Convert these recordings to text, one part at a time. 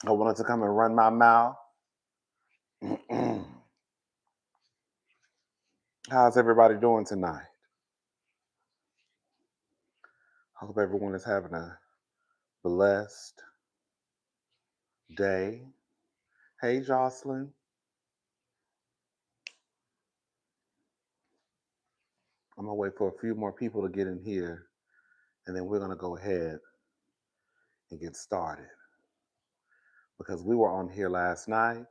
I wanted to come and run my mouth. How's everybody doing tonight? I hope everyone is having a blessed day. Hey, Jocelyn. I'm going to wait for a few more people to get in here, and then we're going to go ahead and get started. Because we were on here last night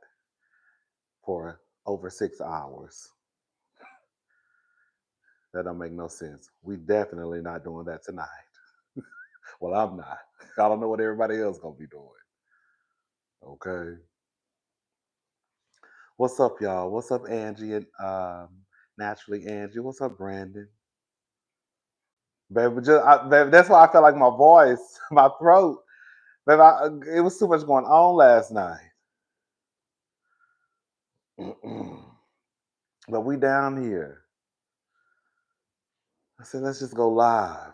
for over 6 hours. That don't make no sense. We definitely not doing that tonight. Well, I'm not. I don't know what everybody else gonna be doing. Okay. What's up, y'all? What's up, Angie and naturally Angie? What's up, Brandon? Baby, baby, that's why I felt like my voice, my throat. Baby, it was too much going on last night. But we down here. I said, let's just go live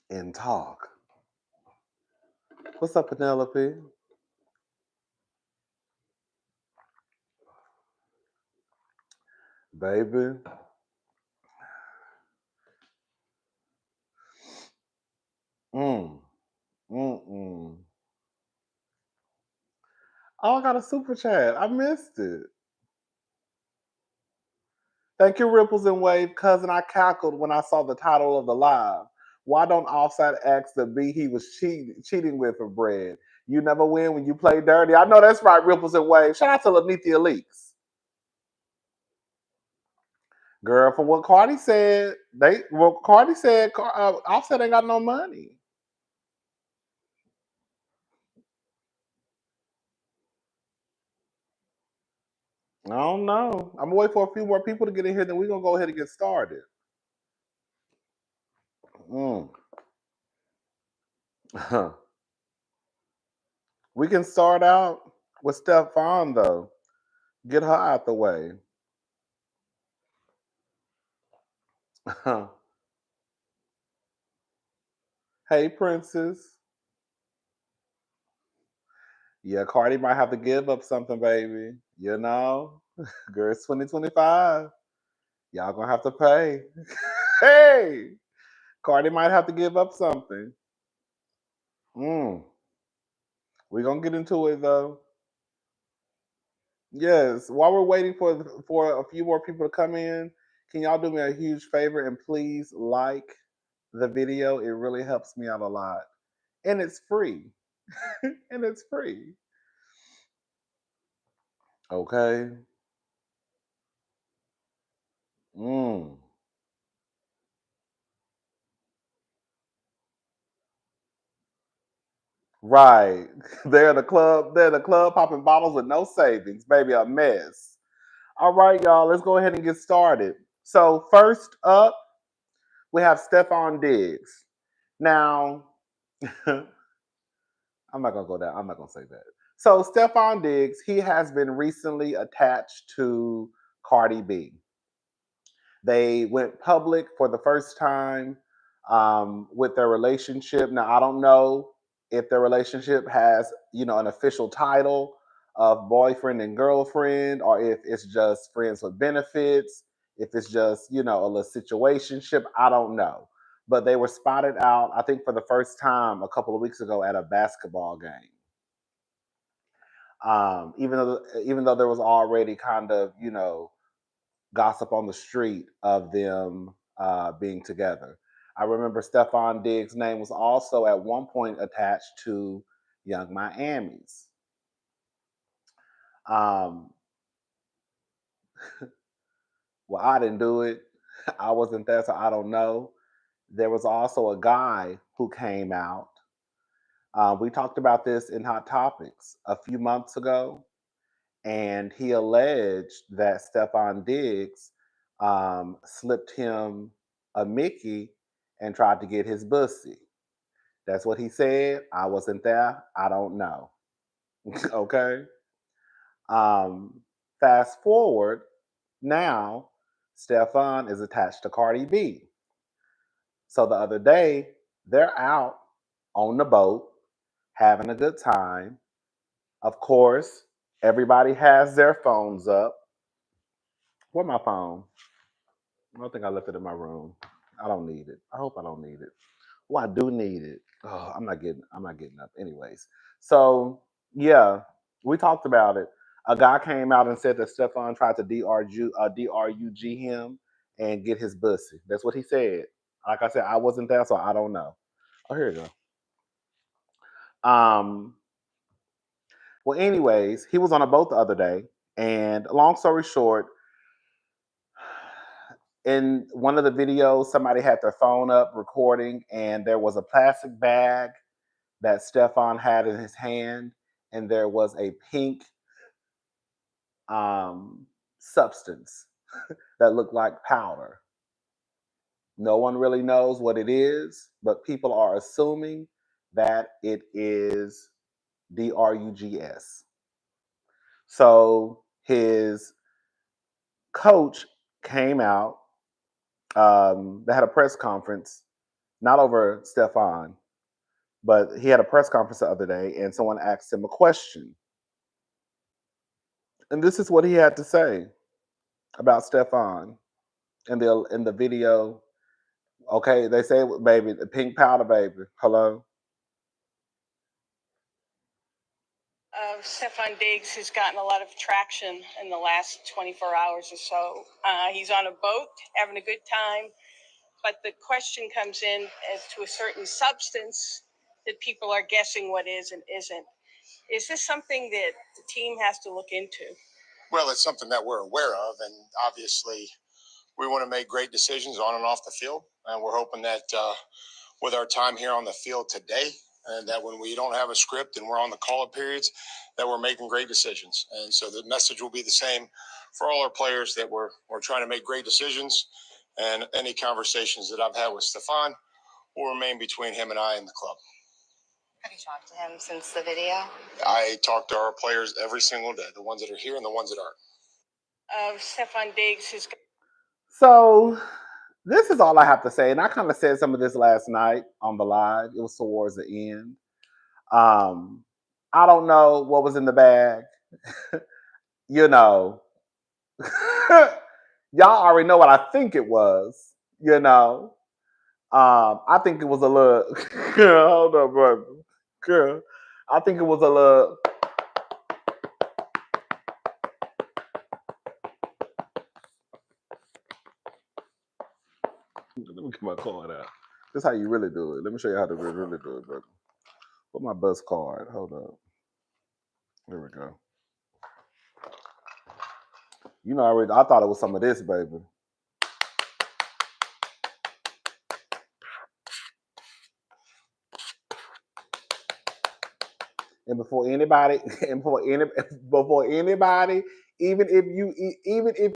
and talk. What's up, Penelope? Baby. Mm. Mm-mm. Oh, I got a super chat. I missed it. Thank you, Ripples and Wave. Cousin, I cackled when I saw the title of the live. Why don't Offside ask the B he was cheating with for bread? You never win when you play dirty. I know that's right, Ripples and Wave. Shout out to Lanithia Leaks. Girl, from what Cardi said, Offset ain't got no money. I don't know. I'm gonna wait for a few more people to get in here, then we're gonna go ahead and get started. Mm. We can start out with Stefon though. Get her out the way. Hey, Princess. Yeah, Cardi might have to give up something, baby. You know, girl, it's 2025. Y'all gonna have to pay. Hey, Cardi might have to give up something. Mm. We gonna get into it though. Yes. While we're waiting for a few more people to come in, can y'all do me a huge favor and please like the video? It really helps me out a lot, and it's free. And it's free. Okay. Mm. Right. They're the club popping bottles with no savings. Baby, a mess. All right, y'all, let's go ahead and get started. So first up, we have Stefon Diggs. Now, I'm not gonna go down. I'm not gonna say that. So Stefon Diggs, he has been recently attached to Cardi B. They went public for the first time with their relationship. Now, I don't know if their relationship has, an official title of boyfriend and girlfriend, or if it's just friends with benefits, if it's just, a little situationship. I don't know. But they were spotted out, I think, for the first time a couple of weeks ago at a basketball game. Even though there was already kind of, gossip on the street of them being together. I remember Stefon Diggs' name was also at one point attached to Young Miami's. Um, well, I didn't do it. I wasn't there, so I don't know. There was also a guy who came out. We talked about this in Hot Topics a few months ago, and he alleged that Stefon Diggs slipped him a Mickey and tried to get his bussy. That's what he said. I wasn't there. I don't know. Okay. Um, Fast forward now, Stefon is attached to Cardi B. So the other day, they're out on the boat having a good time. Of course, everybody has their phones up. Where's my phone? I don't think I left it in my room. I don't need it. I hope I don't need it. Well, I do need it. Oh, I'm not getting up. Anyways. So yeah, we talked about it. A guy came out and said that Stefon tried to DRUG him and get his bussy. That's what he said. Like I said, I wasn't there, so I don't know. Oh, here you go. Well, anyways, he was on a boat the other day, and long story short, in one of the videos, somebody had their phone up recording, and there was a plastic bag that Stefon had in his hand, and there was a pink substance that looked like powder. No one really knows what it is, but people are assuming that it is drugs. So his coach came out. They had a press conference, not over Stefon, but he had a press conference the other day, and someone asked him a question. And this is what he had to say about Stefon in the video. Okay, they say, baby, the pink powder, baby. Hello? Stefon Diggs has gotten a lot of traction in the last 24 hours or so. He's on a boat, having a good time, but the question comes in as to a certain substance that people are guessing what is and isn't. Is this something that the team has to look into? Well, it's something that we're aware of, and obviously we want to make great decisions on and off the field, and we're hoping that with our time here on the field today, and that when we don't have a script and we're on the call-up periods, that we're making great decisions. And so the message will be the same for all our players, that we're trying to make great decisions, and any conversations that I've had with Stefon will remain between him and I and the club. Have you talked to him since the video? I talk to our players every single day, the ones that are here and the ones that aren't. Stefon Diggs has. So this is all I have to say. And I kind of said some of this last night on the live. It was towards the end. I don't know what was in the bag. you know, y'all already know what I think it was. I think it was a little. Hold on, brother. Girl, I think it was a little. Let me get my card out. This is how you really do it. Let me show you how to really do it, brother. Put my bus card. Hold up. There we go. I thought it was some of this, baby. And before anybody, even if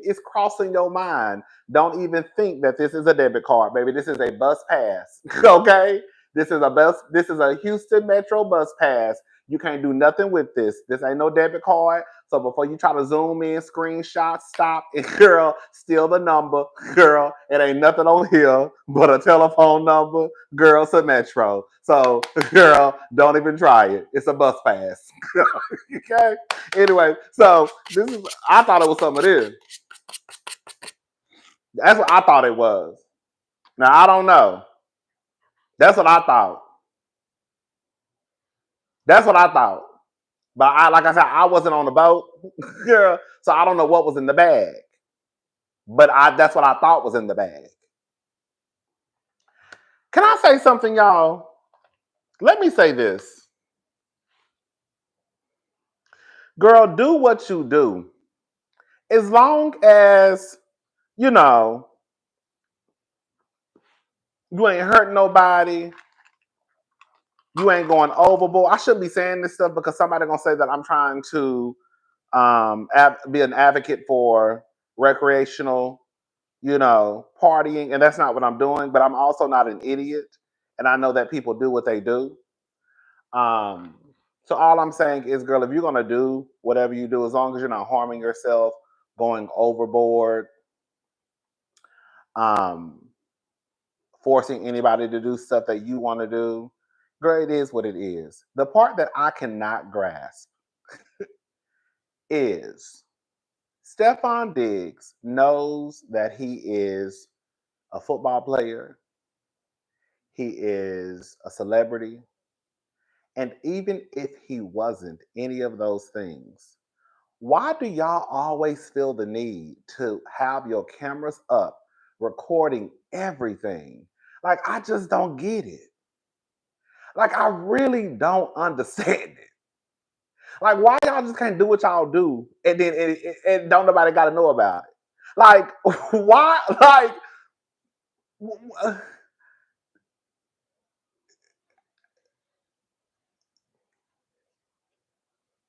it's crossing your mind, don't even think that this is a debit card, baby. This is a bus pass. Okay? This is a Houston Metro bus pass. You can't do nothing with this. This ain't no debit card. So before you try to zoom in, screenshot, stop, and girl, steal the number. Girl, it ain't nothing on here but a telephone number. Girl, to Metro. So, girl, don't even try it. It's a bus pass. Okay? Anyway, so I thought it was some of this. That's what I thought it was. Now, I don't know. That's what I thought. That's what I thought. But like I said, I wasn't on the boat, girl, so I don't know what was in the bag. But that's what I thought was in the bag. Can I say something, y'all? Let me say this. Girl, do what you do. As long as, you know, you ain't hurting nobody, you ain't going overboard. I shouldn't be saying this stuff because somebody gonna say that I'm trying to be an advocate for recreational, partying, and that's not what I'm doing. But I'm also not an idiot, and I know that people do what they do. So all I'm saying is, girl, if you're gonna do whatever you do, as long as you're not harming yourself, going overboard, um, forcing anybody to do stuff that you want to do, Girl, it is what it is. The part that I cannot grasp is Stefon Diggs knows that he is a football player, he is a celebrity, and even if he wasn't any of those things, why do y'all always feel the need to have your cameras up recording everything? Like, I just don't get it. Like, I really don't understand it. Like, why y'all just can't do what y'all do and then and don't nobody got to know about it? Like, why? Like,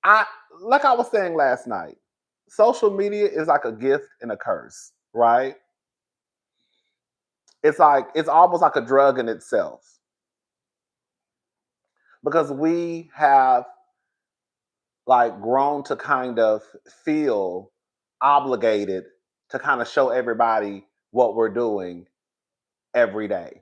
I like I was saying last night. Social media is like a gift and a curse, right? It's like it's almost like a drug in itself because we have like grown to kind of feel obligated to kind of show everybody what we're doing every day.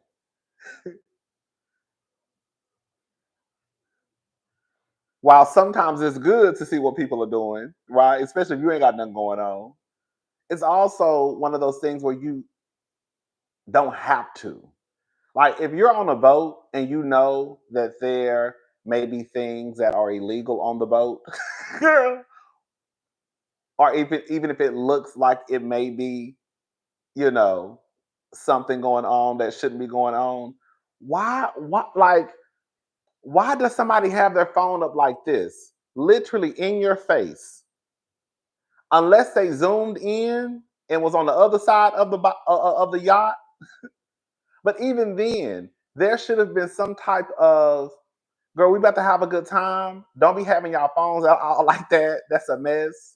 While sometimes it's good to see what people are doing, right? Especially if you ain't got nothing going on. It's also one of those things where you don't have to. Like if you're on a boat and you know that there may be things that are illegal on the boat, or even if it looks like it may be, you know, something going on that shouldn't be going on, why does somebody have their phone up like this, literally in your face, unless they zoomed in and was on the other side of the yacht? But even then, there should have been some type of girl, we about to have a good time. Don't be having y'all phones out all like that. That's a mess.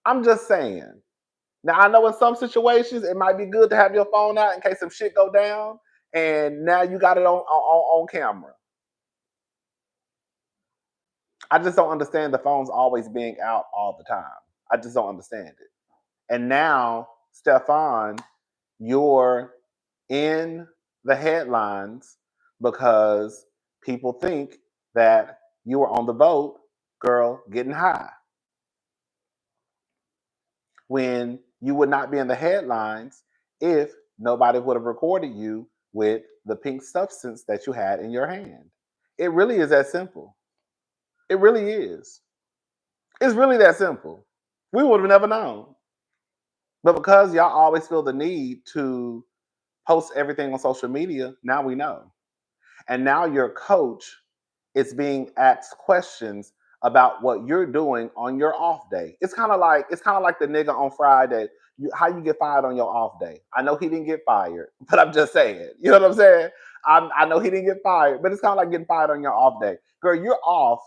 I'm just saying. Now I know in some situations it might be good to have your phone out in case some shit go down, and now you got it on camera. I just don't understand the phones always being out all the time. I just don't understand it. And now, Stefon, you're in the headlines because people think that you were on the boat, girl, getting high. When you would not be in the headlines if nobody would have recorded you with the pink substance that you had in your hand. It really is that simple. It really is. It's really that simple. We would have never known. But because y'all always feel the need to post everything on social media, now we know. And now your coach is being asked questions about what you're doing on your off day. It's kind of like the nigga on Friday. How you get fired on your off day? I know he didn't get fired, but I'm just saying. You know what I'm saying? I know he didn't get fired, but it's kind of like getting fired on your off day. Girl, you're off,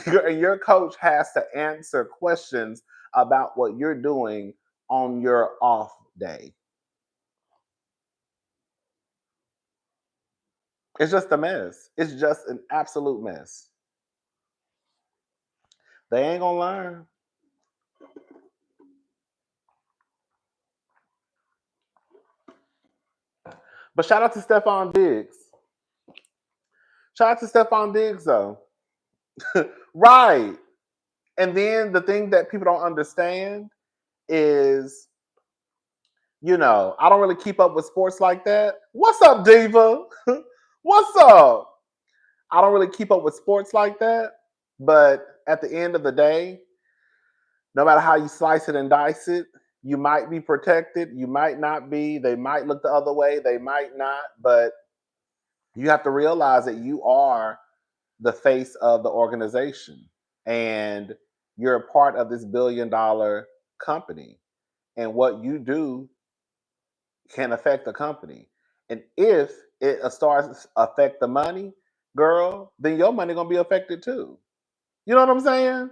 and your coach has to answer questions about what you're doing on your off day. It's just a mess. It's just an absolute mess. They ain't gonna learn. But shout out to Stefon Diggs. Shout out to Stefon Diggs, though. Right. And then the thing that people don't understand is, I don't really keep up with sports like that. What's up, Diva? What's up? I don't really keep up with sports like that. But at the end of the day, no matter how you slice it and dice it, you might be protected. You might not be. They might look the other way. They might not. But you have to realize that you are the face of the organization and you're a part of this $1 billion company. And what you do can affect the company. And if it starts to affect the money, girl, then your money gonna be affected too. You know what I'm saying?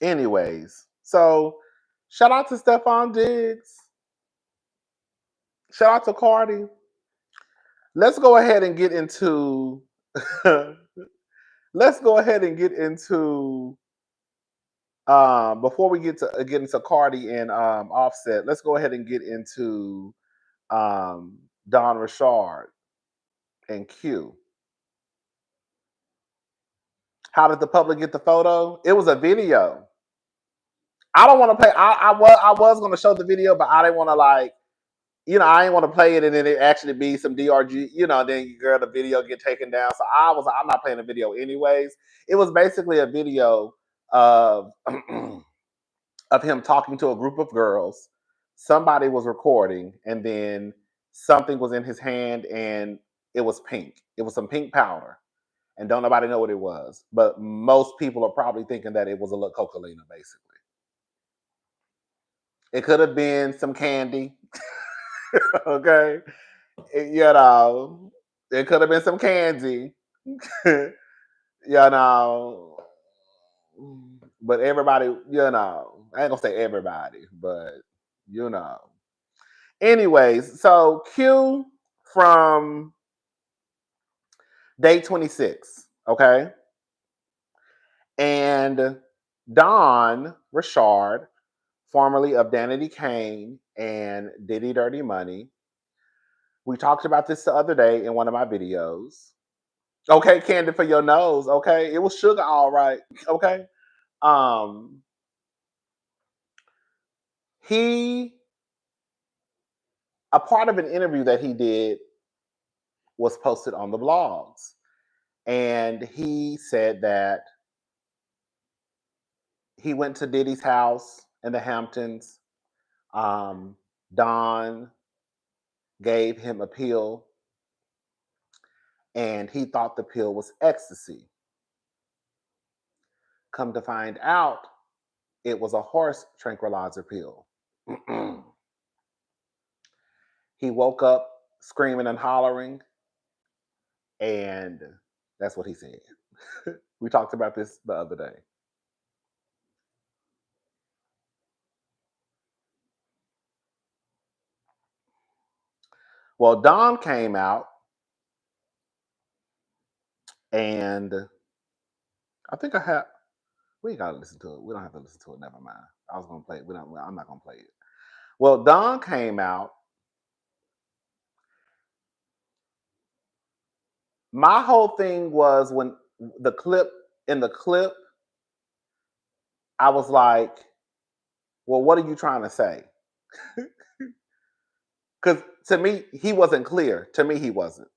Anyways, so shout out to Stefon Diggs. Shout out to Cardi. Let's go ahead and get into let's go ahead and get into before we get into Cardi and Offset, let's go ahead and get into Don Rashard and Q. How did the public get the photo? It was a video. I don't want to play. I was going to show the video, but I didn't want to I didn't want to play it and then it actually be some DRG. Then girl, the video get taken down. So I was like, I'm not playing the video anyways. It was basically a video of of him talking to a group of girls. Somebody was recording, and then something was in his hand, and it was pink. It was some pink powder, and don't nobody know what it was. But most people are probably thinking that it was a little cocaine, basically. It could have been some candy. Okay, it could have been some candy. But everybody, I ain't gonna say everybody, but you know. Anyways, so Q from DAY26, okay? And Don Rashard, formerly of Danity Kane and Diddy Dirty Money. We talked about this the other day in one of my videos. Okay, candy for your nose, okay? It was sugar, all right, okay? A part of an interview that he did was posted on the blogs. And he said that he went to Diddy's house in the Hamptons. Don gave him a pill, and he thought the pill was ecstasy. Come to find out, it was a horse tranquilizer pill. He woke up screaming and hollering, and that's what he said. We talked about this the other day. Well, Don came out, and I think we ain't gotta listen to it. We don't have to listen to it. Never mind. I was gonna play it. I'm not gonna play it. Well, Don came out. My whole thing was when in the clip, I was like, well, what are you trying to say? Because to me, he wasn't clear. To me, he wasn't.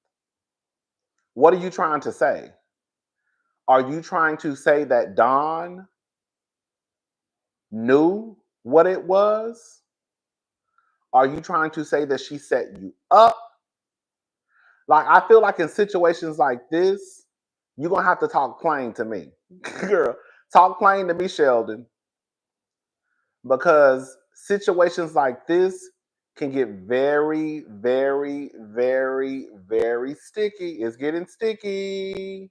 What are you trying to say? Are you trying to say that Don knew what it was? Are you trying to say that she set you up? Like, I feel like in situations like this, you're going to have to talk plain to me. Girl, talk plain to me, Sheldon. Because situations like this can get very, very, very, very sticky. It's getting sticky.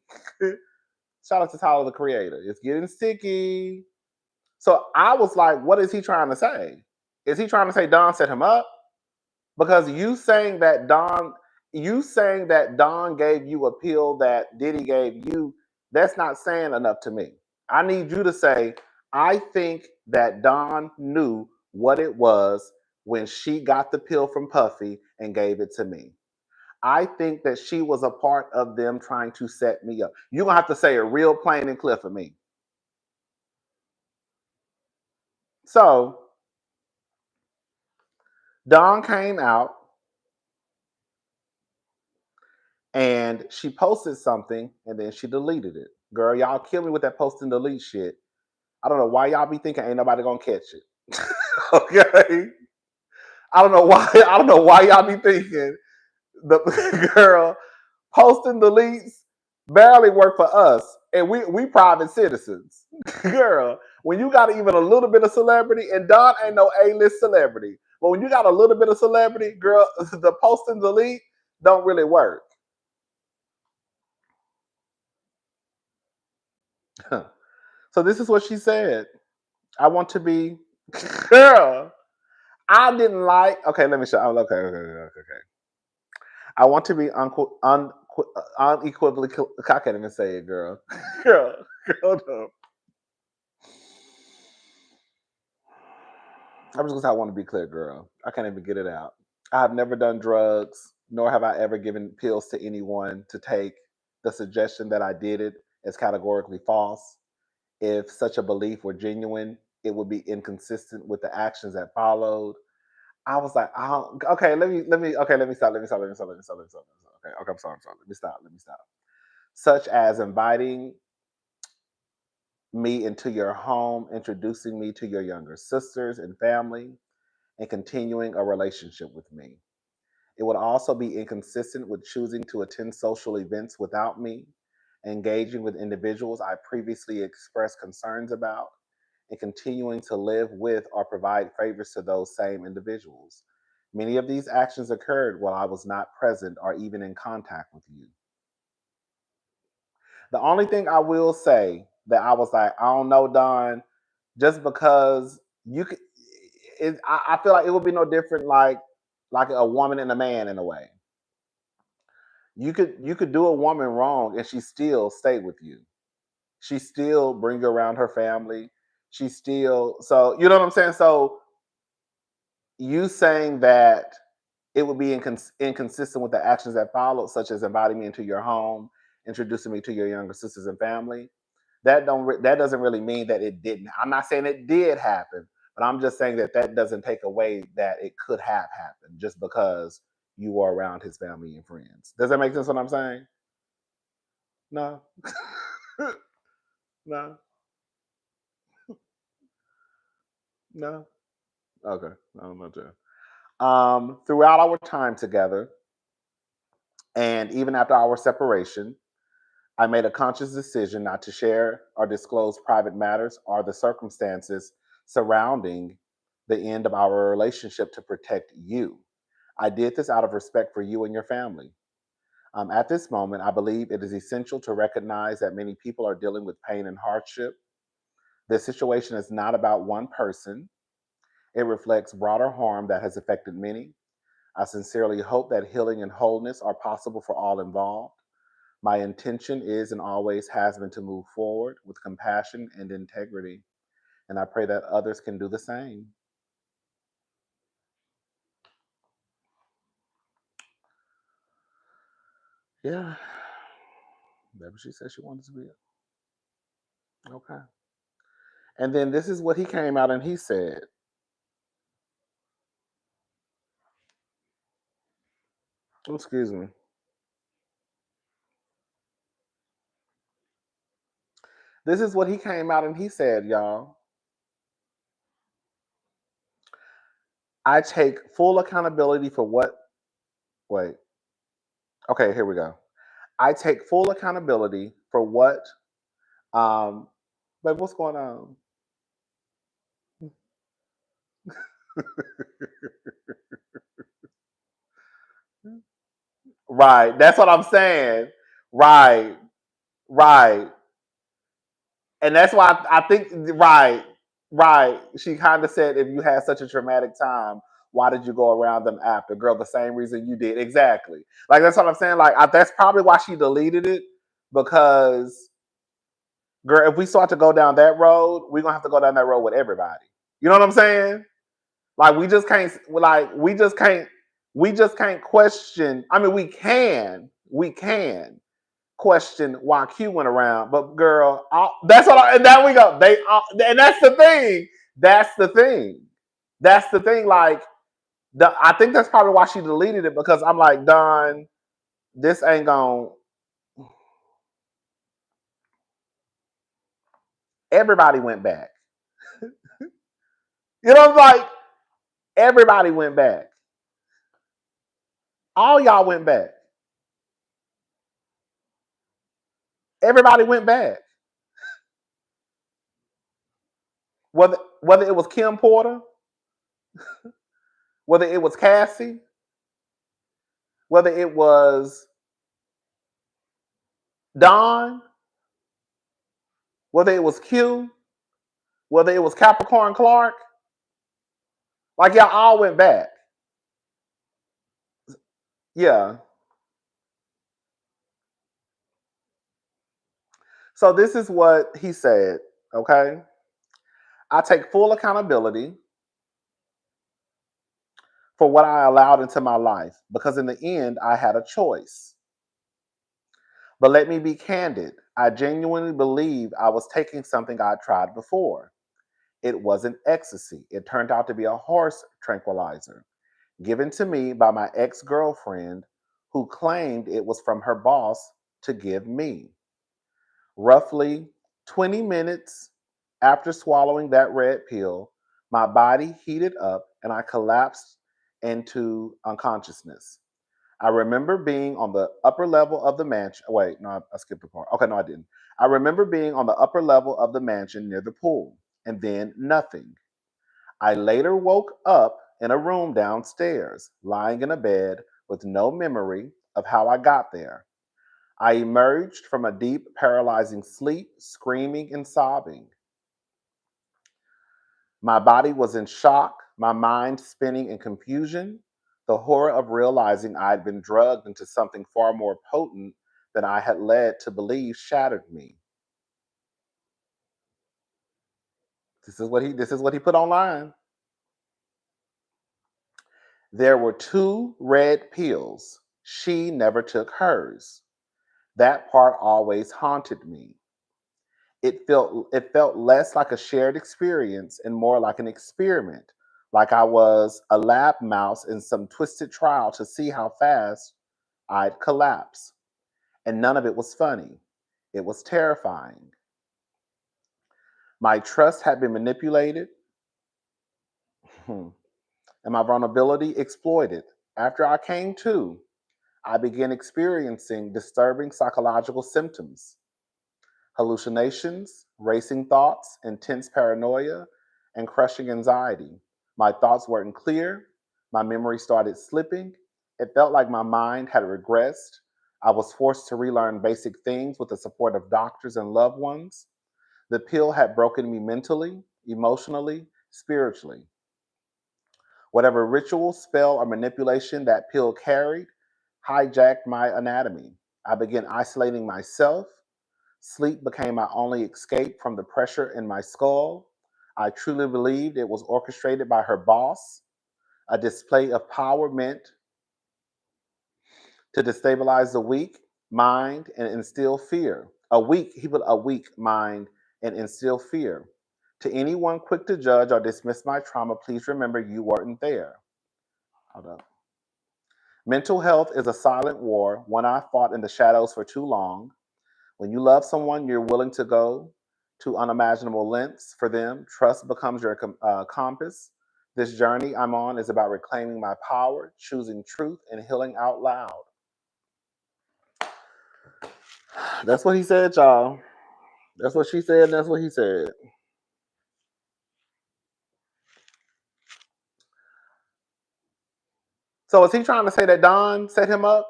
Shout out to Tyler, the creator. It's getting sticky. So I was like, what is he trying to say? Is he trying to say Don set him up? Because you saying that Don gave you a pill that Diddy gave you, that's not saying enough to me. I need you to say, I think that Don knew what it was when she got the pill from Puffy and gave it to me. I think that she was a part of them trying to set me up. You're going to have to say it real plain and clear for me. So, Dawn came out and she posted something and then she deleted it. Girl, y'all kill me with that post and delete shit. I don't know why y'all be thinking ain't nobody gonna catch it. Okay? I don't know why y'all be thinking the girl post and deletes barely work for us. And we private citizens. Girl, when you got even a little bit of celebrity, and Don ain't no A-list celebrity, but when you got a little bit of celebrity, girl, the post and delete don't really work. So this is what she said. I want to be, girl, I didn't like, okay, let me show, okay. I want to be unequivocally, I can't even say it, girl. Girl, no. I'm just gonna say I want to be clear, girl. I can't even get it out. I have never done drugs, nor have I ever given pills to anyone to take. The suggestion that I did it is categorically false. If such a belief were genuine, it would be inconsistent with the actions that followed. I was like, I don't, okay, let me stop. Okay, I'm sorry, let me stop. Such as inviting me into your home, introducing me to your younger sisters and family, and continuing a relationship with me. It would also be inconsistent with choosing to attend social events without me, engaging with individuals I previously expressed concerns about, and continuing to live with or provide favors to those same individuals. Many of these actions occurred while I was not present or even in contact with you. The only thing I will say that I was like, I don't know, Don, just because you could, I feel like it would be no different like a woman and a man in a way. You could do a woman wrong and she still stay with you. She still bring you around her family. She still, so you know what I'm saying. So you saying that it would be inconsistent with the actions that followed, such as inviting me into your home, introducing me to your younger sisters and family. That doesn't really mean that it didn't. I'm not saying it did happen, but I'm just saying that that doesn't take away that it could have happened just because you were around his family and friends. Does that make sense? What I'm saying? No, no, no. Okay, I don't know, Jeff. Throughout our time together, and even after our separation, I made a conscious decision not to share or disclose private matters or the circumstances surrounding the end of our relationship to protect you. I did this out of respect for you and your family. At this moment, I believe it is essential to recognize that many people are dealing with pain and hardship. This situation is not about one person, it reflects broader harm that has affected many. I sincerely hope that healing and wholeness are possible for all involved. My intention is and always has been to move forward with compassion and integrity, and I pray that others can do the same. Yeah, that's what she said she wanted to be. Okay. And then this is what he came out and he said. Oh, excuse me. This is what he came out and he said, y'all. I take full accountability for what. Wait. Okay, here we go. I take full accountability for what. But what's going on? Right. That's what I'm saying. Right. Right. And that's why I think right, right. She kind of said, if you had such a traumatic time, why did you go around them after? Girl, the same reason you did. Exactly. Like that's what I'm saying. Like that's probably why she deleted it because, girl, if we start to go down that road, we're gonna have to go down that road with everybody. You know what I'm saying? Like we just can't. Like We just can't question. I mean, we can question why Q went around, but girl, that's what. And there we go. And that's the thing. That's the thing. That's the thing. Like, I think that's probably why she deleted it because I'm like, Don, this ain't going. Everybody went back. You know, like everybody went back. All y'all went back. Everybody went back. Whether it was Kim Porter, whether it was Cassie, whether it was Don, whether it was Q, whether it was Capricorn Clark, like y'all all went back. Yeah. So this is what he said, okay? I take full accountability for what I allowed into my life, because in the end, I had a choice. But let me be candid. I genuinely believe I was taking something I'd tried before. It wasn't ecstasy. It turned out to be a horse tranquilizer given to me by my ex girlfriend who claimed it was from her boss to give me. Roughly 20 minutes after swallowing that red pill, my body heated up and I collapsed into unconsciousness. I remember being on the upper level of the mansion. Wait, no, I skipped a part. Okay, no, I didn't. I remember being on the upper level of the mansion near the pool, and then nothing. I later woke up in a room downstairs, lying in a bed with no memory of how I got there. I emerged from a deep, paralyzing sleep, screaming and sobbing. My body was in shock, my mind spinning in confusion. The horror of realizing I had been drugged into something far more potent than I had led to believe shattered me. This is what he put online. There were two red pills. She never took hers. That part always haunted me. It felt less like a shared experience and more like an experiment, like I was a lab mouse in some twisted trial to see how fast I'd collapse. And none of it was funny. It was terrifying. My trust had been manipulated and my vulnerability exploited. After I came to, I began experiencing disturbing psychological symptoms: hallucinations, racing thoughts, intense paranoia, and crushing anxiety. My thoughts weren't clear. My memory started slipping. It felt like my mind had regressed. I was forced to relearn basic things with the support of doctors and loved ones. The pill had broken me mentally, emotionally, spiritually. Whatever ritual, spell, or manipulation that pill carried hijacked my anatomy. I began isolating myself. Sleep became my only escape from the pressure in my skull. I truly believed it was orchestrated by her boss, a display of power meant to destabilize the weak mind and instill fear. He put a weak mind and instill fear. To anyone quick to judge or dismiss my trauma, please remember you weren't there. Hold up. Mental health is a silent war, one I fought in the shadows for too long. When you love someone, you're willing to go to unimaginable lengths for them. Trust becomes your compass. This journey I'm on is about reclaiming my power, choosing truth, and healing out loud. That's what he said, y'all. That's what she said, and that's what he said. So is he trying to say that Don set him up?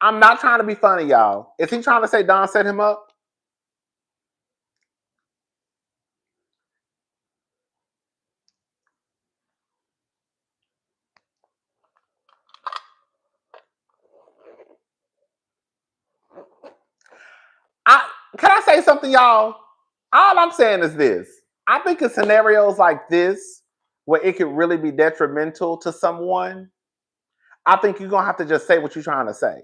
I'm not trying to be funny, y'all. Is he trying to say Don set him up? I Can I say something, y'all? All I'm saying is this. I think in scenarios like this, where it could really be detrimental to someone, I think you're gonna have to just say what you're trying to say.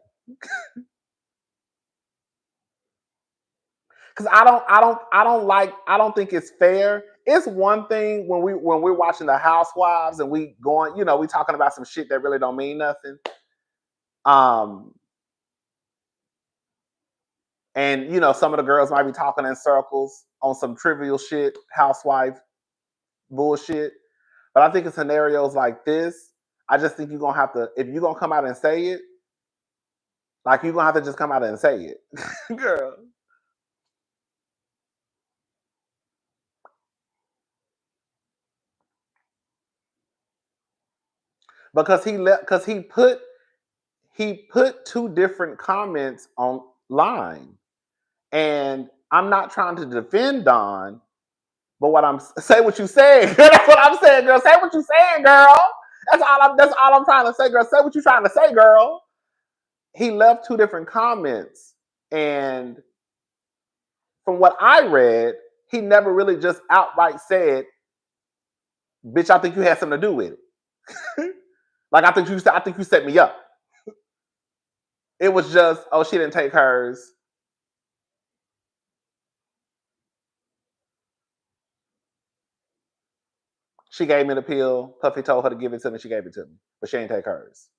Because I don't think it's fair. It's one thing when we're watching the Housewives and we going, we talking about some shit that really don't mean nothing. Um, and some of the girls might be talking in circles on some trivial shit, housewife bullshit. But I think in scenarios like this, I just think you're gonna have to, if you're gonna come out and say it, like you're gonna have to just come out and say it, girl. Because he put two different comments online, and I'm not trying to defend Don, but say what you saying. That's what I'm saying, girl. Say what you saying, girl. That's all I'm trying to say, girl. Say what you trying to say, girl. He left two different comments, and from what I read, he never really just outright said, "Bitch, I think you had something to do with it." Like I think you set me up. It was just, oh, she didn't take hers. She gave me the pill. Puffy told her to give it to me. She gave it to me, but she ain't take hers.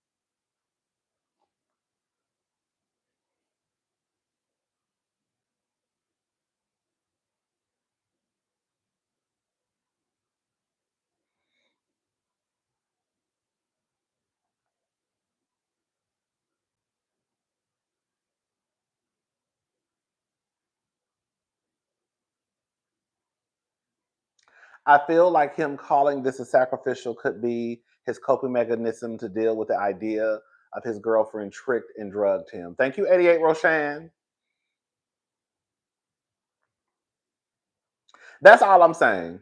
I feel like him calling this a sacrificial could be his coping mechanism to deal with the idea of his girlfriend tricked and drugged him. Thank you, 88 Roshan. That's all I'm saying.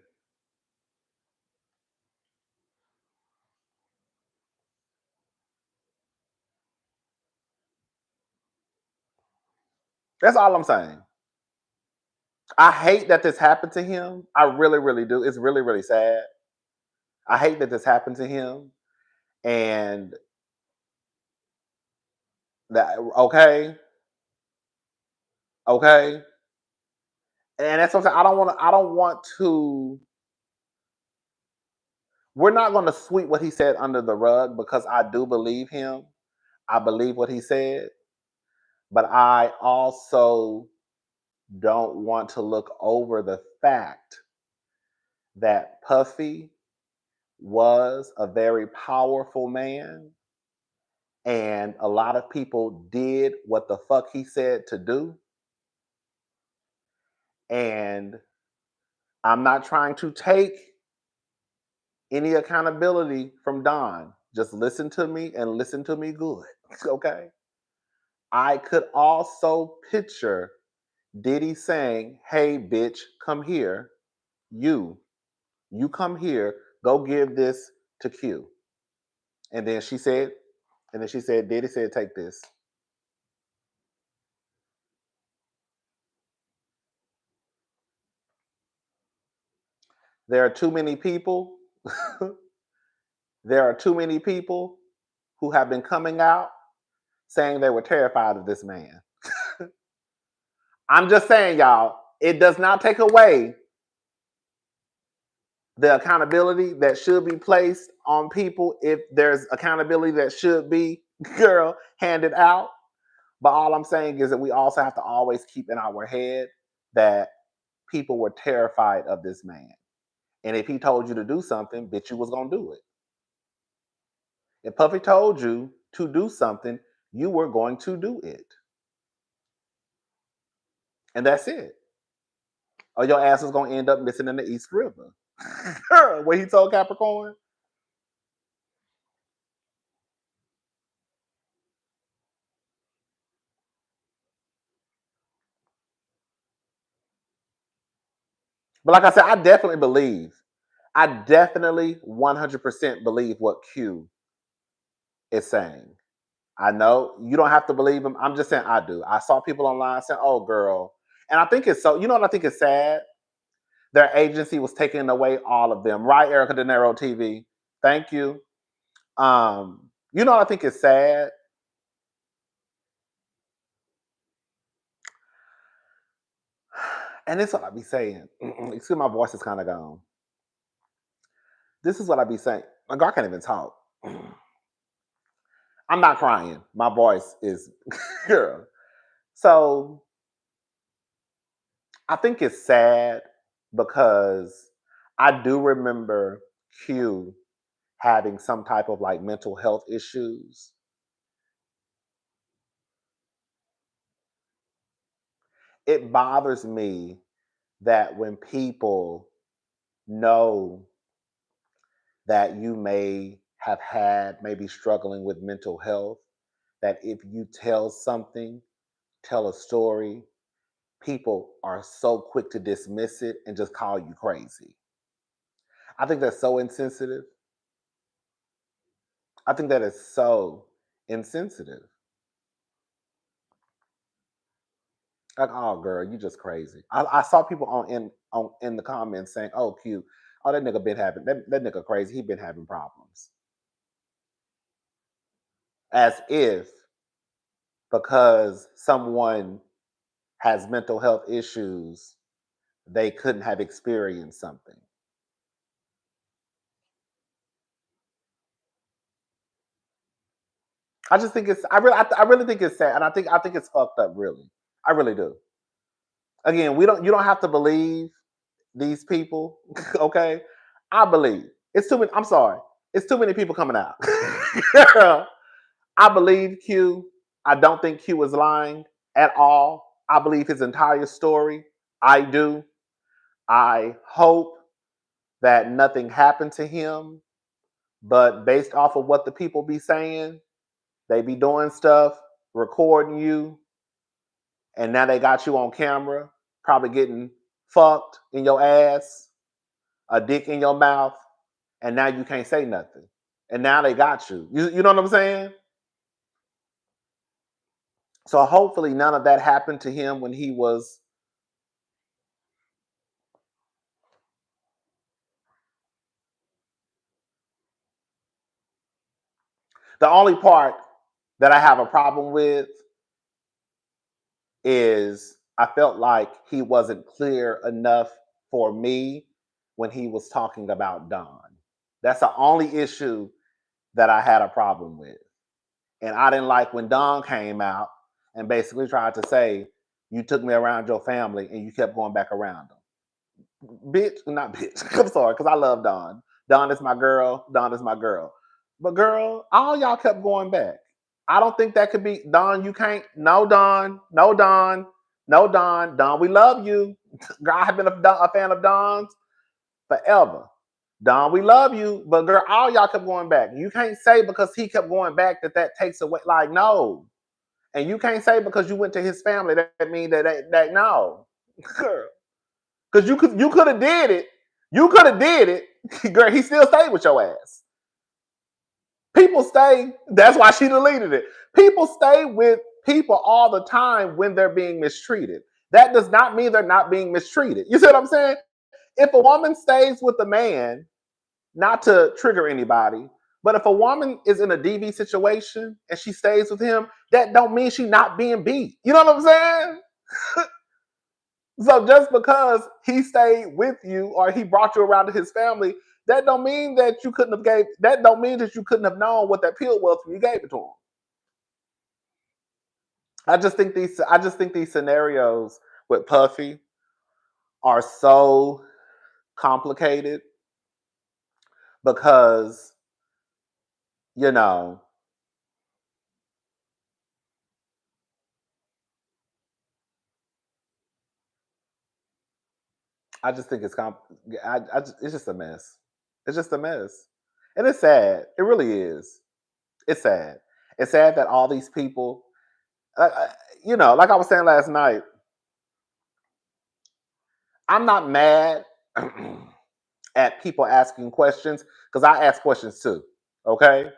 That's all I'm saying. I hate that this happened to him. I really, really do. It's really, really sad. I hate that this happened to him. And that, okay. And that's what I'm saying. I don't want to, we're not going to sweep what he said under the rug because I do believe him. I believe what he said. But I also don't want to look over the fact that Puffy was a very powerful man and a lot of people did what the fuck he said to do. And I'm not trying to take any accountability from Don. Just listen to me and listen to me good. Okay. I could also picture Diddy saying, "Hey, bitch, come here. You come here. Go give this to Q." And then she said, Diddy said, "Take this." There are too many people. There are too many people who have been coming out saying they were terrified of this man. I'm just saying, y'all, it does not take away the accountability that should be placed on people if there's accountability that should be, girl, handed out. But all I'm saying is that we also have to always keep in our head that people were terrified of this man. And if he told you to do something, bitch, you was going to do it. If Puffy told you to do something, you were going to do it. And that's it. Or your ass is going to end up missing in the East River. What he told Capricorn? But like I said, I definitely 100% believe what Q is saying. I know you don't have to believe him. I'm just saying I do. I saw people online saying, "Oh, girl," and I think it's so. You know what I think is sad? Their agency was taking away all of them, right? Erica De Niro TV. Thank you. You know what I think is sad? And this is what I be saying. Excuse my voice is kind of gone. This is what I be saying. My God, I can't even talk. I'm not crying. My voice is girl. So I think it's sad because I do remember Q having some type of like mental health issues. It bothers me that when people know that you may have had maybe struggling with mental health, that if you tell a story, people are so quick to dismiss it and just call you crazy. I think that's so insensitive. I think that is so insensitive. Like, oh girl, you just crazy. I saw people in the comments saying, "Oh, cute. Oh, that nigga been having that nigga crazy. He been having problems." As if because someone has mental health issues, they couldn't have experienced something. I just think it's I really think it's sad, and I think it's fucked up. Really, I really do. Again, we don't you don't have to believe these people, okay? I believe it's too many. I'm sorry, it's too many people coming out. I believe Q. I don't think Q is lying at all. I believe his entire story. I do. I hope that nothing happened to him, but based off of what the people be saying, they be doing stuff, recording you, and now they got you on camera, probably getting fucked in your ass, a dick in your mouth, and now you can't say nothing. And now they got you. You know what I'm saying? So hopefully none of that happened to him when he was. The only part that I have a problem with is I felt like he wasn't clear enough for me when he was talking about Don. That's the only issue that I had a problem with. And I didn't like when Don came out and basically tried to say, "You took me around your family and you kept going back around them." Bitch, not bitch. I'm sorry, because I love Don. Don is my girl. Don is my girl. But girl, all y'all kept going back. I don't think that could be Don. You can't. No, Don. No, Don. No, Don. Don, we love you. Girl, I have been a fan of Don's forever. Don, we love you, but girl, all y'all kept going back. You can't say because he kept going back that takes away. Like no, and you can't say because you went to his family that mean that no, girl, because you could have did it. You could have did it, girl. He still stayed with your ass. People stay. That's why she deleted it. People stay with people all the time when they're being mistreated. That does not mean they're not being mistreated. You see what I'm saying? If a woman stays with a man, not to trigger anybody, but if a woman is in a DV situation and she stays with him, that don't mean she's not being beat. You know what I'm saying? So just because he stayed with you or he brought you around to his family, that don't mean that you couldn't have gave. That don't mean that you couldn't have known what that pill was when you gave it to him. I just think these scenarios with Puffy are so complicated because you know I just think it's just a mess. It's just a mess, and it's sad. It really is. It's sad. It's sad that all these people, like I was saying last night, I'm not mad at people asking questions because I ask questions too. Okay,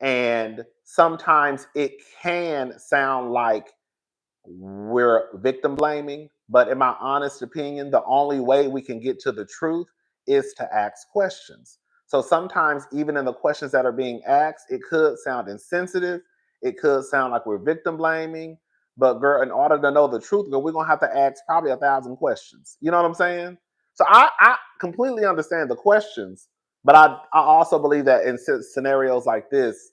and sometimes it can sound like we're victim blaming, but in my honest opinion, the only way we can get to the truth is to ask questions. So sometimes, even in the questions that are being asked, it could sound insensitive. It could sound like we're victim blaming. But, girl, in order to know the truth, girl, we're going to have to ask probably 1,000 questions. You know what I'm saying? So I completely understand the questions, but I also believe that in scenarios like this,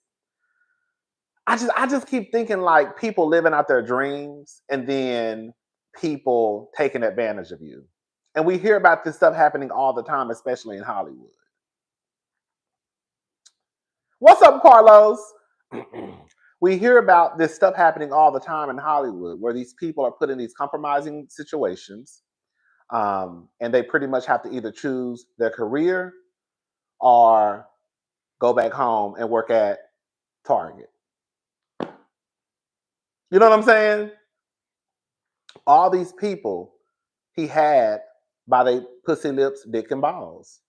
I just keep thinking like people living out their dreams and then people taking advantage of you. And we hear about this stuff happening all the time, especially in Hollywood. What's up, Carlos? We hear about this stuff happening all the time in Hollywood where these people are put in these compromising situations, and they pretty much have to either choose their career or go back home and work at Target. You know what I'm saying? All these people he had by their pussy lips, dick, and balls.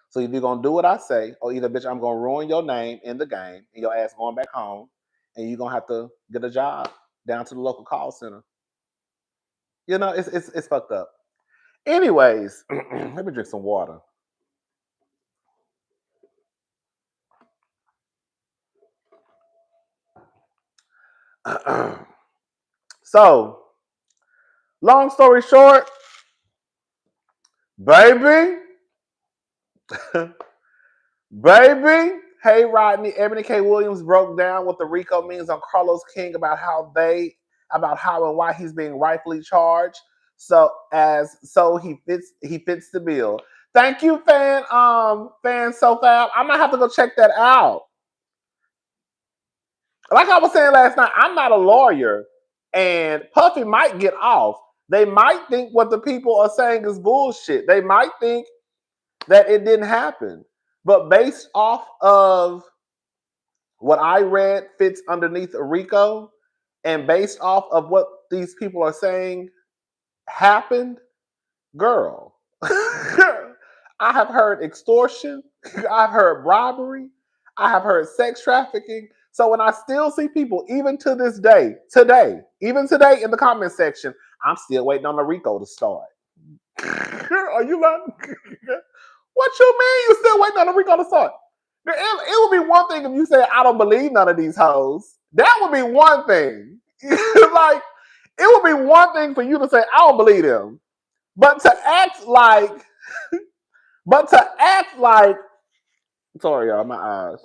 So either you're gonna do what I say, or either bitch, I'm gonna ruin your name in the game and your ass going back home, and you're gonna have to get a job down to the local call center. You know, it's fucked up. Anyways, let me drink some water. So, long story short, baby, baby. Hey, Rodney, Ebony K. Williams broke down what the RICO means on Carlos King about how and why he's being rightfully charged. So he fits the bill. Thank you, fan so fab. I might have to go check that out. Like I was saying last night, I'm not a lawyer, and Puffy might get off. They might think what the people are saying is bullshit. They might think that it didn't happen. But based off of what I read fits underneath a RICO, and based off of what these people are saying happened, girl. I have heard extortion, I've heard robbery, I have heard sex trafficking. So when I still see people, even to this day, even today in the comment section, I'm still waiting on the RICO to start. Are you like, what you mean you still waiting on the RICO to start? It would be one thing if you said, I don't believe none of these hoes. That would be one thing. Like, it would be one thing for you to say, I don't believe them. But to act like, sorry, y'all, my eyes.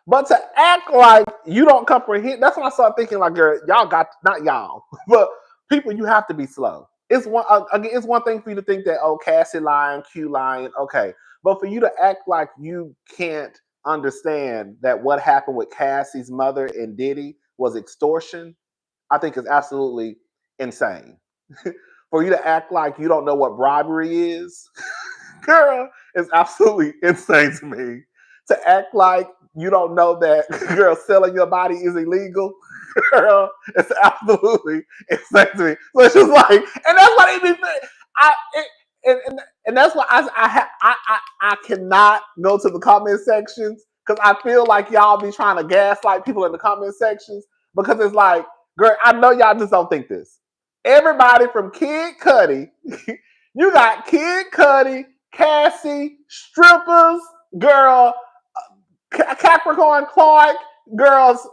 But to act like you don't comprehend, that's when I started thinking, like, y'all got, not y'all, but people, you have to be slow. It's one thing for you to think that, oh, Cassie lying, Q lying, okay. But for you to act like you can't understand that what happened with Cassie's mother and Diddy was extortion, I think is absolutely insane. For you to act like you don't know what bribery is, girl, is absolutely insane to me. To act like you don't know that, girl, selling your body is illegal, girl, it's absolutely insane to me. So it's just like, and that's what it be. And that's why I cannot go to the comment sections because I feel like y'all be trying to gaslight people in the comment sections because it's like, girl, I know y'all just don't think this. Everybody from Kid Cudi, you got Kid Cudi, Cassie, strippers, girl, Capricorn Clark, girls,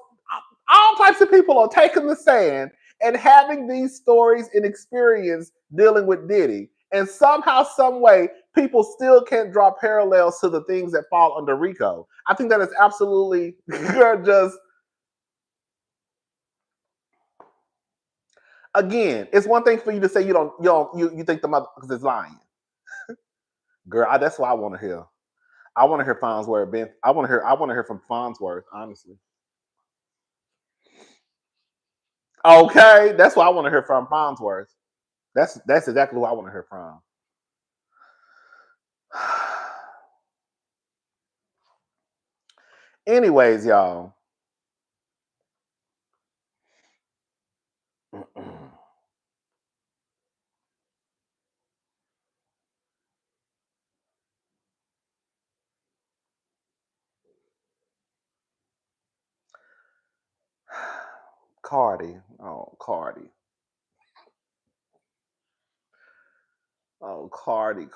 all types of people are taking the stand and having these stories and experience dealing with Diddy. And somehow, some way, people still can't draw parallels to the things that fall under RICO. I think that is absolutely just. Again, it's one thing for you to say you think the mother is lying. Girl, that's what I want to hear. I want to hear Farnsworth. I want to hear from Farnsworth, honestly. Okay, that's what I want to hear from Farnsworth. That's exactly what I want to hear from. Anyways, y'all. Cardi. Oh, Cardi. Oh, Cardi.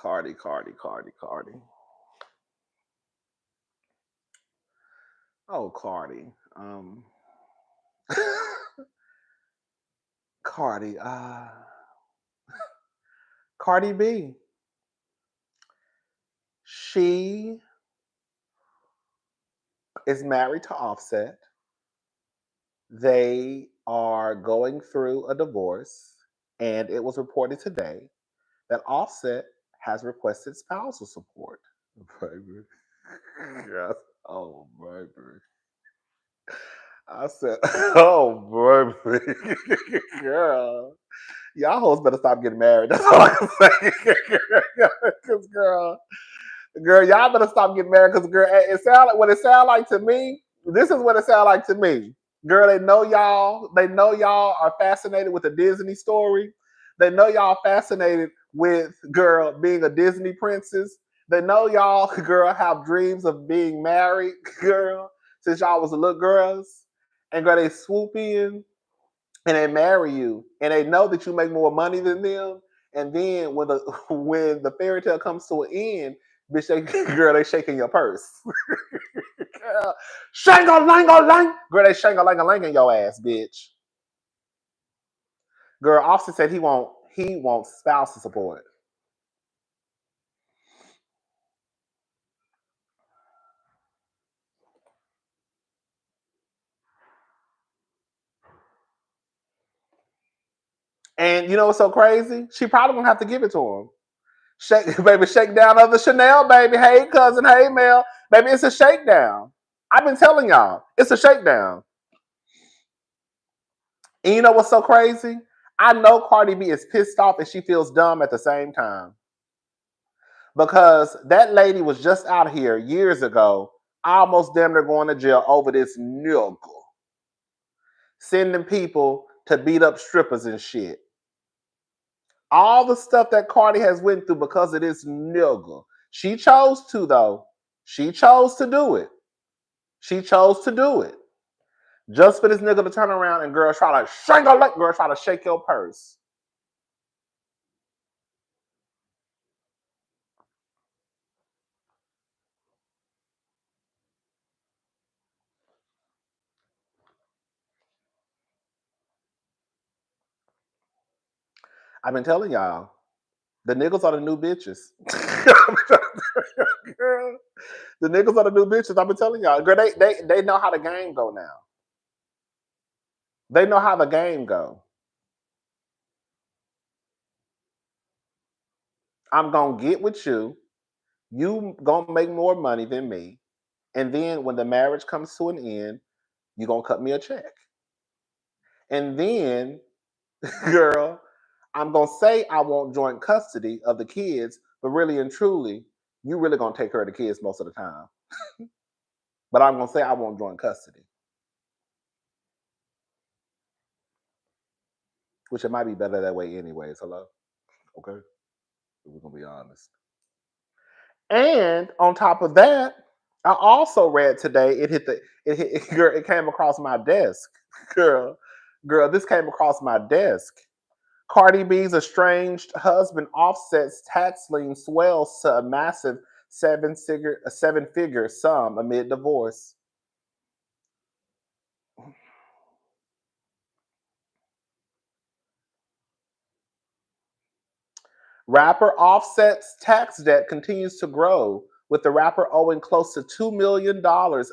Oh, Cardi. Cardi. Cardi B. She is married to Offset. They are going through a divorce, and it was reported today that Offset has requested spousal support. Baby. Yes. Oh, baby. I said, oh, baby. Girl. Y'all hoes better stop getting married. That's all I can say. Because, girl, y'all better stop getting married. Because, girl, it sound like what it sound like to me. This is what it sound like to me. Girl, they know y'all. They know y'all are fascinated with the Disney story. They know y'all fascinated with, girl, being a Disney princess. They know y'all, girl, have dreams of being married, girl, since y'all was little girls. And girl, they swoop in and they marry you, and they know that you make more money than them. And then when the when the fairy tale comes to an end, bitch, they shaking your purse. Girl, shango-lango-lang. Girl, they shango-lango-lang in your ass, bitch. Girl, Austin said he wants spousal support. And you know what's so crazy? She probably gonna have to give it to him. Shake, baby, shakedown of the Chanel, baby. Hey, cousin. Hey, Mel. Baby, it's a shakedown. I've been telling y'all, it's a shakedown. And you know what's so crazy? I know Cardi B is pissed off and she feels dumb at the same time. Because that lady was just out here years ago, almost damn near going to jail over this nigga. Sending people to beat up strippers and shit. All the stuff that Cardi has went through because of this nigga. She chose to, though. She chose to do it. She chose to do it. Just for this nigga to turn around and girl try to shake your purse. I've been telling y'all, the niggas are the new bitches. Girl, the niggas are the new bitches. I've been telling y'all. Girl, they know how the game go now. They know how the game go. I'm gonna get with you. You gonna make more money than me. And then when the marriage comes to an end, you gonna cut me a check. And then, girl, I'm gonna say I want joint custody of the kids, but really and truly, you really gonna take care of the kids most of the time. But I'm gonna say I want joint custody. Which it might be better that way anyways. Hello? Okay. We're gonna be honest. And on top of that, I also read today, girl, it came across my desk. Girl, this came across my desk. Cardi B's estranged husband Offset's tax lien swells to a massive seven-figure sum amid divorce. Rapper Offset's tax debt continues to grow, with the rapper owing close to $2 million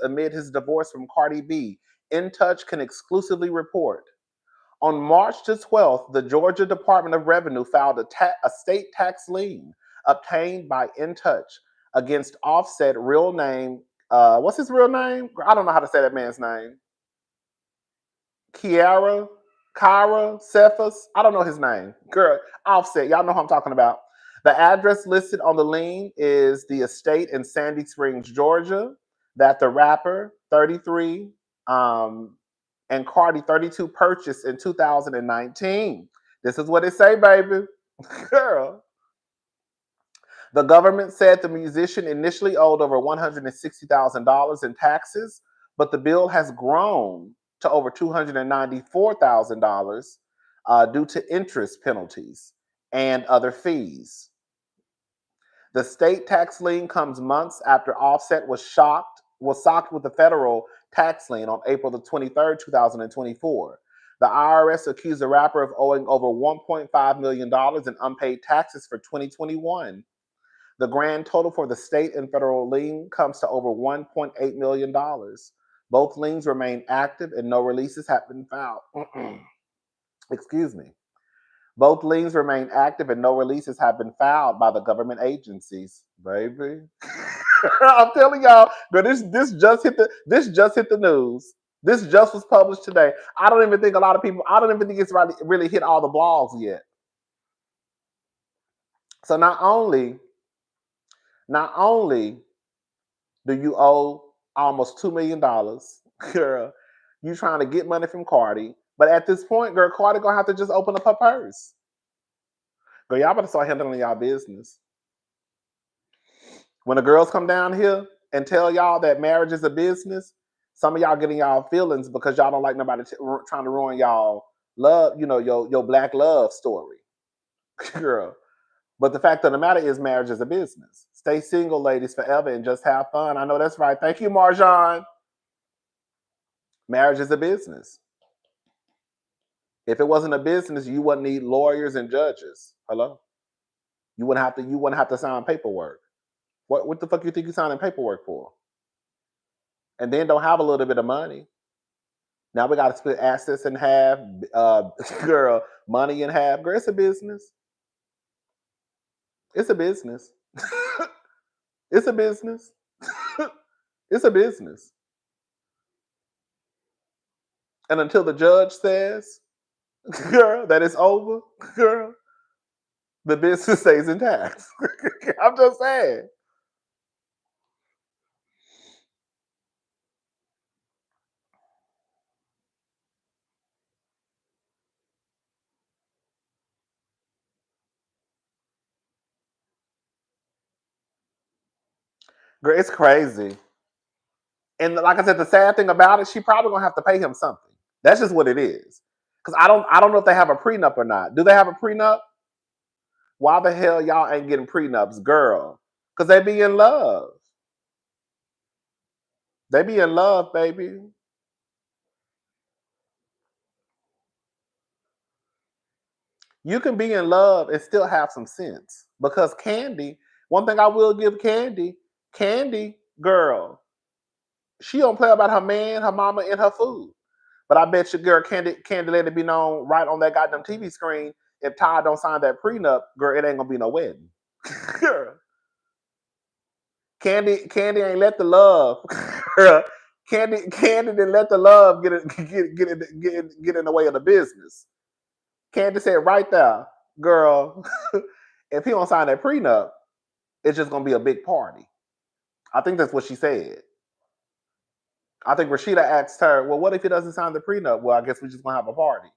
amid his divorce from Cardi B. In Touch can exclusively report. On March the 12th, the Georgia Department of Revenue filed a state tax lien obtained by In Touch against Offset real name. What's his real name? I don't know how to say that man's name. Kyra, Cephas. I don't know his name. Girl, Offset. Y'all know who I'm talking about. The address listed on the lien is the estate in Sandy Springs, Georgia, that the rapper, 33, and Cardi, 32, purchased in 2019. This is what it say, baby. Girl. The government said the musician initially owed over $160,000 in taxes, but the bill has grown to over $294,000 due to interest penalties and other fees. The state tax lien comes months after Offset was socked with the federal tax lien on April the 23rd, 2024. The IRS accused the rapper of owing over $1.5 million in unpaid taxes for 2021. The grand total for the state and federal lien comes to over $1.8 million. Both liens remain active and no releases have been filed. Excuse me. Both liens remain active and no releases have been filed by the government agencies. Baby. I'm telling y'all, but this just hit the news. This just was published today. I don't even think it's really hit all the blogs yet. So not only do you owe almost $2 million, girl, you trying to get money from Cardi, but at this point, girl, Cardi gonna have to just open up her purse. Girl, y'all better start handling y'all business. When the girls come down here and tell y'all that marriage is a business, some of y'all getting y'all feelings because y'all don't like nobody trying to ruin y'all love, your black love story, girl. But the fact of the matter is, marriage is a business. Stay single, ladies, forever and just have fun. I know that's right. Thank you, Marjan. Marriage is a business. If it wasn't a business, you wouldn't need lawyers and judges. Hello? You wouldn't have to sign paperwork. What the fuck you think you're signing paperwork for? And then don't have a little bit of money. Now we got to split assets in half, girl, money in half. Girl, it's a business. It's a business. It's a business. It's a business. And until the judge says, girl, that it's over, girl, the business stays intact. I'm just saying. Girl, it's crazy. And like I said, the sad thing about it, she probably gonna have to pay him something. That's just what it is. Because I don't know if they have a prenup or not. Do they have a prenup? Why the hell y'all ain't getting prenups, girl? Because they be in love. They be in love, baby. You can be in love and still have some sense. Because Candy, one thing I will give Candy, girl, she don't play about her man, her mama, and her food. But I bet you, girl, Candy let it be known right on that goddamn TV screen. If Todd don't sign that prenup, girl, it ain't gonna be no wedding. Girl, Candy ain't let the love. Girl, Candy didn't let the love get in the way of the business. Candy said right there, girl, if he don't sign that prenup, it's just gonna be a big party. I think that's what she said. I think Rashida asked her, well, what if he doesn't sign the prenup? Well, I guess we're just gonna have a party.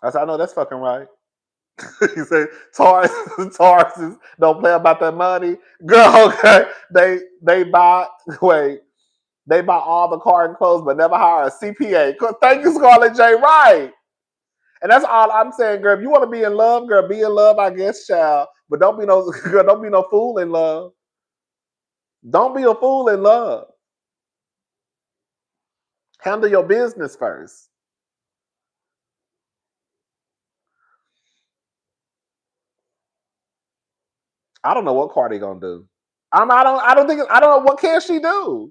I said, I know that's fucking right. He said, Tauruses don't play about that money. Girl, okay. They buy all the car and clothes, but never hire a CPA. Thank you, Scarlett J. Right. And that's all I'm saying, girl. If you want to be in love, girl, be in love, I guess, child. But don't be no girl, don't be no fool in love. Don't be a fool in love. Handle your business first. I don't know what Cardi gonna do. I don't know what can she do.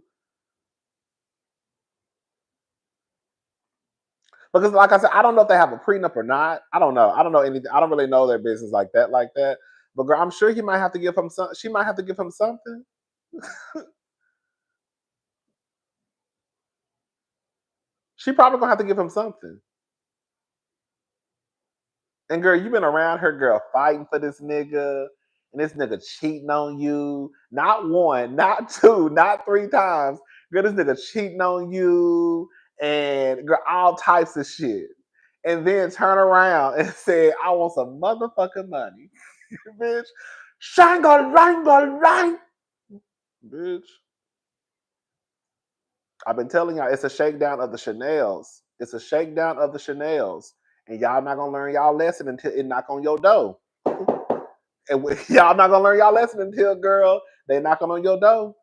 Because like I said, I don't know if they have a prenup or not. I don't know. I don't know anything. I don't really know their business like that. But girl, I'm sure he might have to give him some. She might have to give him something. She probably gonna have to give him something. And girl, you been around her, girl, fighting for this nigga, and this nigga cheating on you. Not one, not two, not three times. Girl, this nigga cheating on you, and girl, all types of shit. And then turn around and say, I want some motherfucking money. Bitch. Shangle, right. Bitch. I've been telling y'all, it's a shakedown of the Chanels. It's a shakedown of the Chanels. And y'all not gonna learn y'all lesson until it knock on your door. And y'all not gonna learn y'all lesson until, girl, they knocking on your door.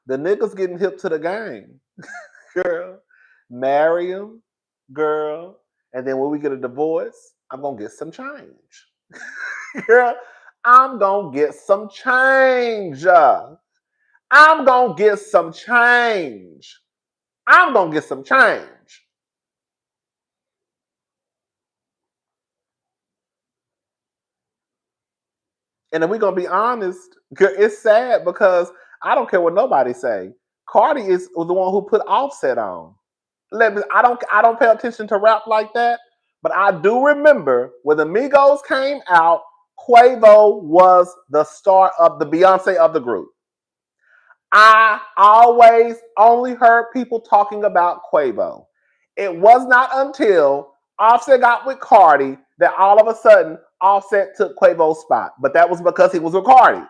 The niggas getting hip to the game. Girl. Marry him, girl. And then when we get a divorce, I'm gonna get some change. Girl, I'm gonna get some change. I'm gonna get some change. I'm gonna get some change. And if we're gonna be honest, it's sad because I don't care what nobody say. Cardi is the one who put Offset on. I don't pay attention to rap like that, but I do remember when the Migos came out, Quavo was the star of the Beyonce of the group. I always only heard people talking about Quavo. It was not until Offset got with Cardi that all of a sudden Offset took Quavo's spot. But that was because he was with Cardi.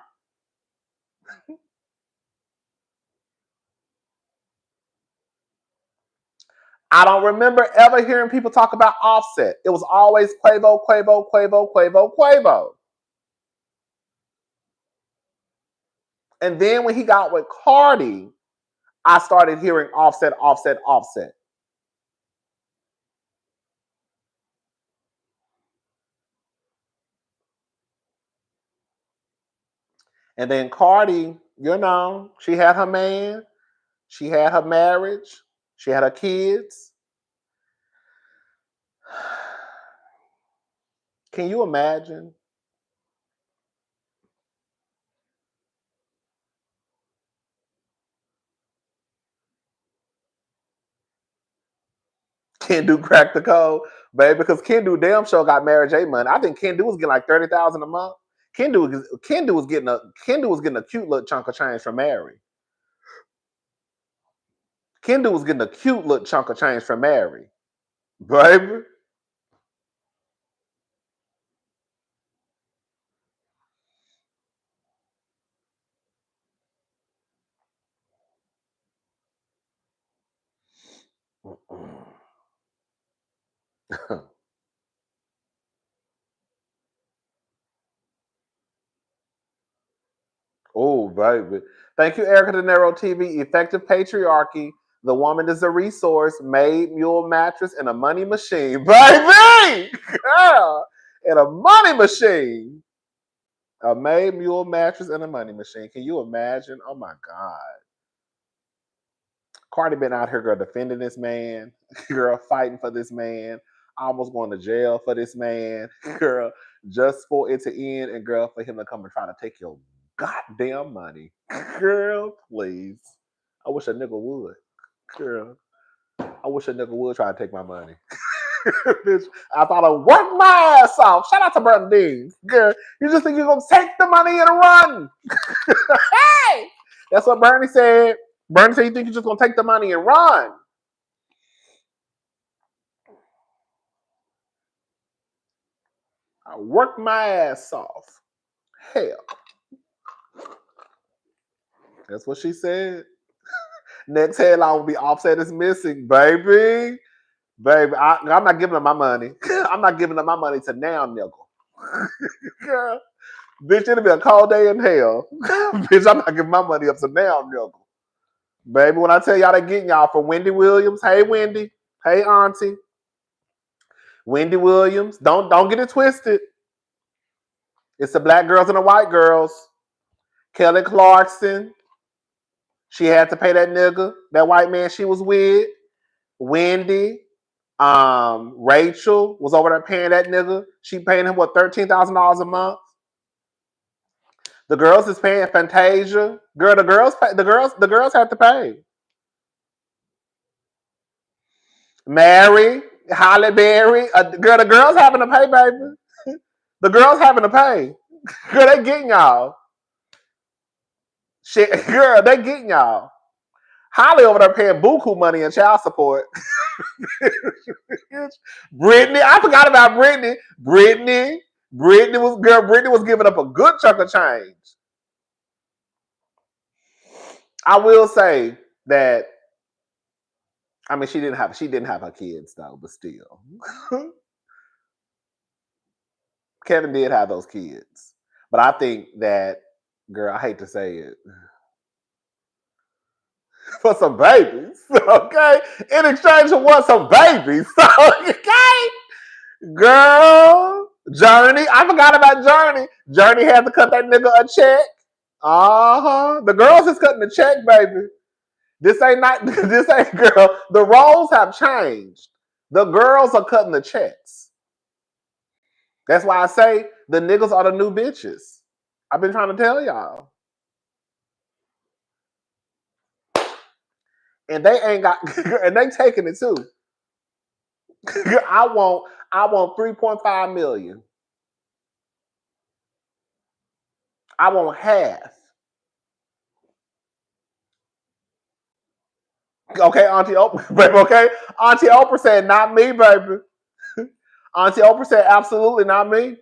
I don't remember ever hearing people talk about Offset. It was always Quavo, Quavo, Quavo, Quavo, Quavo. And then when he got with Cardi, I started hearing Offset, Offset, Offset. And then Cardi, you know, she had her man, she had her marriage, she had her kids. Can you imagine? Kendu cracked the code, baby, because Kendu damn sure got Mary J money. I think Kendu was getting like 30,000 a month. Kendu was getting a cute little chunk of change from Mary. Kendu was getting a cute little chunk of change from Mary, baby. Oh, baby. Thank you, Erica De Niro TV. Effective patriarchy. The woman is a resource, made mule mattress, and a money machine. Baby! Girl! And a money machine. A made mule mattress and a money machine. Can you imagine? Oh my God. Cardi been out here, girl, defending this man. Girl, fighting for this man. Almost going to jail for this man. Girl, just for it to end and girl, for him to come and try to take your goddamn money. Girl, please. I wish a nigga would. Girl, I wish a nigga would try to take my money. Bitch, I thought I'd work my ass off. Shout out to Bernie. Girl, you just think you're going to take the money and run. Hey! That's what Bernie said. Bernie said, you think you're just going to take the money and run. I worked my ass off. Hell. That's what she said. Next headline will be Offset is missing, baby. Baby, I'm not giving up my money. I'm not giving up my money to now, nickel. Girl, bitch, it'll be a cold day in hell. Bitch, I'm not giving my money up to now, nickel. Baby, when I tell y'all they getting y'all from Wendy Williams. Hey, Wendy. Hey, Auntie. Wendy Williams. Don't get it twisted. It's the black girls and the white girls. Kelly Clarkson. She had to pay that nigga, that white man she was with. Wendy. Rachel was over there paying that nigga. She paying him what, $13,000 a month. The girls is paying Fantasia. Girl, the girls have to pay. Mary, Halle Berry, girl, the girls having to pay, baby. The girls having to pay. Girl, they getting y'all. Shit, girl, they getting y'all. Holly over there paying buku money in child support. Brittany, I forgot about Brittany. Brittany was giving up a good chunk of change. I will say that. I mean, she didn't have her kids though, but still, Kevin did have those kids. But I think that, girl, I hate to say it, for some babies, okay? In exchange for what? Some babies, okay? Girl, Journey, I forgot about Journey. Journey had to cut that nigga a check. The girls is cutting the check, baby. This ain't girl. The roles have changed. The girls are cutting the checks. That's why I say the niggas are the new bitches. I've been trying to tell y'all. And they ain't got, and they taking it too. I want 3.5 million. I want half. Okay, Auntie Oprah, baby, okay? Auntie Oprah said, not me, baby. Auntie Oprah said, absolutely not me.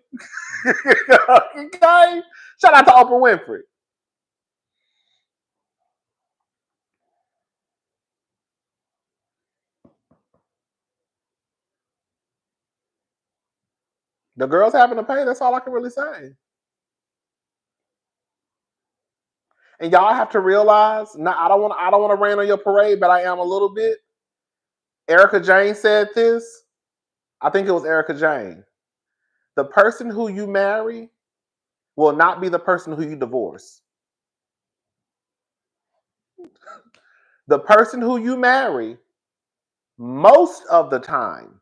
Okay? Shout out to Oprah Winfrey. The girl's having to pay. That's all I can really say. And y'all have to realize, now I don't want to rain on your parade, but I am a little bit. Erica Jane said this. I think it was Erica Jane. The person who you marry will not be the person who you divorce. The person who you marry, most of the time,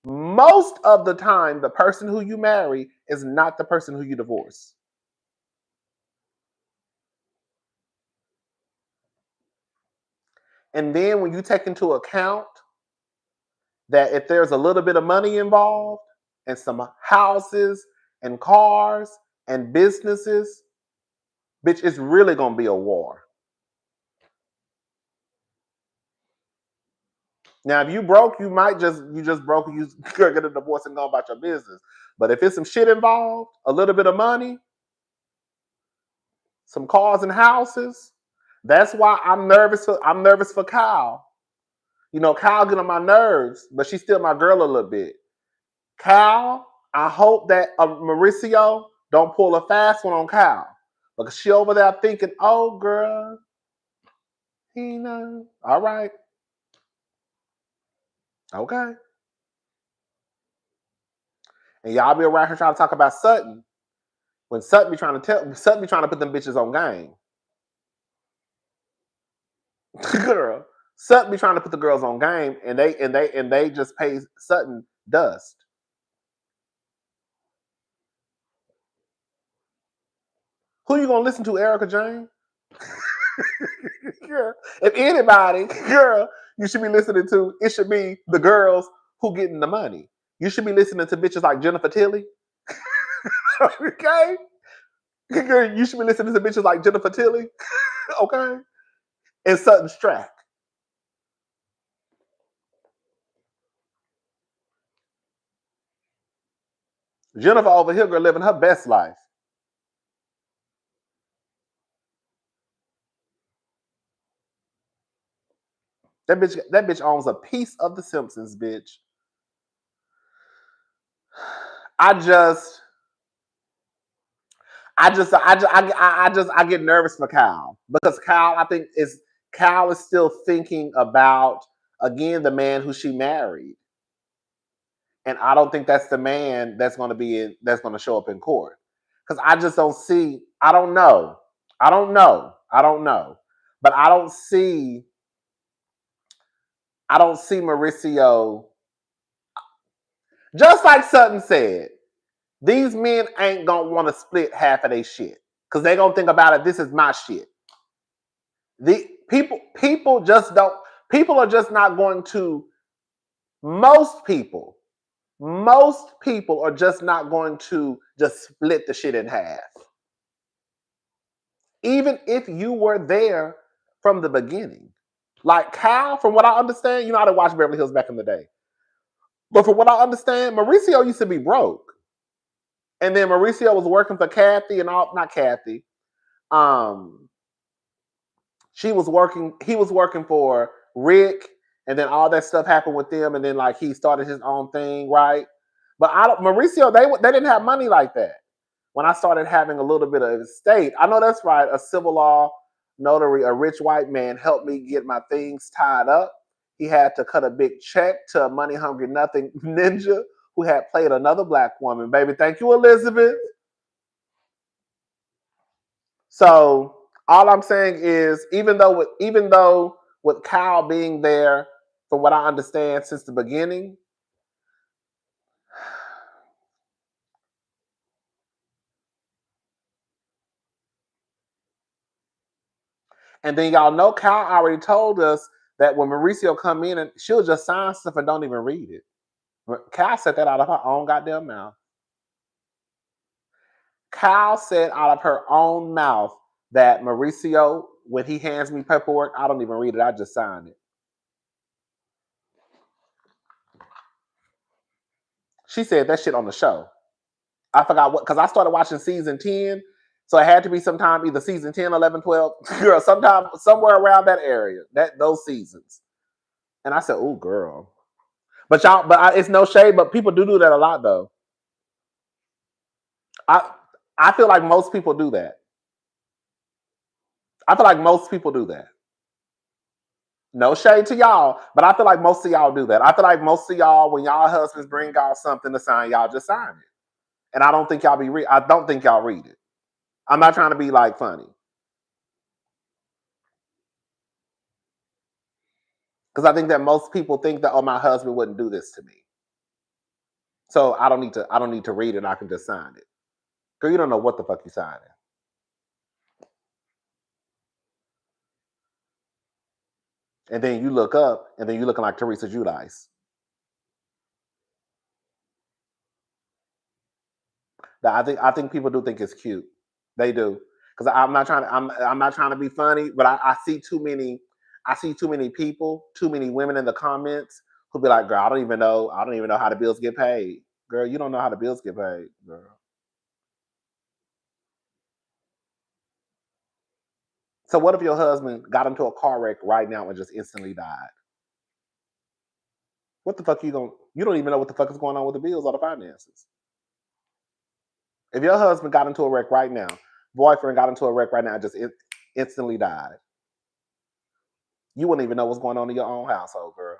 the person who you marry is not the person who you divorce. And then when you take into account that if there's a little bit of money involved and some houses and cars and businesses, bitch, it's really gonna be a war. Now, if you broke, you just broke and you could get a divorce and go about your business. But if it's some shit involved, a little bit of money, some cars and houses, that's why I'm nervous for Kyle. You know, Kyle get on my nerves, but she's still my girl a little bit. Kyle, I hope that Mauricio don't pull a fast one on Kyle. Because she over there thinking, oh, girl, he knows. All right. Okay. And y'all be around here trying to talk about Sutton. When Sutton be trying to put them bitches on game. Girl. Sutton be trying to put the girls on game and they just pay Sutton dust. Who you gonna listen to, Erica Jane? Girl, if anybody, girl, you should be listening to, it should be the girls who getting the money. You should be listening to bitches like Jennifer Tilly. Okay? Girl, you should be listening to bitches like Jennifer Tilly. Okay? And Sutton Strack. Jennifer over here, girl, living her best life. That bitch owns a piece of the Simpsons, bitch. I get nervous for Kyle because Kyle is still thinking about, again, the man who she married, and I don't think that's the man that's going to show up in court because I just don't see. I don't know, but I don't see Mauricio. Just like Sutton said, these men ain't gonna want to split half of their shit because they gonna think about it. This is my shit. The people just don't. People are just not going to. Most people are just not going to just split the shit in half. Even if you were there from the beginning, like Kyle, from what I understand, you know, I didn't watch Beverly Hills back in the day, but from what I understand, Mauricio used to be broke. And then Mauricio was working for Kathy and all, not Kathy. He was working for Rick, and then all that stuff happened with them, and then like he started his own thing, right? But Mauricio, they didn't have money like that. When I started having a little bit of estate, I know that's right. A civil law notary, a rich white man, helped me get my things tied up. He had to cut a big check to a money hungry nothing ninja who had played another black woman. Baby, thank you, Elizabeth. So all I'm saying is, even though with Kyle being there, from what I understand since the beginning, and then y'all know Kyle already told us that when Mauricio come in and she'll just sign stuff and don't even read it. Kyle said that out of her own goddamn mouth. Kyle said out of her own mouth that Mauricio, when he hands me paperwork, I don't even read it. I just sign it. She said that shit on the show. I forgot what, because I started watching season 10. So it had to be sometime either season 10, 11, 12. Girl, somewhere around that area, those seasons. And I said, oh, girl. But it's no shade. But people do that a lot, though. I feel like most people do that. I feel like most people do that. No shade to y'all, but I feel like most of y'all do that. I feel like most of y'all, when y'all husbands bring y'all something to sign, y'all just sign it. And I don't think y'all I don't think y'all read it. I'm not trying to be like funny. Because I think that most people think that, oh, my husband wouldn't do this to me. So I don't need to read it. I can just sign it. Girl, you don't know what the fuck you signing. And then you look up, and then you're looking like Teresa Giudice. I think people do think it's cute. They do. Because I'm not trying to be funny, but I see too many people, too many women in the comments who be like, girl, I don't even know how the bills get paid. Girl, you don't know how the bills get paid, girl. So what if your husband got into a car wreck right now and just instantly died? What the fuck you don't even know what the fuck is going on with the bills or the finances. If your husband got into a wreck right now, boyfriend got into a wreck right now and just instantly died, you wouldn't even know what's going on in your own household, girl.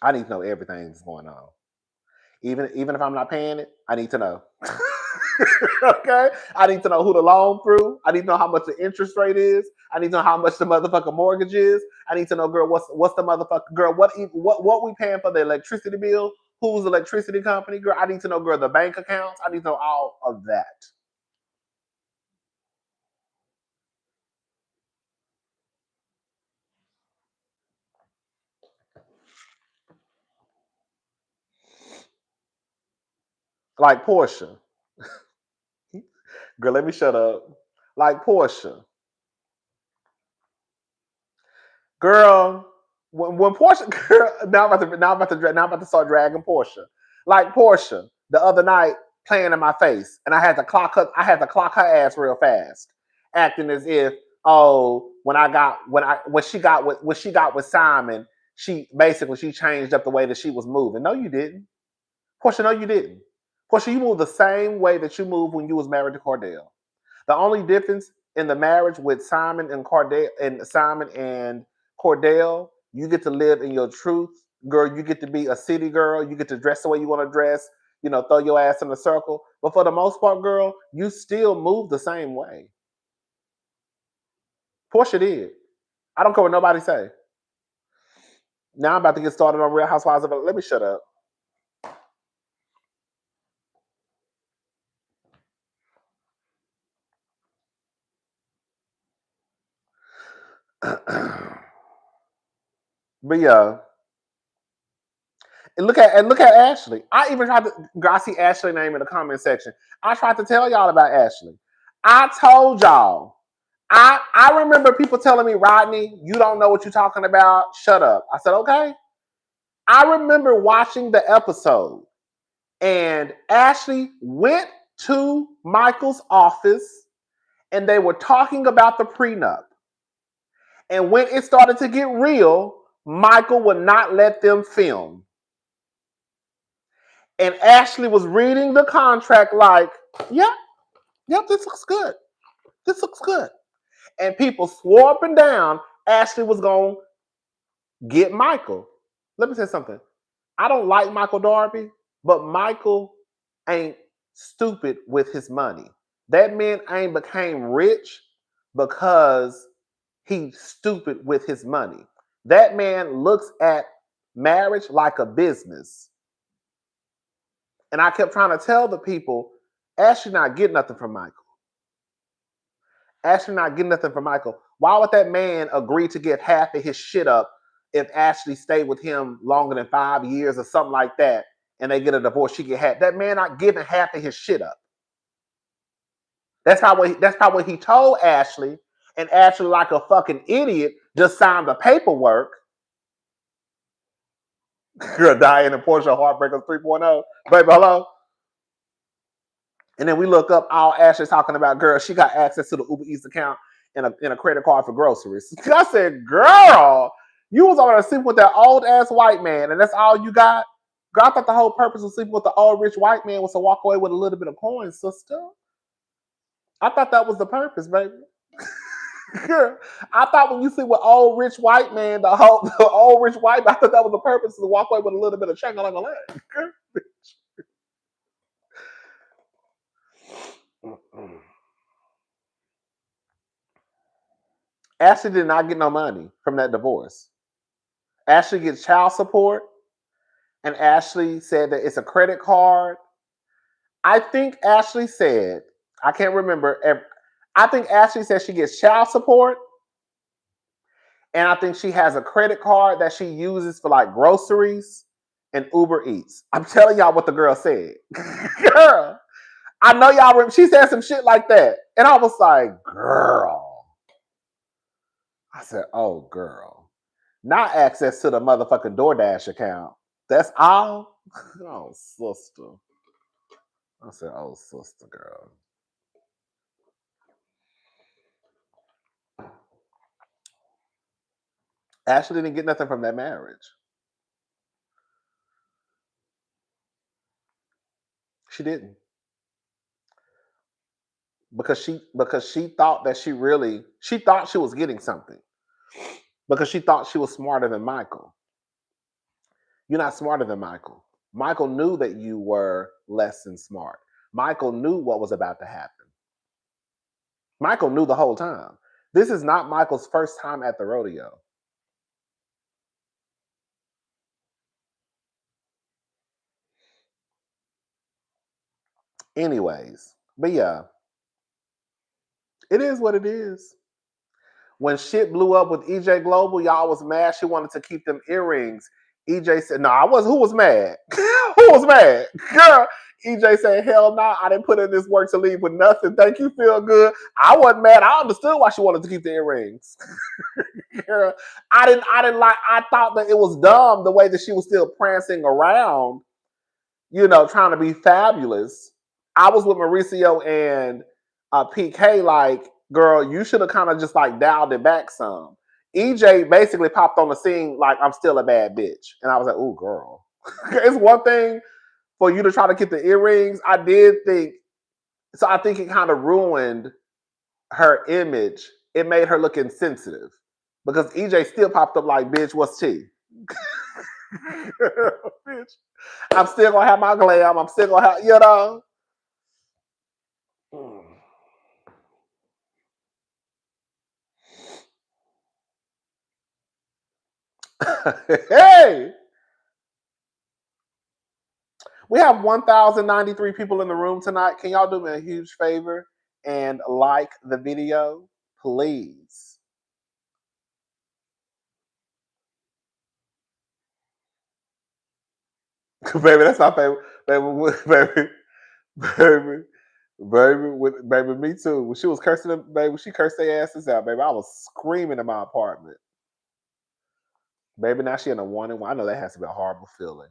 I need to know everything that's going on. Even if I'm not paying it, I need to know. Okay? I need to know who the loan through. I need to know how much the interest rate is. I need to know how much the motherfucking mortgage is. I need to know, girl, what's the motherfucker, girl, what we paying for the electricity bill? Who's the electricity company? Girl, I need to know, girl, the bank accounts. I need to know all of that. Like Portia. Girl, let me shut up. Like Portia. Girl, when Portia, girl, now I'm about to start dragging Portia. Like Portia, the other night playing in my face, and I had to clock her ass real fast, acting as if, oh, when she got with Simon, she changed up the way that she was moving. No, you didn't. Portia, no, you didn't. Portia, you moved the same way that you moved when you was married to Cordell. The only difference in the marriage with Simon and Cordell, you get to live in your truth, girl. You get to be a city girl. You get to dress the way you want to dress. Throw your ass in a circle. But for the most part, girl, you still move the same way. Portia did. I don't care what nobody say. Now I'm about to get started on Real Housewives of Let me shut up. But yeah. And look at Ashley. I even tried to. I see Ashley name in the comment section. I tried to tell y'all about Ashley. I told y'all. I remember people telling me, Rodney, you don't know what you're talking about. Shut up. I said, okay. I remember watching the episode, and Ashley went to Michael's office, and they were talking about the prenup. And when it started to get real, Michael would not let them film. And Ashley was reading the contract like, yep, this looks good. This looks good. And people swore up and down Ashley was going to get Michael. Let me say something. I don't like Michael Darby, but Michael ain't stupid with his money. That man ain't became rich because he's stupid with his money. That man looks at marriage like a business. And I kept trying to tell the people, Ashley not getting nothing from Michael. Ashley not getting nothing from Michael. Why would that man agree to give half of his shit up if Ashley stayed with him longer than 5 years or something like that, and they get a divorce, she get half? That man not giving half of his shit up. That's not what he told Ashley, and Ashley, like a fucking idiot, just signed the paperwork. Girl, Diane and Portia Heartbreakers 3.0. Baby, hello? And then we look up, all Ashley's talking about, girl, she got access to the Uber Eats account and a credit card for groceries. I said, girl, you was over there sleeping with that old ass white man, and that's all you got? Girl, I thought the whole purpose of sleeping with the old rich white man was to walk away with a little bit of coin, sister. I thought that was the purpose, baby. Girl, I thought when you sleep with old rich white man, the old rich white man, I thought that was the purpose, to walk away with a little bit of change on the leg. Ashley did not get no money from that divorce. Ashley gets child support, and Ashley said that it's a credit card. I think Ashley said, I can't remember. I think Ashley said she gets child support, and I think she has a credit card that she uses for like groceries and Uber Eats. I'm telling y'all what the girl said. Girl, I know y'all remember. She said some shit like that. And I was like, girl. I said, oh, girl. Not access to the motherfucking DoorDash account. That's all? Oh, sister. I said, oh, sister, girl. Ashley didn't get nothing from that marriage. She didn't. Because she thought that she thought she was getting something. Because she thought she was smarter than Michael. You're not smarter than Michael. Michael knew that you were less than smart. Michael knew what was about to happen. Michael knew the whole time. This is not Michael's first time at the rodeo. Anyways, but yeah, it is what it is. When shit blew up with EJ Global, y'all was mad. She wanted to keep them earrings. EJ said, no, I wasn't. Who was mad? Who was mad? Girl, EJ said, hell no, I didn't put in this work to leave with nothing. Thank you, feel good. I wasn't mad. I understood why she wanted to keep the earrings. Girl, I didn't like, I thought that it was dumb the way that she was still prancing around, trying to be fabulous. I was with Mauricio and PK, like, girl, you should have kind of just like dialed it back some. EJ basically popped on the scene like, I'm still a bad bitch. And I was like, ooh, girl. It's one thing for you to try to get the earrings. I think it kind of ruined her image. It made her look insensitive. Because EJ still popped up like, bitch, what's tea? Bitch, I'm still going to have my glam. I'm still going to have, Hey! We have 1,093 people in the room tonight. Can y'all do me a huge favor and like the video, please? Baby, that's my favorite. Baby, me too. When she was cursing them, baby, she cursed their asses out, baby. I was screaming in my apartment. Baby, now she in a 1-1. I know that has to be a horrible feeling.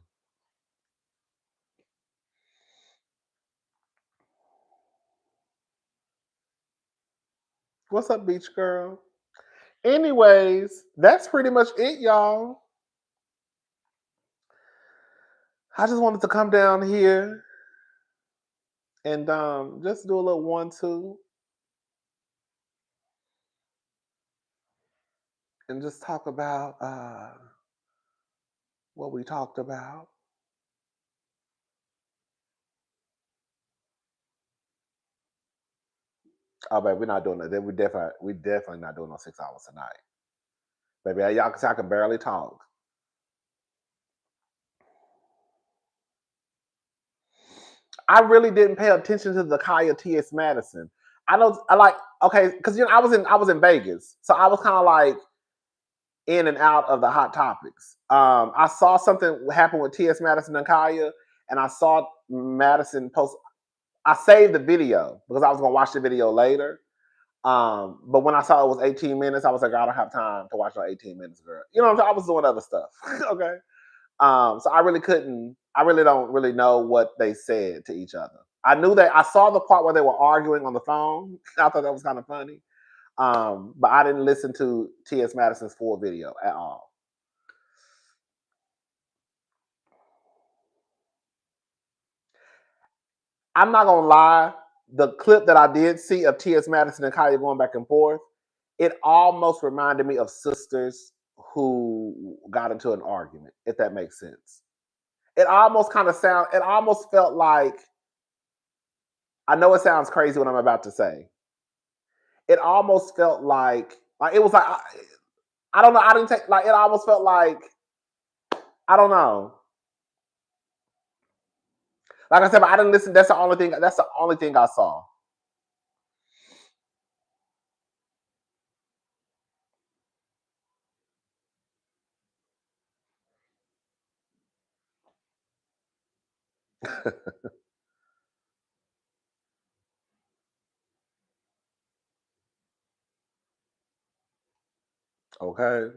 What's up, beach girl? Anyways, that's pretty much it, y'all. I just wanted to come down here and just do a little 1-2 and just talk about what we talked about. Oh, baby, we're not doing that. We definitely not doing no 6 hours tonight. Baby, y'all can see I can barely talk. I really didn't pay attention to the Kaya T.S. Madison. Because I was in Vegas, so I was kind of like in and out of the hot topics. I saw something happen with T.S. Madison and Kaya, and I saw Madison post. I saved the video because I was gonna watch the video later. But when I saw it was 18 minutes, I was like, I don't have time to watch no 18 minutes, girl. You know what I'm saying? I was doing other stuff. Okay. So I really don't really know what they said to each other. I knew that I saw the part where they were arguing on the phone. I thought that was kind of funny. But I didn't listen to T.S. Madison's full video at all. I'm not gonna lie, the clip that I did see of T.S. Madison and Kaya going back and forth, it almost reminded me of sisters who got into an argument, if that makes sense. It almost felt like, I know it sounds crazy what I'm about to say. It almost felt like it was like, I don't know, I didn't take, like, it almost felt like, I don't know. Like I said, but I didn't listen. That's the only thing I saw. Okay.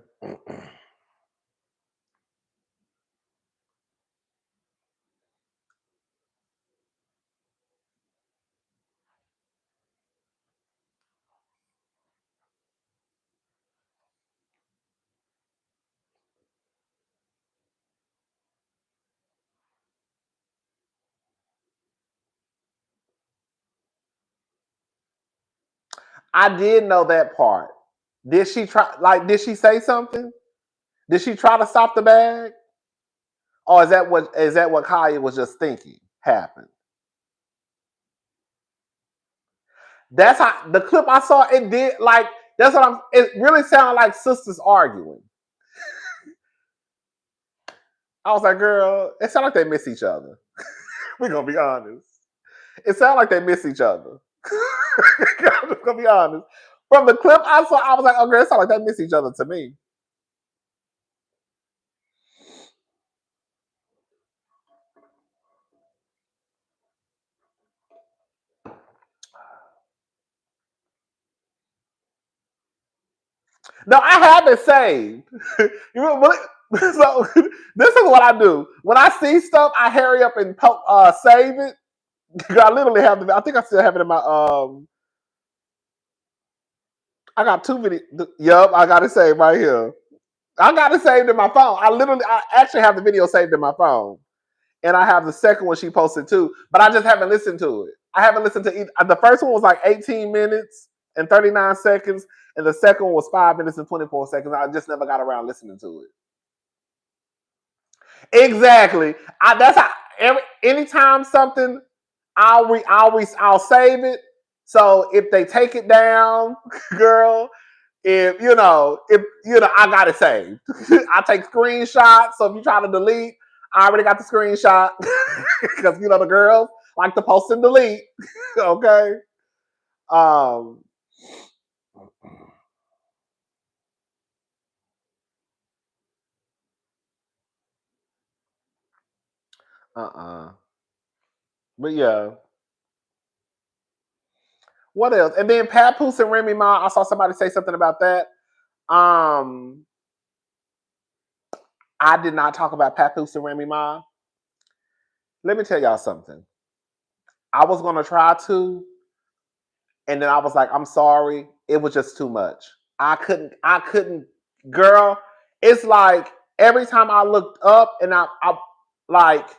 I did know that part. Did she try? Like, did she say something? Did she try to stop the bag? Or is that what Kaya was just thinking happened? That's how the clip I saw. It did like that's what I'm. It really sounded like sisters arguing. I was like, girl, it sounded like they miss each other. We're gonna be honest. It sounded like they miss each other. I'm just gonna be honest. From the clip I saw, I was like, oh girl, it sounded like they miss each other to me. No, I have it saved. You know, so this is what I do. When I see stuff, I hurry up and save it. I literally have it. I think I still have it in my I got 2 videos. Yup, I got it saved right here. I got it saved in my phone. I actually have the video saved in my phone. And I have the second one she posted too, but I just haven't listened to it. I haven't listened to either. The first one was like 18 minutes and 39 seconds, and the second one was 5 minutes and 24 seconds. I just never got around listening to it. Exactly. That's how anytime something, I'll save it. So if they take it down, girl, I got it saved. I take screenshots. So if you try to delete, I already got the screenshot because the girls like to post and delete. Okay. Um. But yeah. What else? And then Papoose and Remy Ma. I saw somebody say something about that. I did not talk about Papoose and Remy Ma. Let me tell y'all something. I was gonna try to, and then I was like, I'm sorry, it was just too much. I couldn't, girl. It's like every time I looked up and I like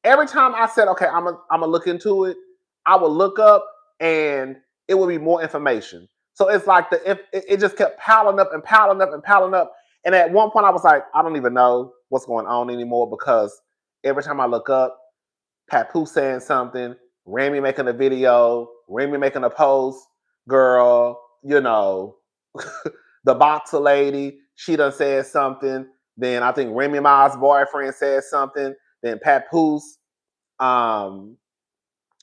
every time I said, okay, I'm gonna look into it, I would look up and it would be more information. So it's like it just kept piling up and piling up and piling up. And at one point I was like, I don't even know what's going on anymore because every time I look up, Papoose saying something, Remy making a video, Remy making a post, girl, the boxer lady, she done said something. Then I think Remy Ma's boyfriend said something. Then Papoose,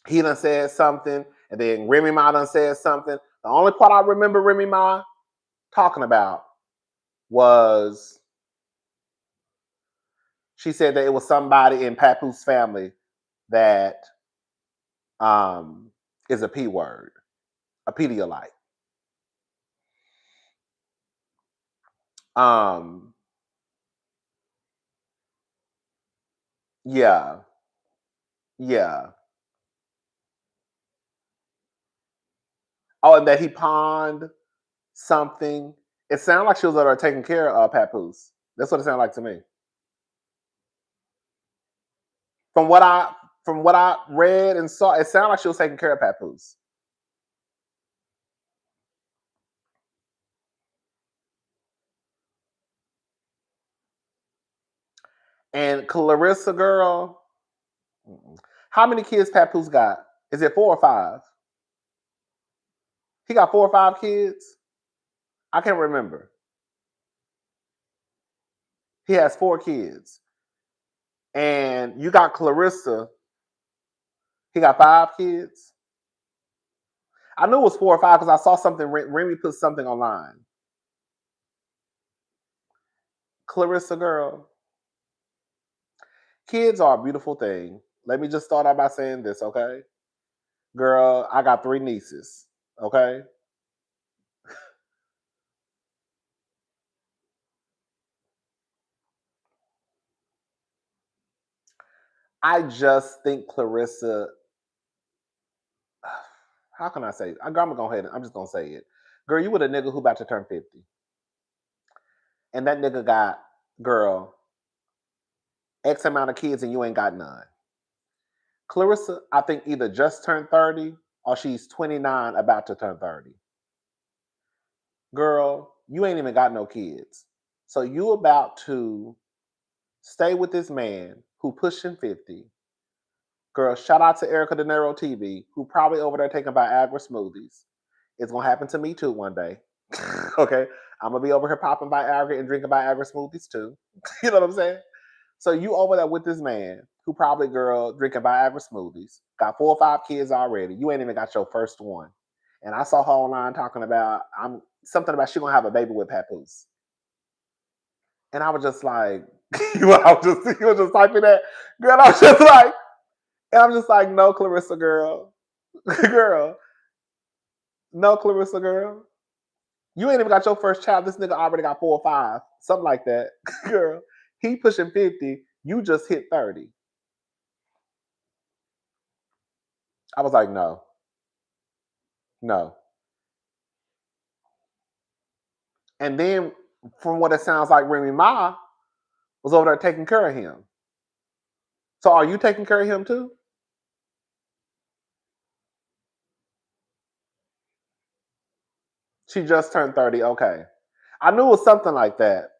he done said something. And then Remy Ma done said something. The only part I remember Remy Ma talking about was she said that it was somebody in Papoose family that is a P word, a Pedialyte. Yeah. Yeah. Oh, and that he pawned something. It sounded like she was over there taking care of Papoose. That's what it sounded like to me. From what I read and saw, it sounded like she was taking care of Papoose. And Clarissa, girl, how many kids Papoose got? Is it 4 or 5? He got 4 or 5 kids? I can't remember. He has 4 kids. And you got Clarissa. He got 5 kids? I knew it was 4 or 5 because I saw something. Remy put something online. Clarissa, girl, kids are a beautiful thing. Let me just start out by saying this, okay? Girl, I got 3 nieces, okay? I just think Clarissa, how can I say it? I'm gonna go ahead and I'm just gonna say it. Girl, you with a nigga who about to turn 50. And that nigga got, girl, X amount of kids and you ain't got none. Clarissa, I think either just turned 30 or she's 29 about to turn 30. Girl, you ain't even got no kids. So you about to stay with this man who pushing 50. Girl, shout out to Erica De Niro TV, who probably over there taking Viagra smoothies. It's gonna happen to me too one day. Okay? I'm gonna be over here popping Viagra and drinking Viagra smoothies too. You know what I'm saying? So you over there with this man who probably, girl, drinking Viagra smoothies, got 4 or 5 kids already. You ain't even got your first one. And I saw her online talking about something about she gonna have a baby with Papoose. And I was just like, you was just typing that, girl. I was just like, and I'm just like, no, Clarissa, girl, girl, no, Clarissa, girl. You ain't even got your first child. This nigga already got 4 or 5, something like that, girl. He pushing 50. You just hit 30. I was like, no, no. And then, from what it sounds like, Remy Ma was over there taking care of him. So, are you taking care of him too? She just turned 30. Okay. I knew it was something like that.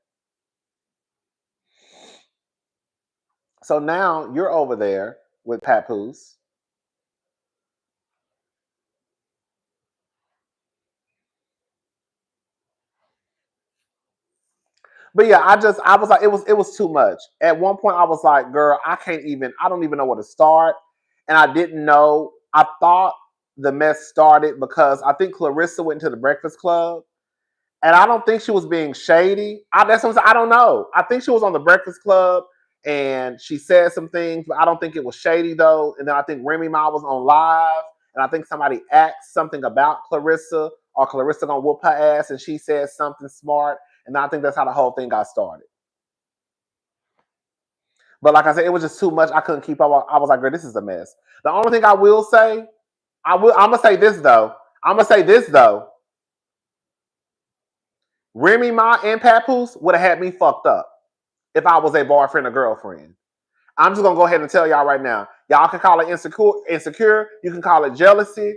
So now you're over there with Papoose. But yeah, I was like, it was too much. At one point, I was like, girl, I don't even know where to start. And I didn't know. I thought the mess started because I think Clarissa went to the Breakfast Club. And I don't think she was being shady. That's what I'm saying. I don't know. I think she was on the Breakfast Club and she said some things, but I don't think it was shady though. And then I think Remy Ma was on live, and I think somebody asked something about Clarissa, or Clarissa gonna whoop her ass, and she said something smart. And I think that's how the whole thing got started. But like I said, it was just too much. I couldn't keep up. I was like, girl, this is a mess. The only thing I will say, I'm gonna say this though. Remy Ma and Papoose would have had me fucked up if I was a boyfriend or girlfriend. I'm just gonna go ahead and tell y'all right now. Y'all can call it insecure. You can call it jealousy.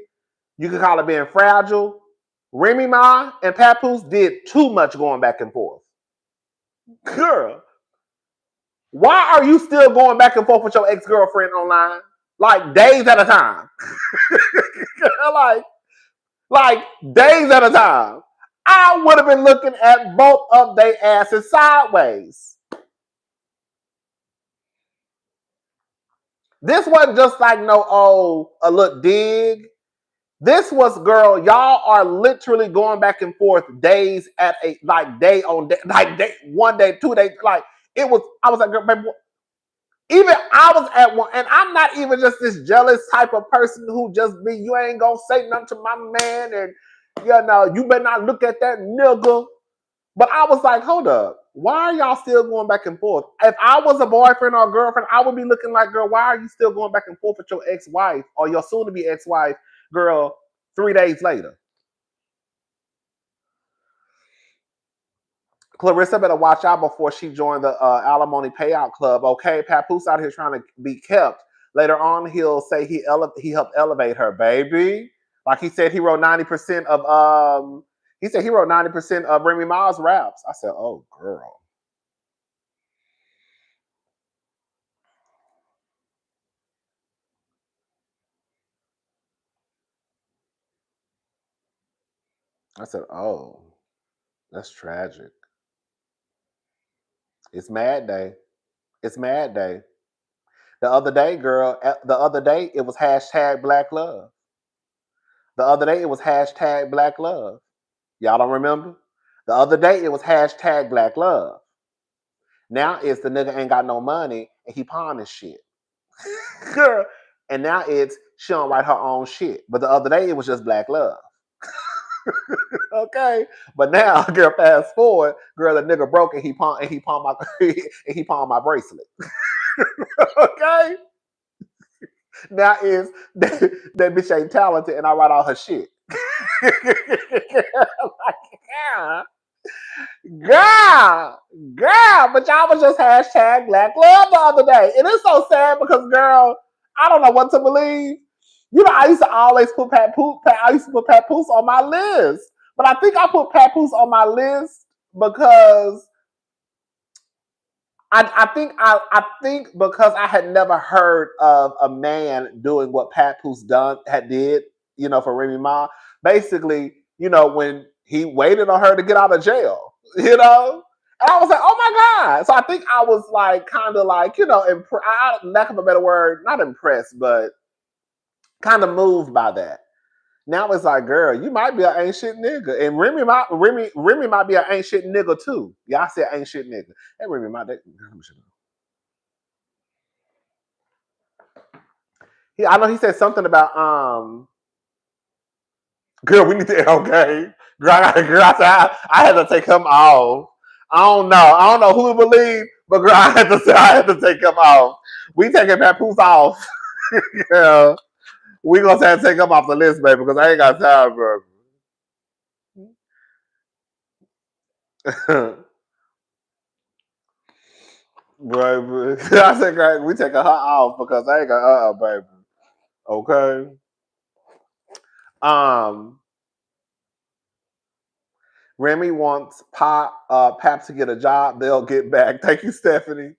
You can call it being fragile. Remy Ma and Papoose did too much going back and forth. Girl, why are you still going back and forth with your ex-girlfriend online? Like days at a time. like days at a time. I would have been looking at both of their asses sideways. This wasn't just like a little dig. This was, girl, y'all are literally going back and forth days at a, like day on day, like day, 1 day, 2 days. Like it was, I was like, girl, baby, even I was at one, and I'm not even just this jealous type of person who just be, you ain't gonna say nothing to my man, and you better not look at that nigga. But I was like, hold up. Why are y'all still going back and forth? If I was a boyfriend or a girlfriend, I would be looking like, girl, why are you still going back and forth with your ex-wife or your soon-to-be ex-wife, girl, 3 days later? Clarissa better watch out before she joined the alimony payout club. Okay, Papoose out here trying to be kept. Later on, he'll say he helped elevate her, baby. Like he said, he wrote 90% of He said he wrote 90% of Remy Ma's raps. I said, oh girl. I said, oh, that's tragic. It's Mad Day. It's Mad Day. The other day, girl, the other day, it was hashtag Black Love. The other day, it was hashtag Black Love. Y'all don't remember? The other day, it was hashtag Black Love. Now it's the nigga ain't got no money and he pawning shit. Girl. And now it's she don't write her own shit. But the other day, it was just Black Love. Okay, but now, girl, fast forward, girl, the nigga broke and he pawned my bracelet. Okay, now is that bitch ain't talented and I write all her shit. Girl, but y'all was just hashtag Black Love the other day, and it's so sad because, girl, I don't know what to believe. You know, I used to always put Papoose on my list. But I think I put Papoose on my list because I think because I had never heard of a man doing what Papoose did, you know, for Remy Ma. Basically, you know, when he waited on her to get out of jail, you know? And I was like, oh my God. So I think I was like, kind of like, you know, lack of a better word, not impressed, but kind of moved by that. Now it's like, girl, you might be an ain't shit nigga. And Remy might be an ain't shit nigga too. Y'all said ain't shit nigga. Hey, Remy might I know he said something about girl, we need to okay. Girl, I had to take him off. I don't know who to believe, but girl, I had to take him off. We taking Papoose off. Yeah. We gonna have to take him off the list, baby, because I ain't got time, bro. Baby. I said, great, we taking her off because I ain't got baby. Okay. Remy wants Pap to get a job. They'll get back. Thank you, Stephanie.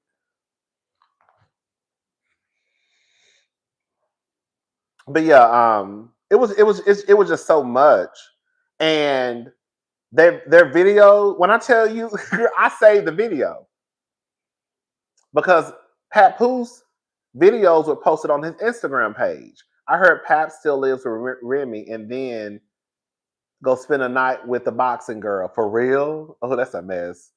But yeah, it was just so much, and their video. When I tell you, I saved the video because Papoose videos were posted on his Instagram page. I heard Pap still lives with Remy, and then go spend a night with the boxing girl. For real? Oh, that's a mess.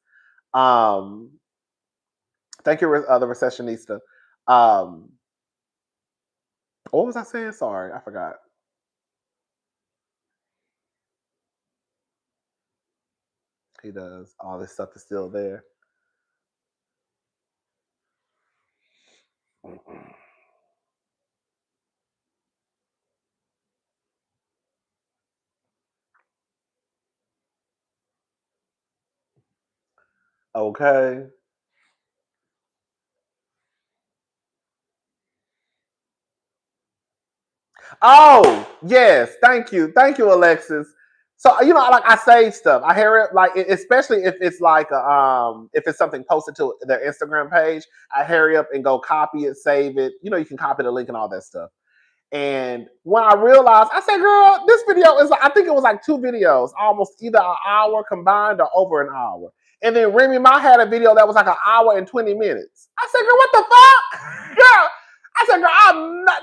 Thank you, the recessionista. What was I saying? Sorry, I forgot. He does. All this stuff is still there. Okay. Oh, yes. Thank you. Thank you, Alexis. So, you know, like I save stuff. I hear it, like, especially if it's like if it's something posted to their Instagram page, I hurry up and go copy it, save it. You know, you can copy the link and all that stuff. And when I realized, I said, girl, this video is like, I think it was like 2 videos, almost either an hour combined or over an hour. And then Remy Ma had a video that was like an hour and 20 minutes. I said, girl, what the fuck? Girl, I said, girl,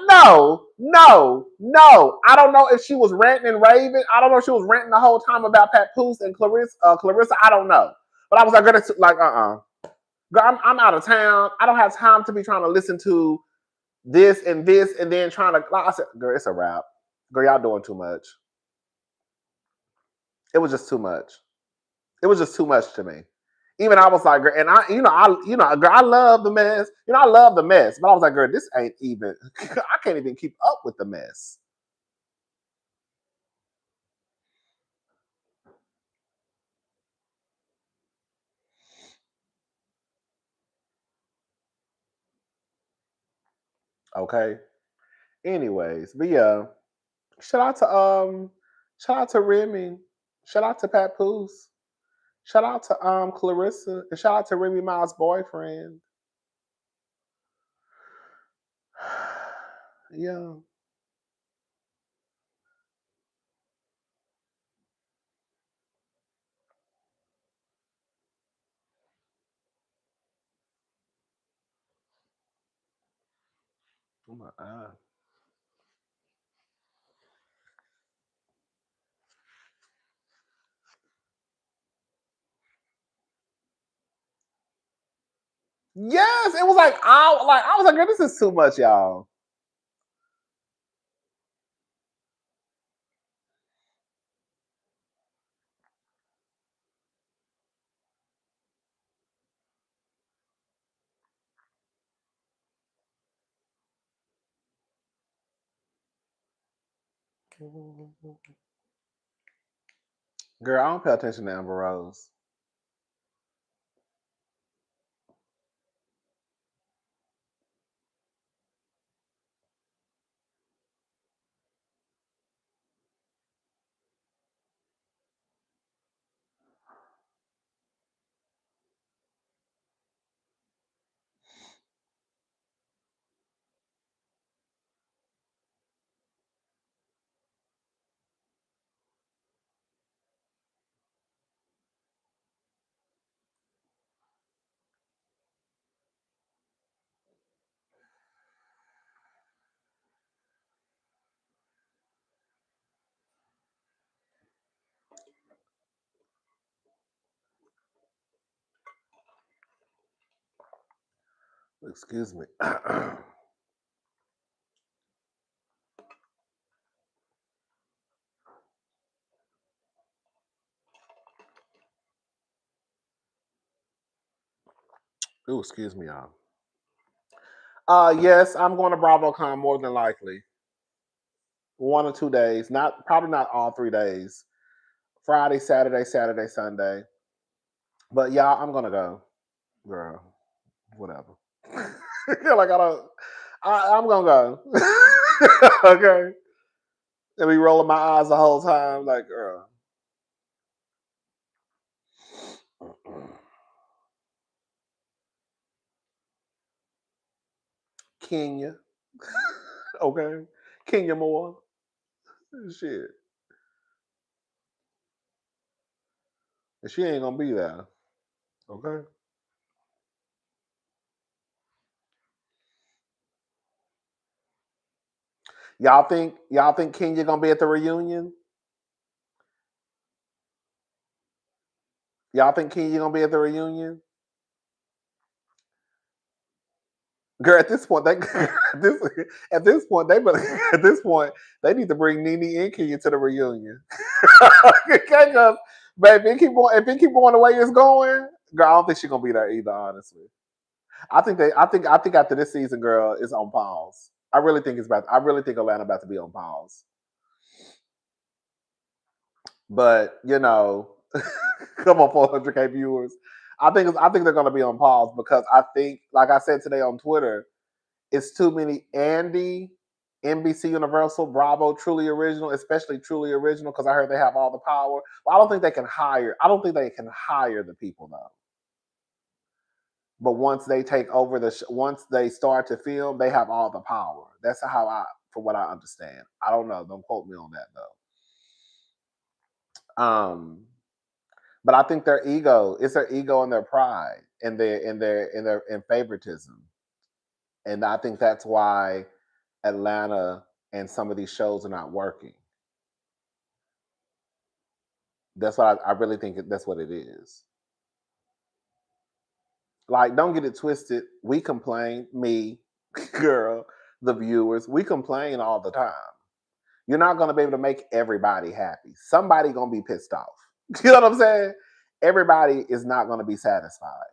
no. I don't know if she was ranting and raving. I don't know if she was ranting the whole time about Papoose and Clarissa. I don't know. But I was like, girl, Girl, I'm out of town. I don't have time to be trying to listen to this and then trying to, like I said, girl, it's a wrap. Girl, y'all doing too much. It was just too much. It was just too much to me. Even I was like, girl, and girl, I love the mess. I love the mess, but I was like, girl, this ain't even. I can't even keep up with the mess. Okay. Anyways, but yeah, shout out to Remy, shout out to Papoose, shout out to Clarissa, and shout out to Remy Ma's boyfriend. Yeah. Oh my god. Yes, it was like I was like, girl, this is too much, y'all. Girl, I don't pay attention to Amber Rose. Excuse me. Ooh, excuse me, y'all. Yes, I'm going to BravoCon more than likely. 1 or 2 days. Probably not all 3 days. Friday, Saturday, Sunday. But y'all, I'm gonna go. Girl, whatever. Like I don't I'm gonna go. Okay. And be rolling my eyes the whole time, like, girl. Kenya. Okay. Kenya Moore. Shit. And she ain't gonna be there. Okay. Y'all think Kenya gonna be at the reunion? Y'all think Kenya gonna be at the reunion? Girl, at this point, they at this point they at this point they need to bring Nene and Kenya to the reunion. Because, baby, if it keep going the way it's going, girl, I don't think she's gonna be there either. Honestly, I think after this season, girl, it's on pause. I really think Atlanta about to be on pause. But come on, 400K viewers. I think they're gonna be on pause because I think, like I said today on Twitter, it's too many Andy, NBC Universal, Bravo, Truly Original, especially Truly Original, because I heard they have all the power. Well, I don't think they can hire. I don't think they can hire the people though. But once they take over once they start to film, they have all the power. That's from what I understand. I don't know. Don't quote me on that though. But I think their ego, it's their ego and their pride and their favoritism. And I think that's why Atlanta and some of these shows are not working. That's what I really think that's what it is. Like, don't get it twisted. We complain, me, girl, the viewers, we complain all the time. You're not gonna be able to make everybody happy. Somebody gonna be pissed off. You know what I'm saying? everybody is not going to be satisfied.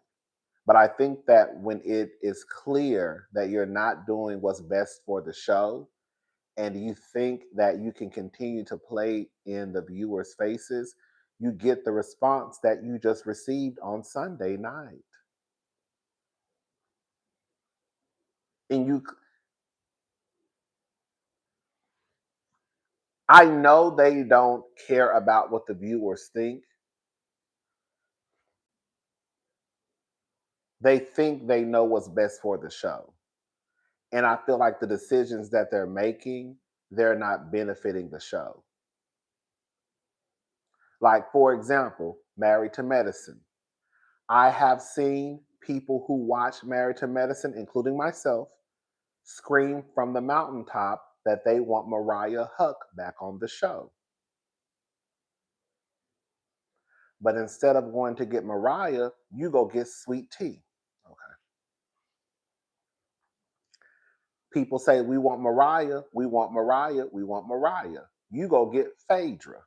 But I think that when it is clear that you're not doing what's best for the show, and you think that you can continue to play in the viewers' faces, you get the response that you just received on Sunday night. And I know they don't care about what the viewers think. They think they know what's best for the show. And I feel like the decisions that they're making, they're not benefiting the show. Like, for example, Married to Medicine. I have seen people who watch Married to Medicine, including myself, scream from the mountaintop that they want Mariah Huck back on the show. But instead of going to get Mariah, you go get Sweet Tea. Okay. People say, we want Mariah, we want Mariah, we want Mariah. You go get Phaedra.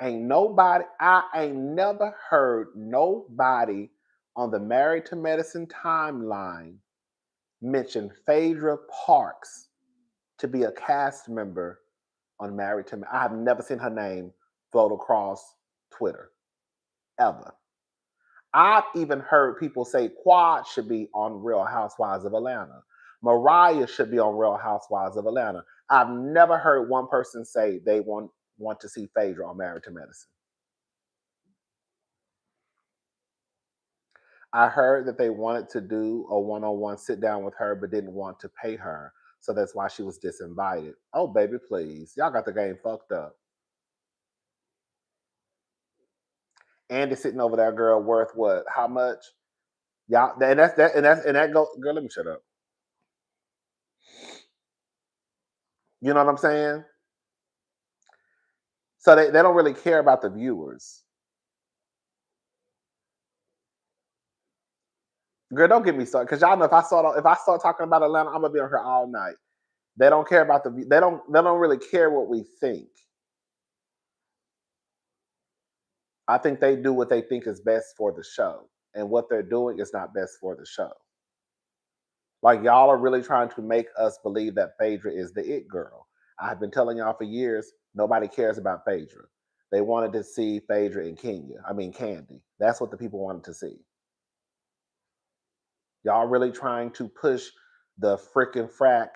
I ain't never heard nobody on the Married to Medicine timeline mention Phaedra Parks to be a cast member on Married to Medicine. I have never seen her name float across Twitter, ever. I've even heard people say Quad should be on Real Housewives of Atlanta. Mariah should be on Real Housewives of Atlanta. I've never heard one person say they want to see Phaedra on Married to Medicine. I heard that they wanted to do a one-on-one sit down with her, but didn't want to pay her. So that's why she was disinvited. Oh, baby, please. Y'all got the game fucked up. Andy sitting over there, girl, worth what? How much? Y'all, and that go, girl, let me shut up. You know what I'm saying? So they don't really care about the viewers. Girl, don't get me started. Because y'all know if I start talking about Atlanta, I'm gonna be on here all night. They don't care about they don't really care what we think. I think they do what they think is best for the show. And what they're doing is not best for the show. Like, y'all are really trying to make us believe that Phaedra is the it girl. I've been telling y'all for years, nobody cares about Phaedra. They wanted to see Phaedra and Candy. That's what the people wanted to see. Y'all really trying to push the frickin' frack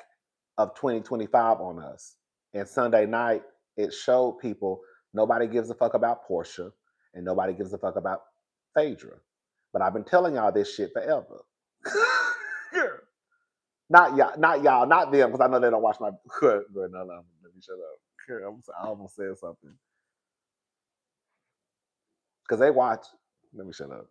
of 2025 on us. And Sunday night, it showed people nobody gives a fuck about Portia and nobody gives a fuck about Phaedra. But I've been telling y'all this shit forever. Not y'all, not them, because I know they don't watch my. No, let me shut up. I almost said something. Because they watch. Let me shut up.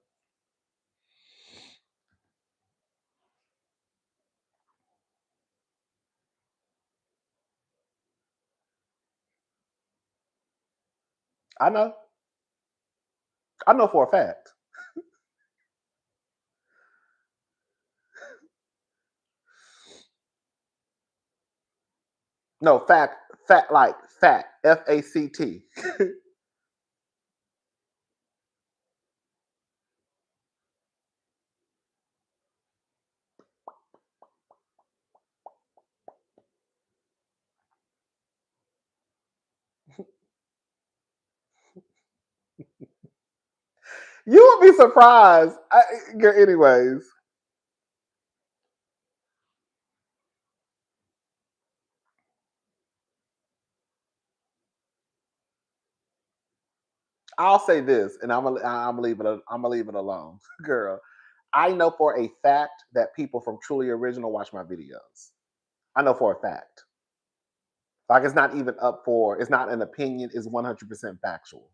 I know. I know for a fact. No, fact, like fact, FACT. You would be surprised. Anyways. I'll say this, and I'm gonna leave it alone, girl. I know for a fact that people from Truly Original watch my videos. I know for a fact. Like, it's not even up for. It's not an opinion. It's 100% factual.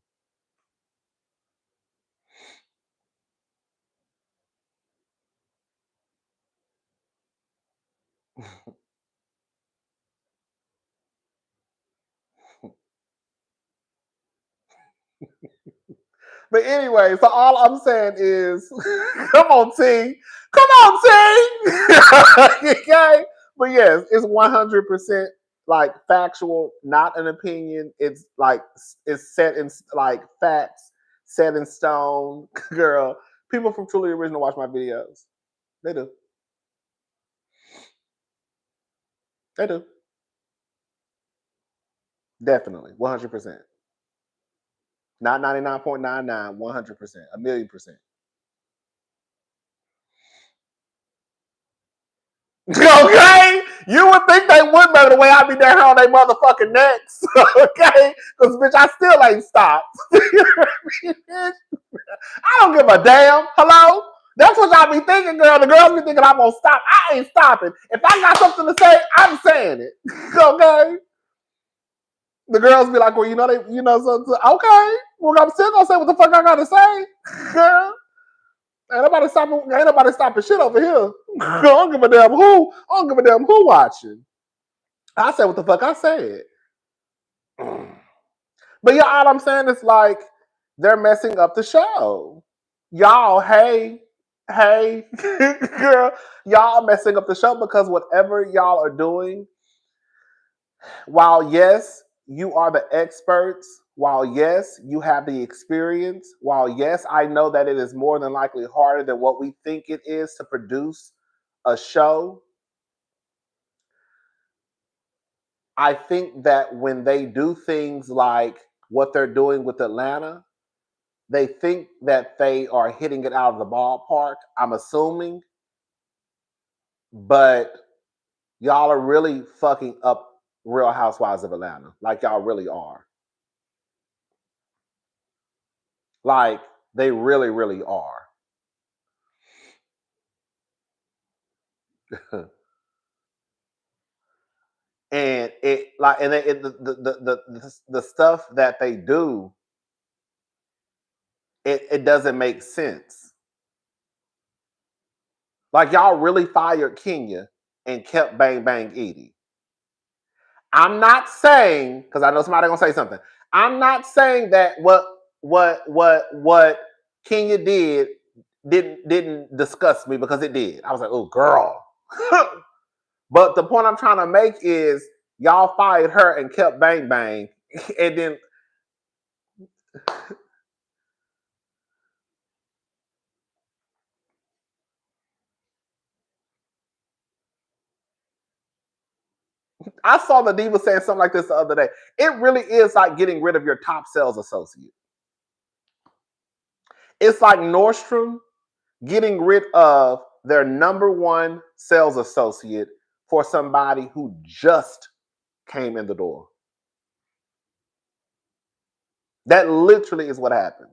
But anyway, so all I'm saying is, come on, T. Come on, T. Okay? But yes, it's 100%. like factual, not an opinion. It's like it's set in like facts, set in stone. Girl, people from Truly Original watch my videos. They do. They do. Definitely, 100%. Not 99.99, 100%, a million percent. Okay, you would think they would, baby, the way I be down here on their motherfucking necks. Okay, because bitch, I still ain't stopped. I don't give a damn. Hello, that's what y'all be thinking, girl. The girls be thinking I'm gonna stop. I ain't stopping. If I got something to say, I'm saying it. Okay. The girls be like, well, so okay. Well, I'm still gonna say what the fuck I gotta say, girl. Ain't nobody stopping shit over here. I don't give a damn who. I don't give a damn who watching. I said what the fuck I said. But yeah, all I'm saying is like they're messing up the show. Y'all, hey, girl, y'all messing up the show because whatever y'all are doing, while yes, you are the experts, while yes, you have the experience, while yes, I know that it is more than likely harder than what we think it is to produce a show. I think that when they do things like what they're doing with Atlanta, they think that they are hitting it out of the ballpark, I'm assuming. But y'all are really fucking up Real Housewives of Atlanta. Like y'all really are. Like they really, really are. And it like and the stuff that they do, it doesn't make sense. Like y'all really fired Kenya and kept Bang Bang Edie. I'm not saying, because I know somebody gonna say something. I'm not saying that what Kenya didn't disgust me, because it did. I was like, oh girl. But the point I'm trying to make is y'all fired her and kept Bang Bang, and then I saw the diva saying something like this the other day. It really is like getting rid of your top sales associate. It's like Nordstrom getting rid of their number one sales associate for somebody who just came in the door. That literally is what happened.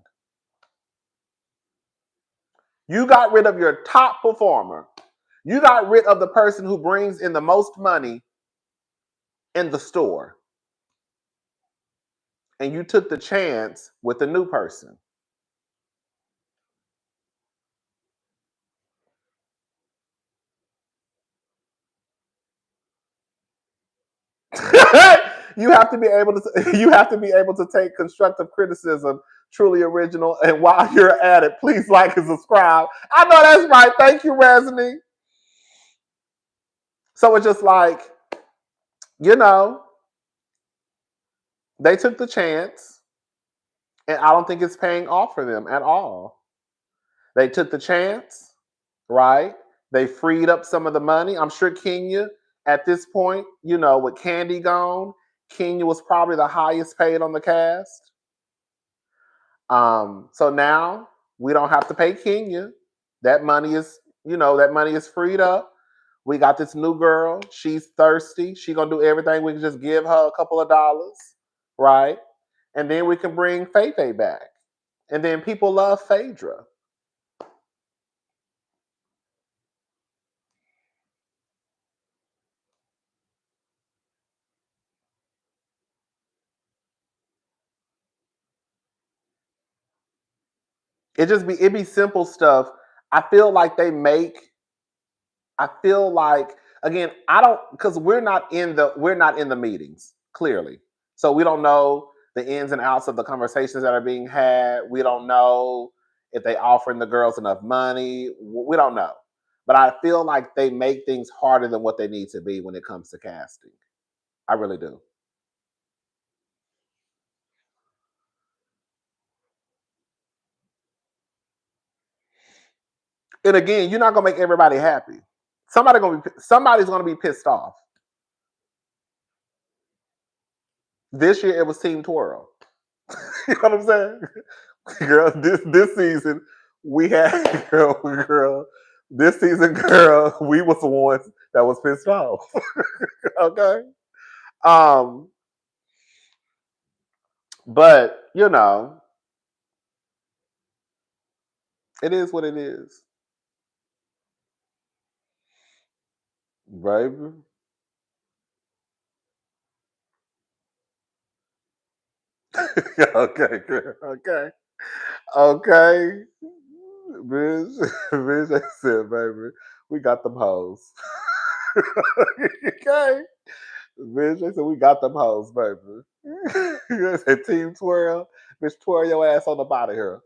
You got rid of your top performer. You got rid of the person who brings in the most money in the store. And you took the chance with the new person. You have to be able to take constructive criticism. Truly Original. And while you're at it, please like and subscribe. I know that's right. Thank you, Resney. So it's just like, they took the chance, and I don't think it's paying off for them at all. They took the chance, right? They freed up some of the money. I'm sure Kenya, at this point, with Candy gone, Kenya was probably the highest paid on the cast. So now we don't have to pay Kenya. That money is freed up. We got this new girl. She's thirsty. She gonna do everything. We can just give her a couple of dollars, right? And then we can bring Feifei back. And then people love Phaedra. It be simple stuff. I feel like again, I don't, because we're not in the meetings, clearly. So we don't know the ins and outs of the conversations that are being had. We don't know if they offering the girls enough money. We don't know. But I feel like they make things harder than what they need to be when it comes to casting. I really do. And again, you're not gonna make everybody happy. Somebody's gonna be pissed off. This year it was Team Twirl. You know what I'm saying? Girl, this season we had girl. This season, girl, we was the ones that was pissed off. Okay. Um, but you know, it is what it is. Baby. Okay, girl. Okay. Okay. Bitch, bitch, that's it, baby. We got them hoes. Okay. Bitch, they said we got them hoes, baby. You said Team Twirl. Bitch, twirl your ass on up out of here.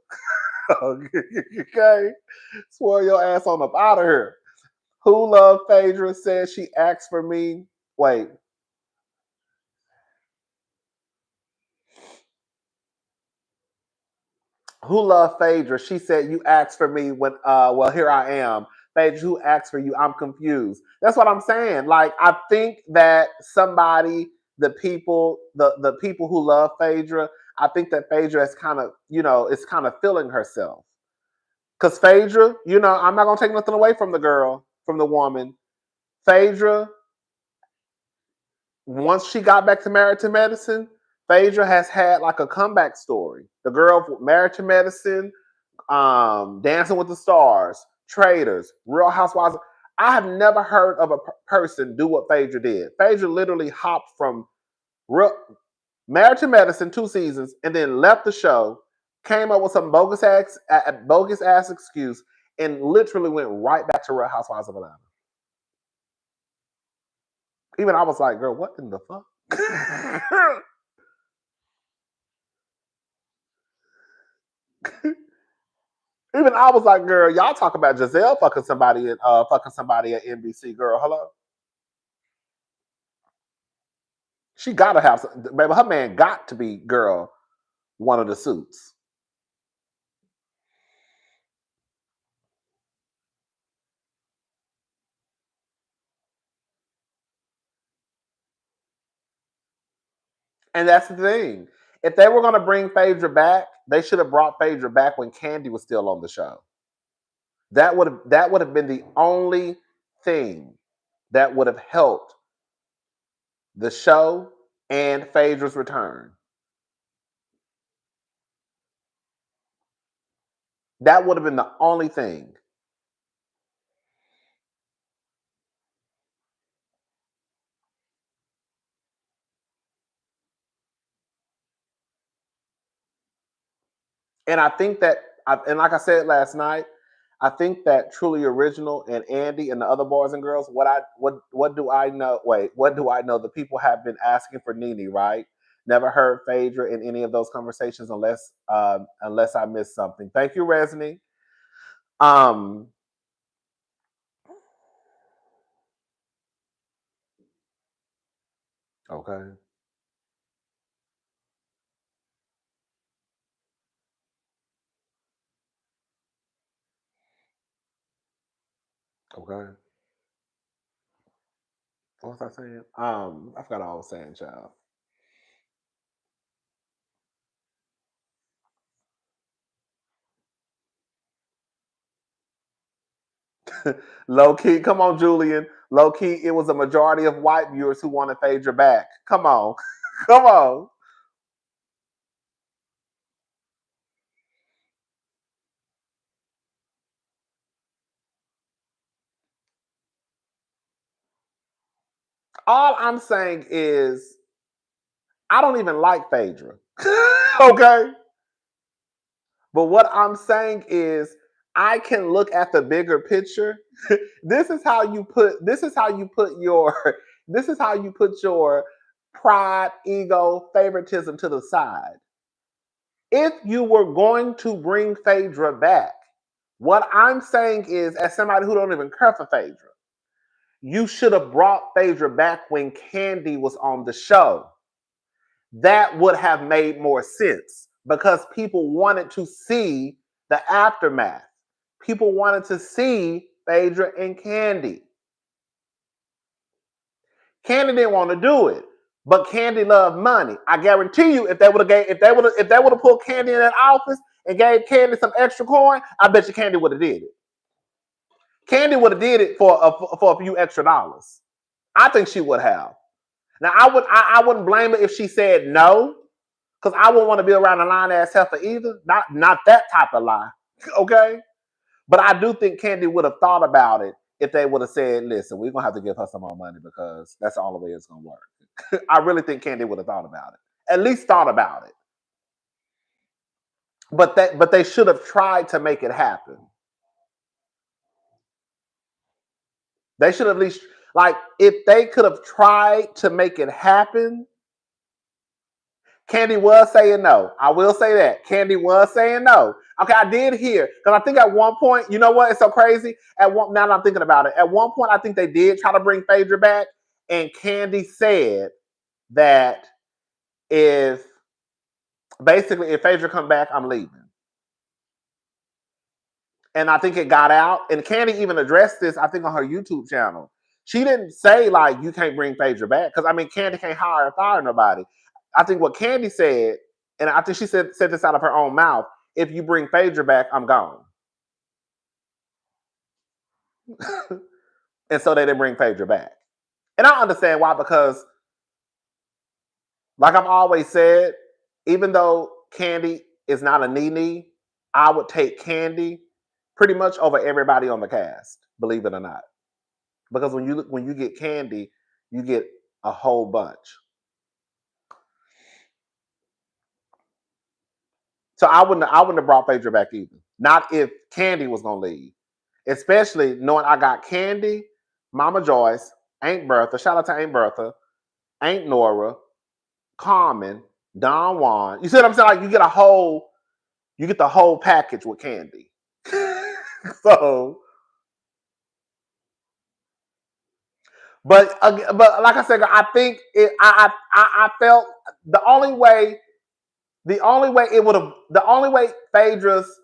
Okay. Twirl your ass on up out of here. Who Love Phaedra said she asked for me. Wait. Who Love Phaedra? She said you asked for me when well here I am. Phaedra, who asked for you? I'm confused. That's what I'm saying. Like I think that somebody, the people who love Phaedra, I think that Phaedra is kind of, it's kind of feeling herself. Cause Phaedra, I'm not gonna take nothing away from the girl, from the woman. Phaedra, once she got back to Married to Medicine, Phaedra has had like a comeback story. The girl Married to Medicine, Dancing with the Stars, Traders, Real Housewives. I have never heard of a person do what Phaedra did. Phaedra literally hopped from real, Married to Medicine 2 seasons and then left the show, came up with some bogus ass excuse, and literally went right back to Real Housewives of Atlanta. Even I was like, girl, what in the fuck? Even I was like, girl, y'all talk about Giselle fucking somebody at NBC, girl. Hello. She gotta have some, baby. Her man got to be, girl, one of the suits. And that's the thing. If they were gonna bring Phaedra back, they should have brought Phaedra back when Candy was still on the show. That would have been the only thing that would have helped the show and Phaedra's return. That would have been the only thing. And I think that, and like I said last night, I think that Truly Original and Andy and the other boys and girls, what do I know? Wait, what do I know? The people have been asking for Nene, right? Never heard Phaedra in any of those conversations unless I missed something. Thank you, Resney. Um, okay, okay. What was I saying? I forgot what I was saying, child. Low key, come on, Julian. Low key, it was a majority of white viewers who wanted Phaedra back. Come on, come on. All I'm saying is I don't even like Phaedra. Okay? But what I'm saying is I can look at the bigger picture. This is how you put your this is how you put your pride, ego, favoritism to the side. If you were going to bring Phaedra back, what I'm saying is, as somebody who don't even care for Phaedra, You should have brought Phaedra back when Candy was on the show. That would have made more sense because people wanted to see the aftermath. People wanted to see Phaedra and Candy. Candy didn't want to do it, but Candy loved money. I guarantee you, if they would have pulled Candy in that office and gave Candy some extra coin, I bet you Candy would have did it. Candy would have did it for a few extra dollars. I think she would have. Now I wouldn't blame her if she said no, because I wouldn't want to be around a lying ass heifer either. Not that type of lie, okay? But I do think Candy would have thought about it if they would have said, "Listen, we're gonna have to give her some more money because that's the only way it's gonna work." I really think Candy would have thought about it, at least thought about it. But they should have tried to make it happen. They should have at least, like, if they could have tried to make it happen. Candy was saying no. I will say that. Candy was saying no. Okay, I did hear, because I think at one point, you know what? It's so crazy. Now that I'm thinking about it, at one point, I think they did try to bring Phaedra back, and Candy said that if Phaedra come back, I'm leaving. And I think it got out, and Candy even addressed this, I think, on her YouTube channel. She didn't say, like, you can't bring Phaedra back, because, I mean, Candy can't hire or fire nobody. I think what Candy said, and I think she said this out of her own mouth, if you bring Phaedra back, I'm gone. And so they didn't bring Phaedra back. And I understand why, because like I've always said, even though Candy is not a Nene, I would take Candy pretty much over everybody on the cast, believe it or not. Because when you get Candy, you get a whole bunch. So I wouldn't have brought Phaedra back either. Not if Candy was gonna leave. Especially knowing I got Candy, Mama Joyce, Aunt Bertha, shout out to Aunt Bertha, Aunt Nora, Carmen, Don Juan. You see what I'm saying? Like, you get the whole package with Candy. So, but like I said, I think I felt the only way Phaedra's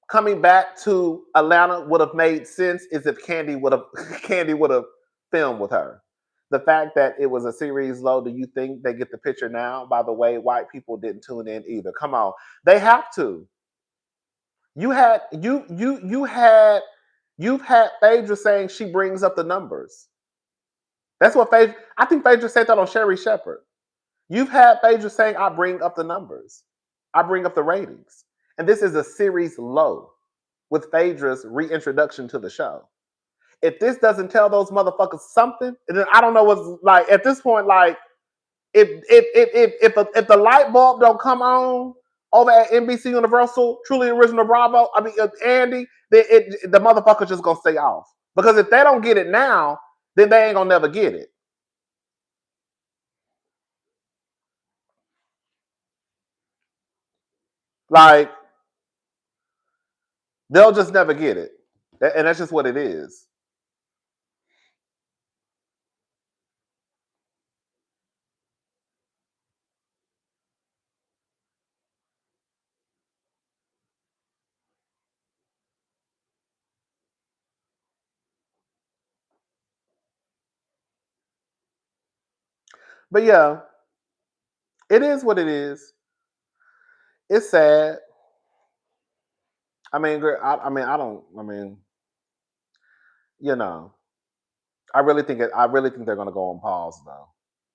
coming back to Atlanta would have made sense is if Candy would have filmed with her. The fact that it was a series low, do you think they get the picture now? By the way, white people didn't tune in either. Come on, they have to. You've had Phaedra saying she brings up the numbers. That's what Phaedra. I think Phaedra said that on Sherry Shepherd. You've had Phaedra saying, "I bring up the numbers, I bring up the ratings," and this is a series low with Phaedra's reintroduction to the show. If this doesn't tell those motherfuckers something, then I don't know what's like at this point. Like, if the light bulb don't come on over at NBC Universal, Truly Original Bravo, I mean Andy, the motherfucker just gonna stay off. Because if they don't get it now, then they ain't gonna never get it. Like, they'll just never get it, and that's just what it is. But yeah, it is what it is. It's sad. I mean, you know, I really think they're gonna go on pause though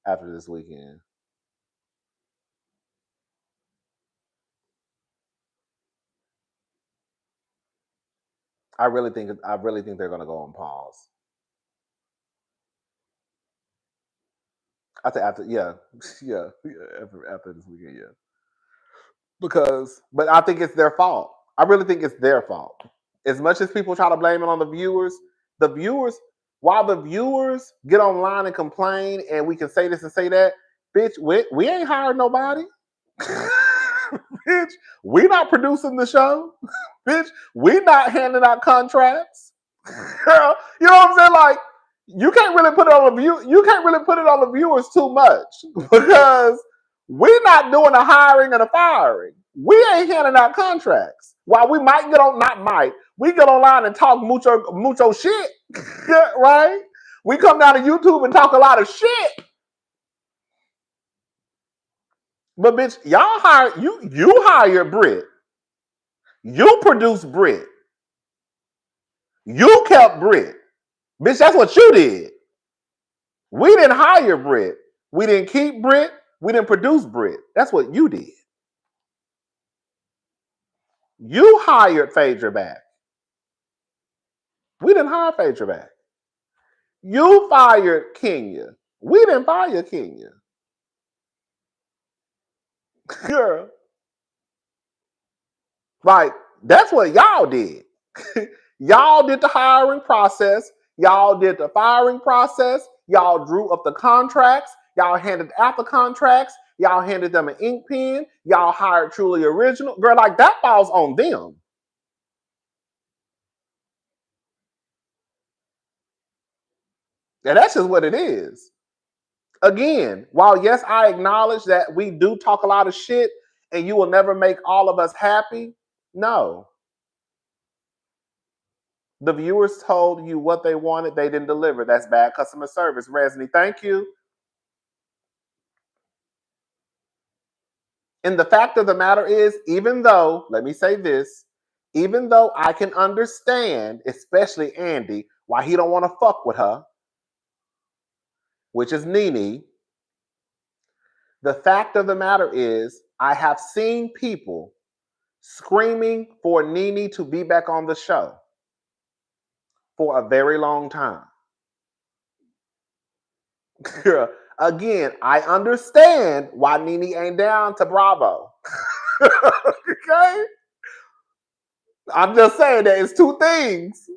after this weekend. I really think they're gonna go on pause. I think after after this weekend, yeah. But I think it's their fault. I really think it's their fault. As much as people try to blame it on the viewers, while the viewers get online and complain, and we can say this and say that, bitch, we ain't hired nobody. Bitch, we not producing the show. Bitch, we not handing out contracts. Girl, you know what I'm saying? Like, you can't really put it on the view. You can't really put it on the viewers too much because we're not doing a hiring and a firing. We ain't handing out contracts. While we might get on, not might, we get online and talk mucho shit, right? We come down to YouTube and talk a lot of shit. But bitch, y'all hire you hire Brit. You produce Brit. You kept Brit. Bitch, that's what you did. We didn't hire Brit. We didn't keep Brit. We didn't produce Brit. That's what you did. You hired Phaedra back. We didn't hire Phaedra back. You fired Kenya. We didn't fire Kenya. Girl. Like, that's what y'all did. Y'all did the hiring process. Y'all did the firing process. Y'all drew up the contracts. Y'all handed out the contracts. Y'all handed them an ink pen. Y'all hired Truly Original. Girl, like, that falls on them. And that's just what it is. Again, while yes, I acknowledge that we do talk a lot of shit and you will never make all of us happy, no. The viewers told you what they wanted, they didn't deliver. That's bad customer service. Resney, thank you. And the fact of the matter is, even though, let me say this, even though I can understand, especially Andy, why he don't want to fuck with her, which is Nene, the fact of the matter is, I have seen people screaming for Nene to be back on the show for a very long time. Again, I understand why Nene ain't down to Bravo. Okay? I'm just saying that it's two things.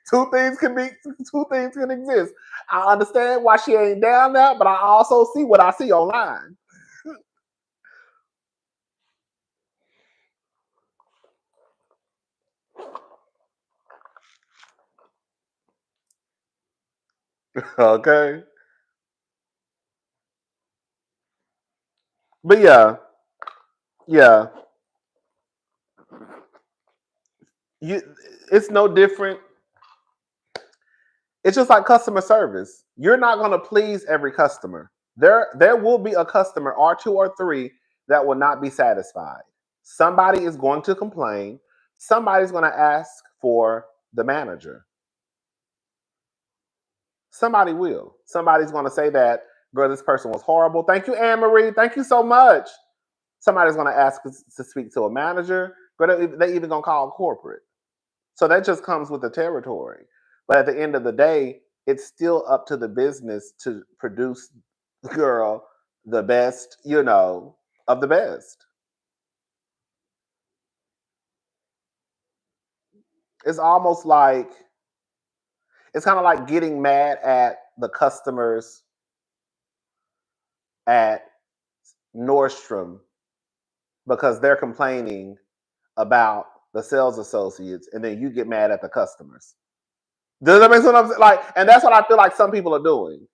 Two things can exist. I understand why she ain't down there, but I also see what I see online. Okay. But yeah. It's no different. It's just like customer service. You're not going to please every customer. There will be a customer or two or three that will not be satisfied. Somebody is going to complain. Somebody's going to ask for the manager. Somebody will. Somebody's going to say that, girl, this person was horrible. Thank you, Anne-Marie. Thank you so much. Somebody's going to ask to speak to a manager. But they even going to call corporate. So that just comes with the territory. But at the end of the day, it's still up to the business to produce, girl, the best, of the best. It's almost like, it's kind of like getting mad at the customers at Nordstrom because they're complaining about the sales associates, and then you get mad at the customers. Does that make sense? What I'm saying? Like, and that's what I feel like some people are doing.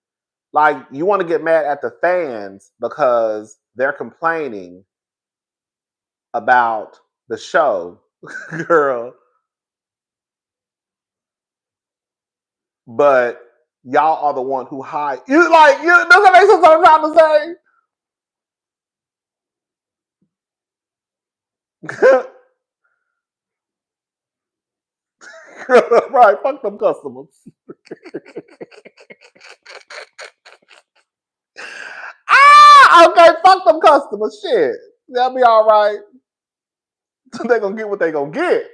Like, you want to get mad at the fans because they're complaining about the show, girl. But y'all are the one who hide. Does that make sense what I'm trying to say? Right, fuck them customers. Okay, fuck them customers. Shit, they'll be all right. They're gonna get what they gonna get.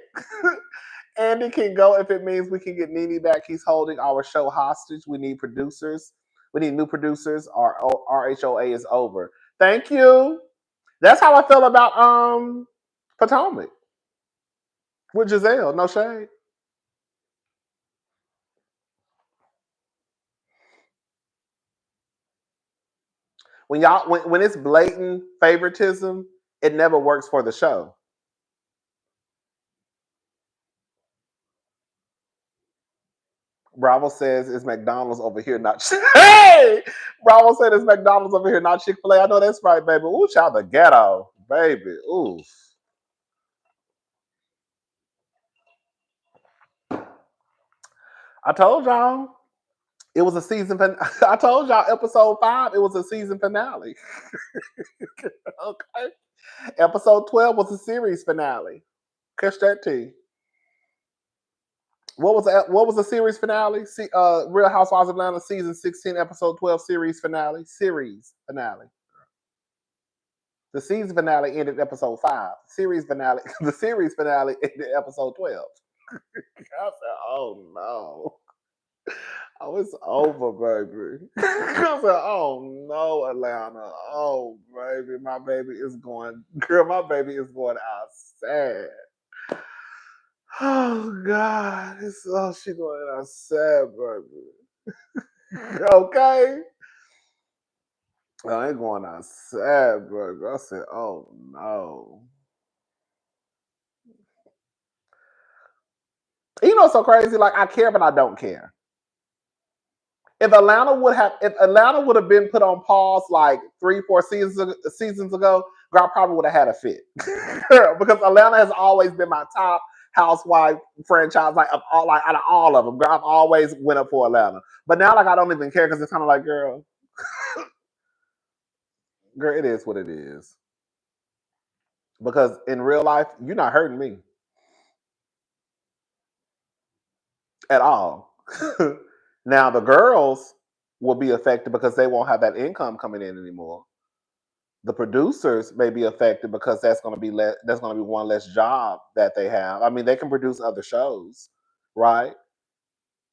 Andy can go if it means we can get Nene back. He's holding our show hostage. We need producers. We need new producers. Our RHOA is over. Thank you. That's how I feel about Potomac with Giselle. No shade. When it's blatant favoritism, it never works for the show. Bravo says it's McDonald's over here, not hey. Bravo said it's McDonald's over here, not Chick-fil-A. I know that's right, baby. Ooh, child, the ghetto, baby. Ooh. I told y'all it was a season. I told y'all episode 5. It was a season finale. Okay. Episode 12 was a series finale. Catch that tea. What was the series finale? Real Housewives of Atlanta season 16, episode 12 series finale. Series finale. The season finale ended episode 5. The series finale ended episode 12. I said, oh no. Oh, it's over, baby. I said, oh no, Atlanta. Oh, baby, my baby is going out sad. Oh God, she going out sad, baby. Okay. I ain't going out sad, baby. I said, oh no. You know what's so crazy? Like, I care, but I don't care. If Atlanta would have been put on pause like 3-4 seasons ago, girl, I probably would have had a fit. Because Atlanta has always been my top housewife franchise, out of all of them. Girl, I've always went up for Atlanta. But now, like, I don't even care because it's kind of like, girl, it is what it is. Because in real life, you're not hurting me at all. Now the girls will be affected because they won't have that income coming in anymore. The producers may be affected because that's going to be one less job that they have. I mean, they can produce other shows, right?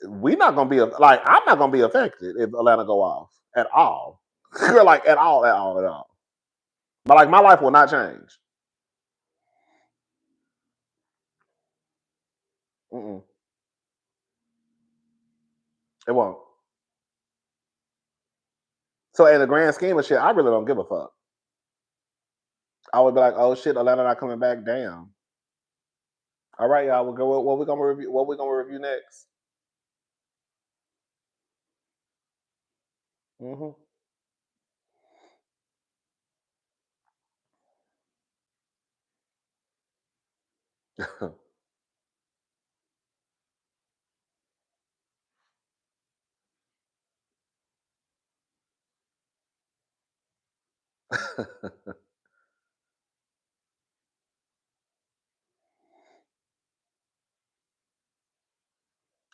We're not going to be I'm not going to be affected if Atlanta go off at all. Like at all. But like my life will not change. Mm-mm. It won't. So in the grand scheme of shit, I really don't give a fuck. I would be like, oh shit, Atlanta not coming back. Damn. All right, y'all. We'll go. What we gonna review? What we gonna review next? Mm-hmm.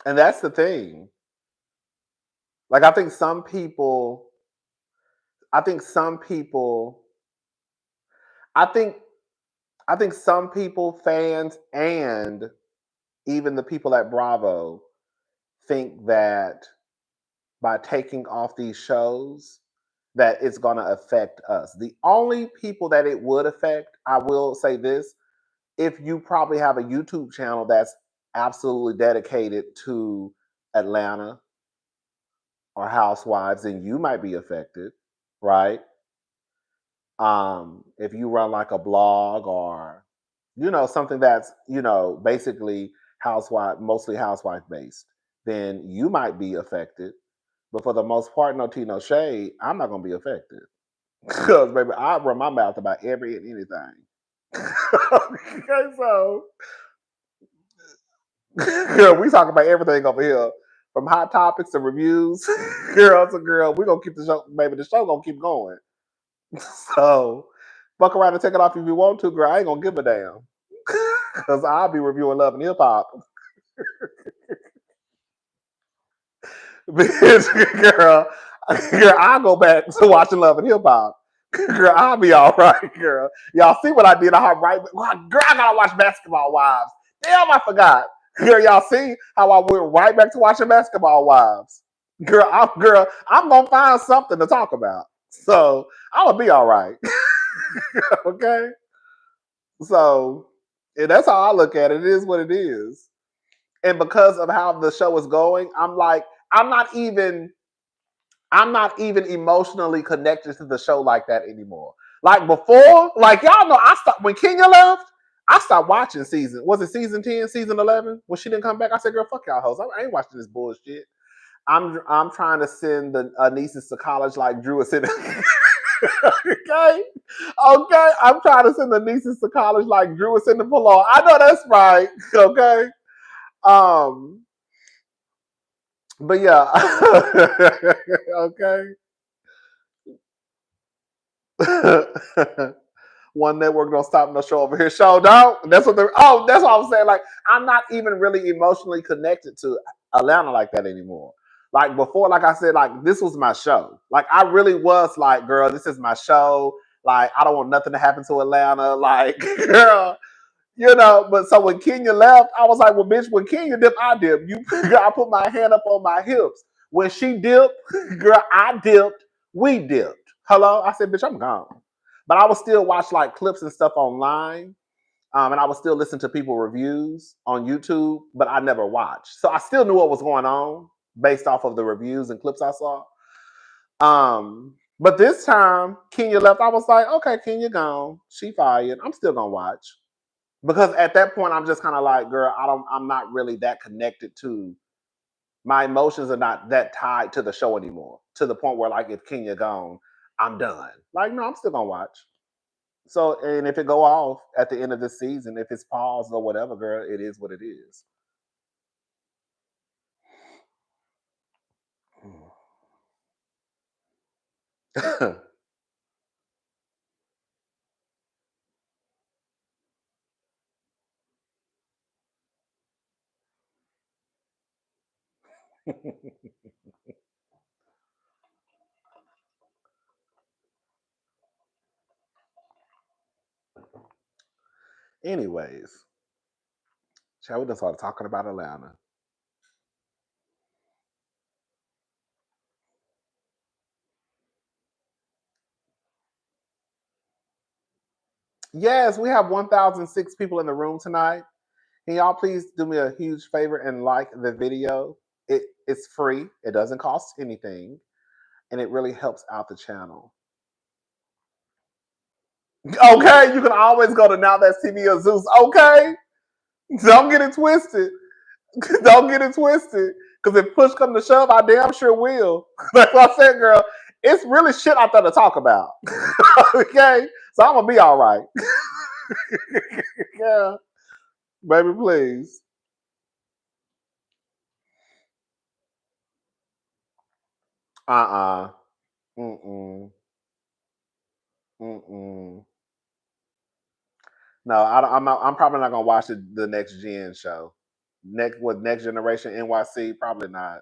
And that's the thing. Like, I think some people, I think some people, I think, I think some people, fans, and even the people at Bravo, think that by taking off these shows, that it's going to affect us. The only people that it would affect, I will say this, if you probably have a YouTube channel that's absolutely dedicated to Atlanta or Housewives, then you might be affected, right? If you run like a blog or, something that's, basically mostly housewife based, then you might be affected. But for the most part, no tea, no shade, I'm not going to be affected. Because, baby, I run my mouth about every and anything. Okay, so, girl, we talk about everything over here. From hot topics to reviews, girl to girl, we're going to keep the show, baby, the show going to keep going. So, fuck around and take it off if you want to, girl. I ain't going to give a damn. Because I'll be reviewing Love and Hip Hop. Bitch, girl, I'll go back to watching Love and Hip Hop. Girl, I'll be all right, girl. Y'all see what I did? I hop right. Girl, I gotta watch Basketball Wives. Damn, I forgot. Girl, y'all see how I went right back to watching Basketball Wives? Girl, I'm gonna find something to talk about. So I'm gonna be all right. Okay. So that's how I look at it. It is what it is. And because of how the show is going, I'm not even emotionally connected to the show like that anymore. Like before, like y'all know, when Kenya left, I stopped watching season. Was it season 10, season 11? When she didn't come back, I said, girl, fuck y'all hoes. I ain't watching this bullshit. I'm trying to send the nieces to college like Drew is sending. Okay. I'm trying to send the nieces to college like Drew is sending pull on. I know that's right. Okay. But yeah. Okay. One network don't stop no show over here. Show don't. That's what they're. Oh, that's what I was saying. Like, I'm not even really emotionally connected to Atlanta like that anymore. Like before, like I said, like this was my show. Like I really was like, girl, this is my show. Like I don't want nothing to happen to Atlanta. Like, girl, But so when Kenya left, I was like, well, bitch, when Kenya dipped, I dipped. I put my hand up on my hips. When she dipped, girl, I dipped. We dipped. Hello, I said, bitch, I'm gone. But I would still watch like clips and stuff online. And I would still listen to people reviews on YouTube, but I never watched. So I still knew what was going on based off of the reviews and clips I saw. But this time Kenya left, I was like, okay, Kenya gone. She fired. I'm still gonna watch. Because at that point I'm just kind of like, girl, I'm not really that connected to my emotions are not that tied to the show anymore. To the point where like if Kenya gone, I'm done. Like, no, I'm still gonna watch. So, and if it go off at the end of the season, if it's paused or whatever, girl, it is what it is. Anyways, shall we just start talking about Atlanta? Yes, we have 1,006 people in the room tonight. Can y'all please do me a huge favor and like the video? It's free. It doesn't cost anything. And it really helps out the channel. Okay, you can always go to Now That's TV or Zeus. Okay, don't get it twisted. Don't get it twisted. Because if push come to shove, I damn sure will. Like I said, girl, it's really shit out there to talk about. Okay, so I'm gonna be all right. Yeah, baby, please. Mm-mm. Mm-mm. No, I'm not, I'm probably not gonna watch the next gen show. Next generation NYC? Probably not.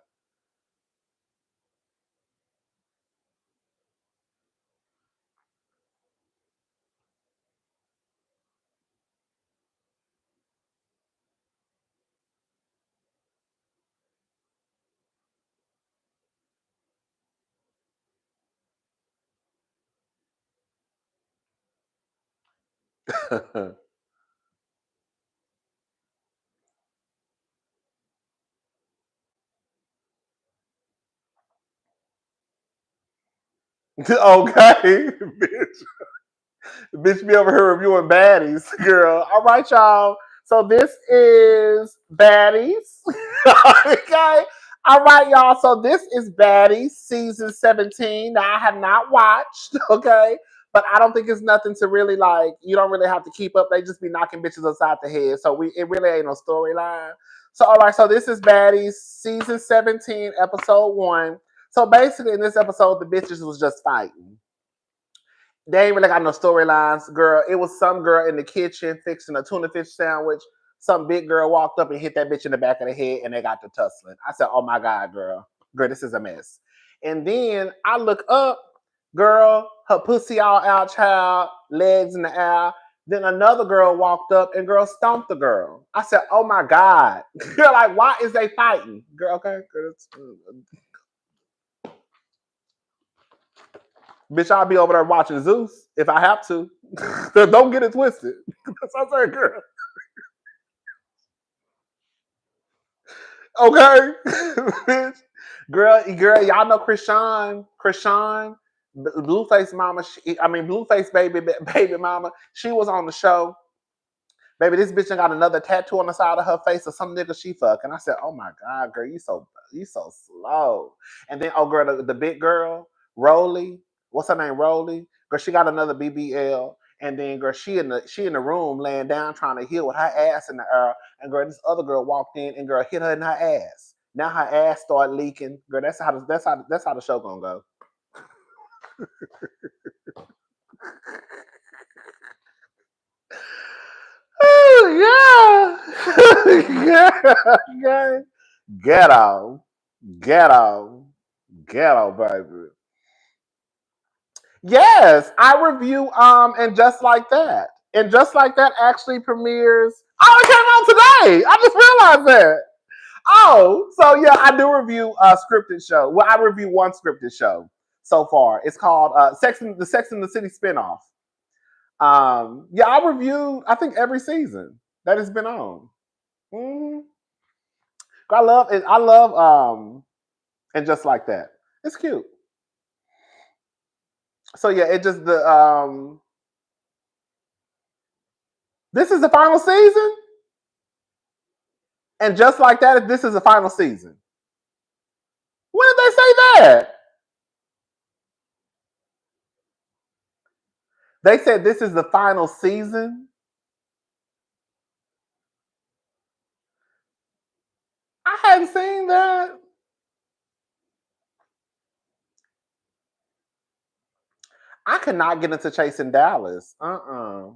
Okay, bitch. Bitch be over here reviewing Baddies, girl. All right, y'all. So this is Baddies. Okay. All right, y'all. So this is Baddies season 17. Now I have not watched, okay? But I don't think it's nothing to really like, you don't really have to keep up. They just be knocking bitches upside the head. So it really ain't no storyline. So all right, so this is Baddies season 17, episode 1. So basically in this episode, the bitches was just fighting. They ain't really got no storylines, girl. It was some girl in the kitchen fixing a tuna fish sandwich. Some big girl walked up and hit that bitch in the back of the head, and they got to tussling. I said, "Oh my god, girl, this is a mess." And then I look up, girl, her pussy all out, child, legs in the air. Then another girl walked up and girl stomped the girl. I said, "Oh my god, girl, like why is they fighting, girl?" Okay, girl, bitch, I'll be over there watching Zeus if I have to. Don't get it twisted. That's what I said, girl. Okay, bitch. Girl, y'all know Krishan, Blueface mama. Blueface baby mama. She was on the show. Baby, this bitch ain't got another tattoo on the side of her face of some nigga she fucking. I said, oh my God, girl, you so slow. And then, oh girl, the big girl, Rolly, what's her name, Rolly? Girl, she got another BBL. And then, girl, she in the room laying down trying to heal with her ass in the air. And girl, this other girl walked in and girl hit her in her ass. Now her ass started leaking. Girl, that's how the show gonna go. Oh yeah, yeah. Ghetto, ghetto, ghetto, baby. Yes, I review and just like that, and just like that actually premieres. Oh, it came out today. I just realized that. Oh, so yeah, I do review a scripted show. Well, I review one scripted show so far. It's called the Sex and the City spinoff. Yeah, I reviewed I think every season that it's been on. Mm-hmm. I love it. I love and just like that. It's cute. So yeah, it just the this is the final season, and just like that, this is the final season. When did they say that? They said this is the final season. I hadn't seen that. I could not get into Chasing Dallas. I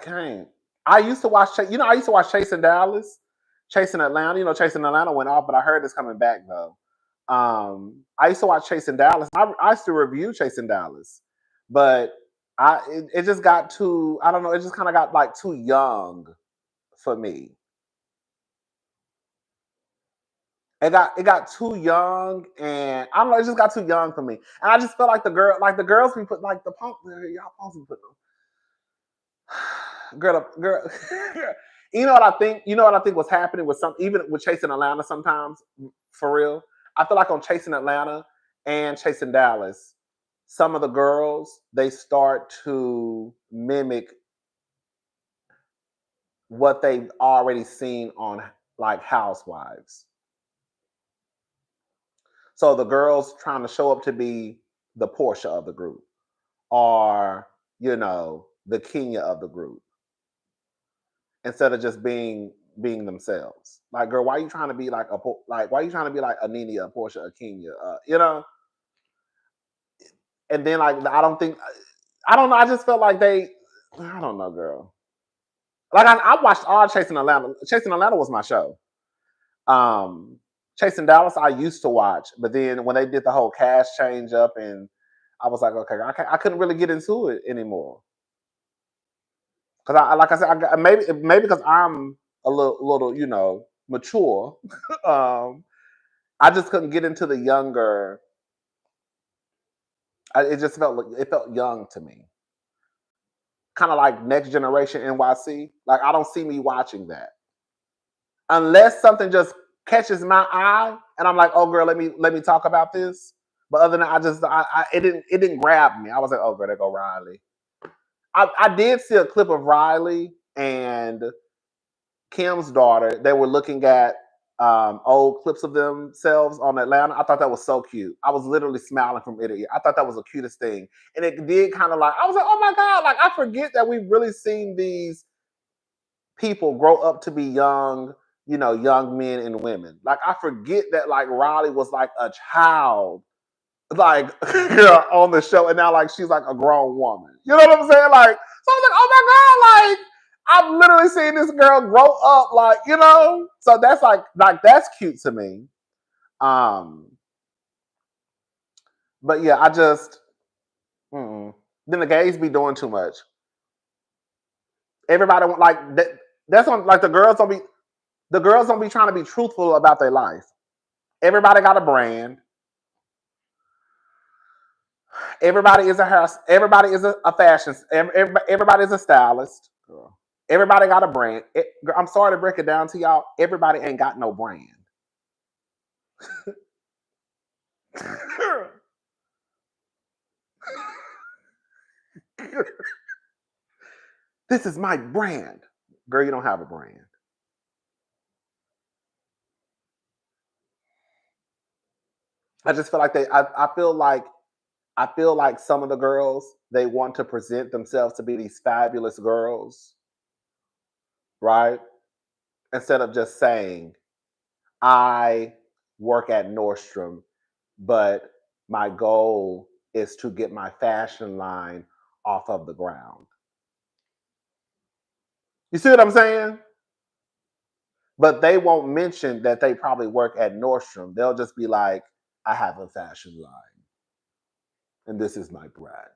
can't. I used to watch. I used to watch Chasing Dallas, Chasing Atlanta. Chasing Atlanta went off, but I heard it's coming back though. I used to watch Chasing Dallas. I used to review Chasing Dallas, but it just got too. I don't know. It just kind of got like too young for me. It got too young, and I don't know. It just got too young for me, and I just felt like the girls we put like the pump. Y'all supposed to put them. Girl. You know what I think? You know what I think was happening with even with Chasing Atlanta sometimes, for real. I feel like on Chasing Atlanta and Chasing Dallas, some of the girls they start to mimic what they've already seen on like Housewives. So the girls trying to show up to be the Portia of the group, or the Kenya of the group, instead of just being themselves. Like, girl, why are you trying to be like why are you trying to be like a Nene, a Portia, a Kenya? And then like I don't know. I just felt like I don't know, girl. Like I watched all Chasing Atlanta. Chasing Atlanta was my show. Um, Chasing Dallas I used to watch, but then when they did the whole cast change up, and I was like, okay, I couldn't really get into it anymore. Because like I said, maybe because I'm a little mature. I just couldn't get into the younger. It just felt young to me. Kind of like Next Generation NYC. Like I don't see me watching that unless something just catches my eye, and I'm like, oh girl, let me talk about this. But other than that, it didn't grab me. I was like, oh girl, there go Riley. I did see a clip of Riley and Kim's daughter. They were looking at old clips of themselves on Atlanta. I thought that was so cute. I was literally smiling from ear to ear. I thought that was the cutest thing. And it did kind of like, I was like, oh my God, like I forget that we've really seen these people grow up to be young, young men and women. Like I forget that like Riley was like a child, like on the show, and now like she's like a grown woman. You know what I'm saying? Like, so I was like, oh my God, like I've literally seen this girl grow up, like, so that's like that's cute to me. But yeah, I just then the gays be doing too much. Everybody like that. That's on like the girls don't be trying to be truthful about their life. Everybody got a brand. Everybody is a hair. Everybody is a fashion. Everybody is a stylist. Everybody got a brand. I'm sorry to break it down to y'all. Everybody ain't got no brand. This is my brand. Girl, you don't have a brand. I just feel like I feel like some of the girls, they want to present themselves to be these fabulous girls, right? Instead of just saying, I work at Nordstrom, but my goal is to get my fashion line off of the ground. You see what I'm saying? But they won't mention that they probably work at Nordstrom. They'll just be like, I have a fashion line and this is my brand.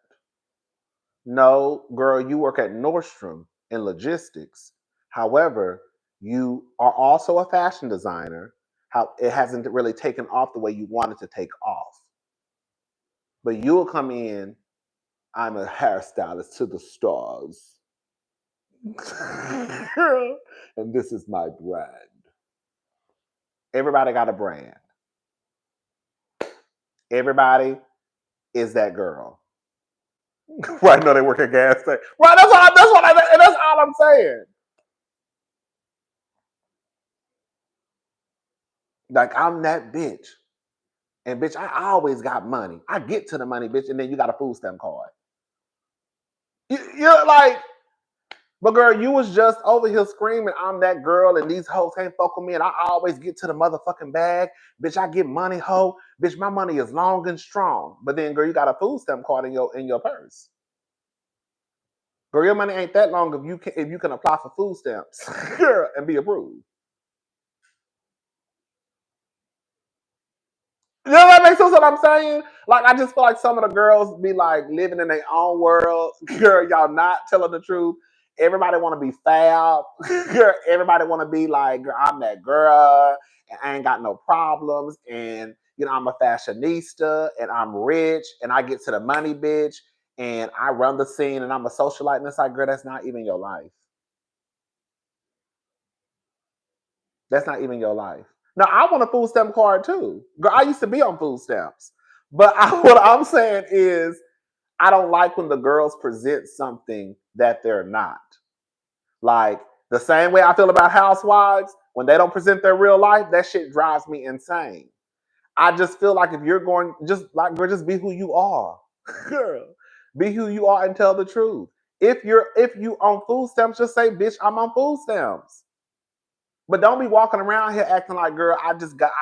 No, girl, you work at Nordstrom in logistics. However, you are also a fashion designer. How it hasn't really taken off the way you want it to take off. But you'll come in, I'm a hairstylist to the stars. And this is my brand. Everybody got a brand. Everybody is that girl. Right? No, they work at gas station. Right? That's all I'm saying. Like I'm that bitch. And bitch, I always got money. I get to the money, bitch, and then you got a food stamp card. You're like, but girl, you was just over here screaming, I'm that girl, and these hoes can't fuck with me, and I always get to the motherfucking bag. Bitch, I get money, hoe. Bitch, my money is long and strong. But then, girl, you got a food stamp card in your purse. Girl, your money ain't that long if you can apply for food stamps, girl, and be approved. You know that makes sense what I'm saying? Like, I just feel like some of the girls be like living in their own world. Girl, y'all not telling the truth. Everybody want to be fab. Girl, everybody want to be like, girl, I'm that girl, and I ain't got no problems, and you know, I'm a fashionista, and I'm rich, and I get to the money, bitch, and I run the scene, and I'm a socialite. And it's like, girl, that's not even your life. That's not even your life. Now, I want a food stamp card too. Girl, I used to be on food stamps. But what I'm saying is, I don't like when the girls present something that they're not. Like, the same way I feel about Housewives, when they don't present their real life, that shit drives me insane. I just feel like if you're going, just like, girl, just be who you are. Girl, be who you are and tell the truth. If you on food stamps, just say, bitch, I'm on food stamps. But don't be walking around here acting like, girl, I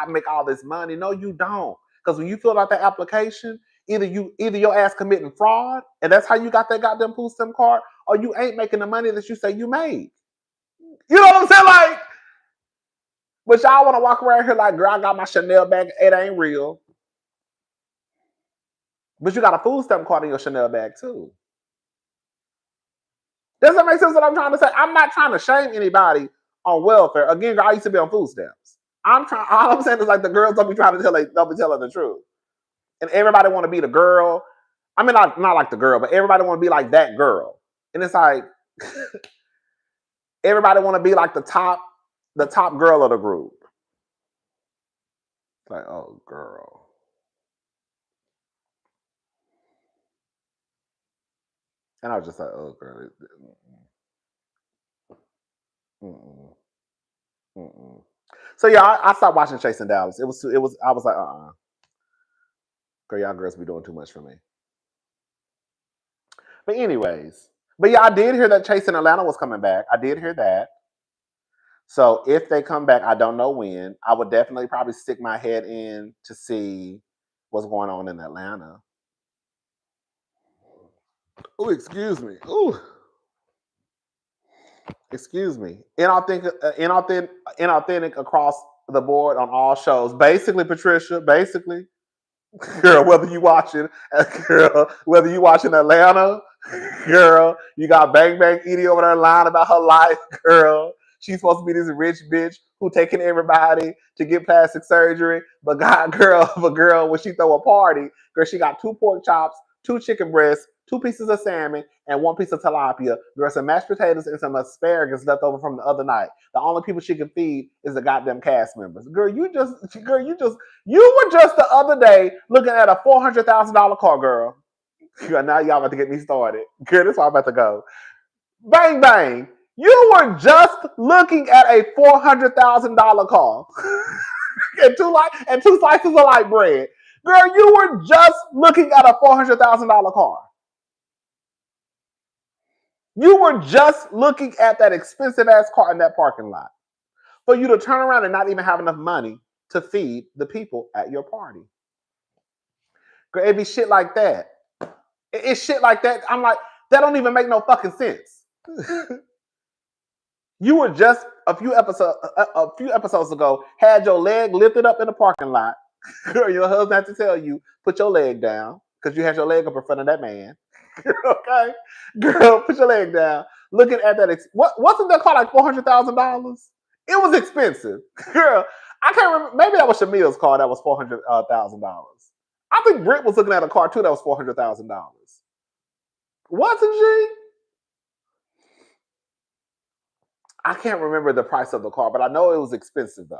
make all this money. No, you don't. Because when you fill out that application, either your ass committing fraud, and that's how you got that goddamn food stamp card, or you ain't making the money that you say you made. You know what I'm saying? Like, but y'all want to walk around here like, girl, I got my Chanel bag. It ain't real. But you got a food stamp card in your Chanel bag too. Does that make sense what I'm trying to say? I'm not trying to shame anybody on welfare. Again, girl, I used to be on food stamps. All I'm saying is like the girls don't be telling the truth. And everybody want to be the girl. I mean, not like the girl, but everybody want to be like that girl. And it's like everybody want to be like the top girl of the group. Like, oh girl. And I was just like, oh girl. Mm-mm. Mm-mm. So yeah, I stopped watching Chasing Dallas. I was like, girl, y'all girls be doing too much for me. But anyways, but yeah, I did hear that Chasing Atlanta was coming back. I did hear that. So if they come back, I don't know when. I would definitely probably stick my head in to see what's going on in Atlanta. Oh, excuse me. Ooh. Excuse me. Inauthentic across the board on all shows. Basically, Patricia, girl, whether you watching Atlanta, girl, you got Bang Bang Edie over there lying about her life, girl. She's supposed to be this rich bitch who taking everybody to get plastic surgery, but girl, when she throw a party, girl, she got 2 pork chops, 2 chicken breasts, 2 pieces of salmon, and 1 piece of tilapia. Girl, some mashed potatoes and some asparagus left over from the other night. The only people she can feed is the goddamn cast members. Girl, you were just the other day looking at a $400,000 car, girl. Now y'all about to get me started. Girl, that's why I'm about to go. Bang bang. You were just looking at a $400,000 car and two slices of light bread. Girl, you were just looking at a $400,000 car. You were just looking at that expensive ass car in that parking lot for you to turn around and not even have enough money to feed the people at your party. Girl, it'd be shit like that. It's shit like that. I'm like, that don't even make no fucking sense. You were just a few episodes ago had your leg lifted up in the parking lot. Girl, your husband had to tell you put your leg down because you had your leg up in front of that man. Okay, girl, put your leg down. Looking at that, what wasn't that car like $400,000? It was expensive, girl. I can't remember. Maybe that was Shamia's car that was $400,000. I think Britt was looking at a car too that was $400,000. Wasn't she? I can't remember the price of the car, but I know it was expensive though.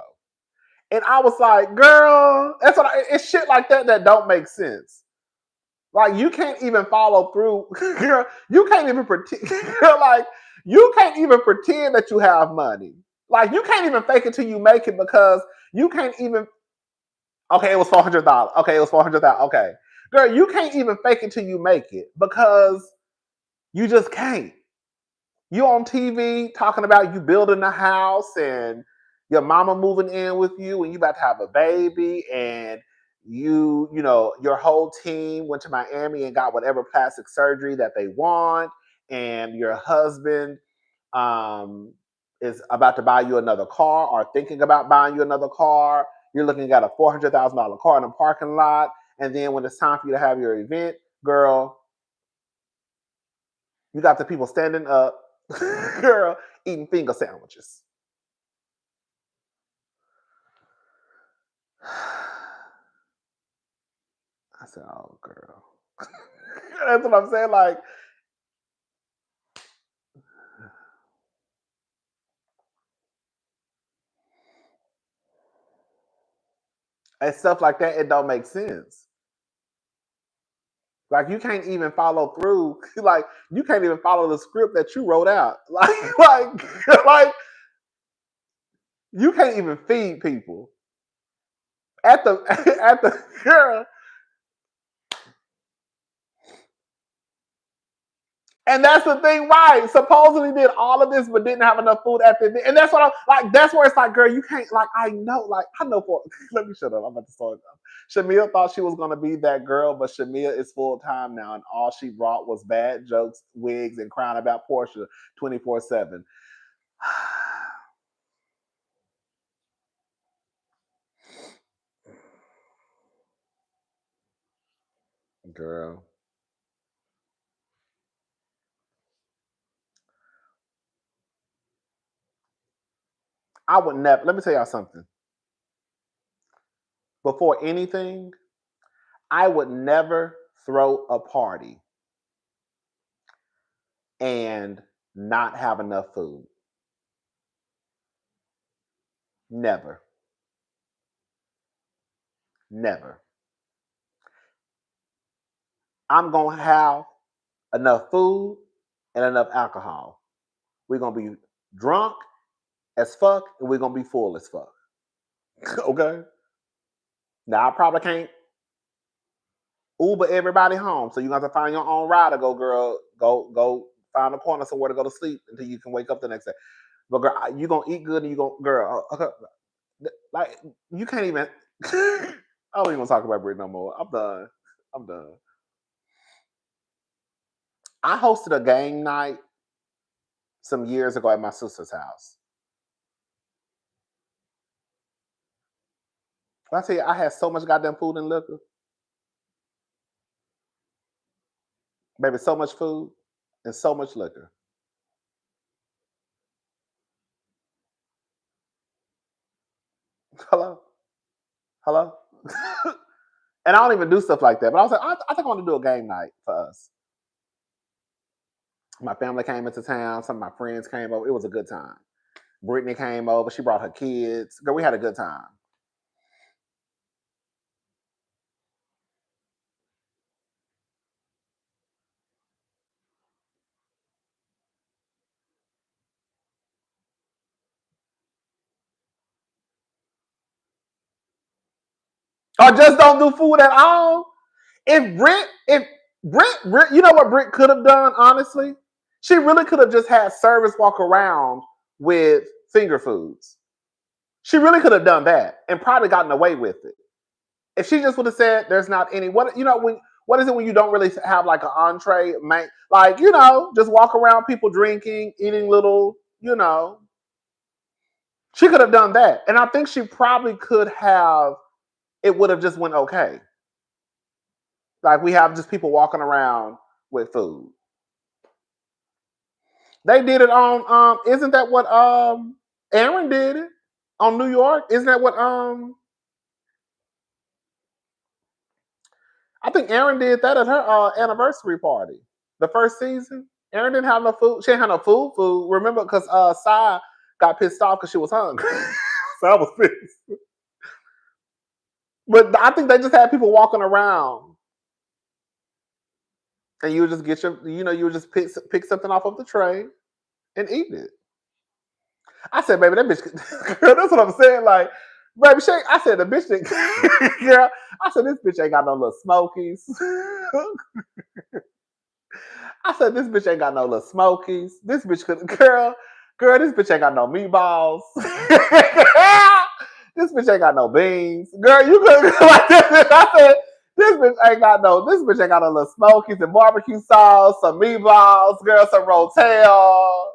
And I was like, girl, it's shit like that that don't make sense. Like you can't even follow through, girl. You can't even pretend, like you can't even pretend that you have money. Like you can't even fake it till you make it because you can't even. Okay, it was $400. Okay, it was $400,000. Okay, girl, you can't even fake it till you make it because you just can't. You on TV talking about you building a house and your mama moving in with you and you about to have a baby and you know, your whole team went to Miami and got whatever plastic surgery that they want, and your husband is about to buy you another car or thinking about buying you another car. You're looking at a $400,000 car in a parking lot, and then when it's time for you to have your event, girl, you got the people standing up, girl, eating finger sandwiches. I said, oh, girl. That's what I'm saying. Like, and stuff like that, it don't make sense. Like, you can't even follow through. Like, you can't even follow the script that you wrote out. Like, you can't even feed people. At the, at the, girl. And that's the thing, right? Supposedly did all of this, but didn't have enough food at the. And that's what I'm like. That's where it's like, girl, you can't. Like, I know. For. Let me shut up. I'm about to start. Shamia thought she was gonna be that girl, but Shamia is full time now, and all she brought was bad jokes, wigs, and crying about Portia 24/7. Girl, I would never. Let me tell y'all something. Before anything, I would never throw a party and not have enough food. Never. Never. I'm going to have enough food and enough alcohol. We're going to be drunk as fuck and we're going to be full as fuck. Okay? Now, I probably can't Uber everybody home. So you're going to have to find your own ride to go, girl. Go find a corner somewhere to go to sleep until you can wake up the next day. But, girl, you're going to eat good and you're going to, girl, like, you can't even. I don't even want to talk about Brit no more. I'm done. I'm done. I hosted a game night some years ago at my sister's house. I tell you, I had so much goddamn food and liquor. Baby, so much food and so much liquor. Hello? Hello? And I don't even do stuff like that. But I was like, I think I want to do a game night for us. My family came into town. Some of my friends came over. It was a good time. Brittany came over. She brought her kids. Girl, we had a good time. or just don't do food at all. If Brit, you know what Brit could have done, honestly? She really could have just had service walk around with finger foods. She really could have done that and probably gotten away with it. If she just would have said, "There's not any," what what is it when you don't really have like an entree, like just walk around, people drinking, eating little, She could have done that, and I think she probably could have. It would have just went okay. Like we have just people walking around with food. They did it on. Isn't that what Aaron did it on New York? Isn't that what I think Aaron did that at her anniversary party, the first season. Aaron didn't have no food. She didn't have no food. Remember, because Sai got pissed off because she was hungry. So I was pissed. But I think they just had people walking around, and you would just get you would just pick something off of the tray and eat it. I said, baby, that bitch, girl, that's what I'm saying. Like, baby, I said, the bitch, girl, I said, this bitch ain't got no little smokies. I said, this bitch ain't got no little smokies. This bitch girl, this bitch ain't got no meatballs. This bitch ain't got no beans. Girl, you could like this bitch. I said, this bitch ain't got no little smokies and barbecue sauce, some meatballs, girl, some rotel.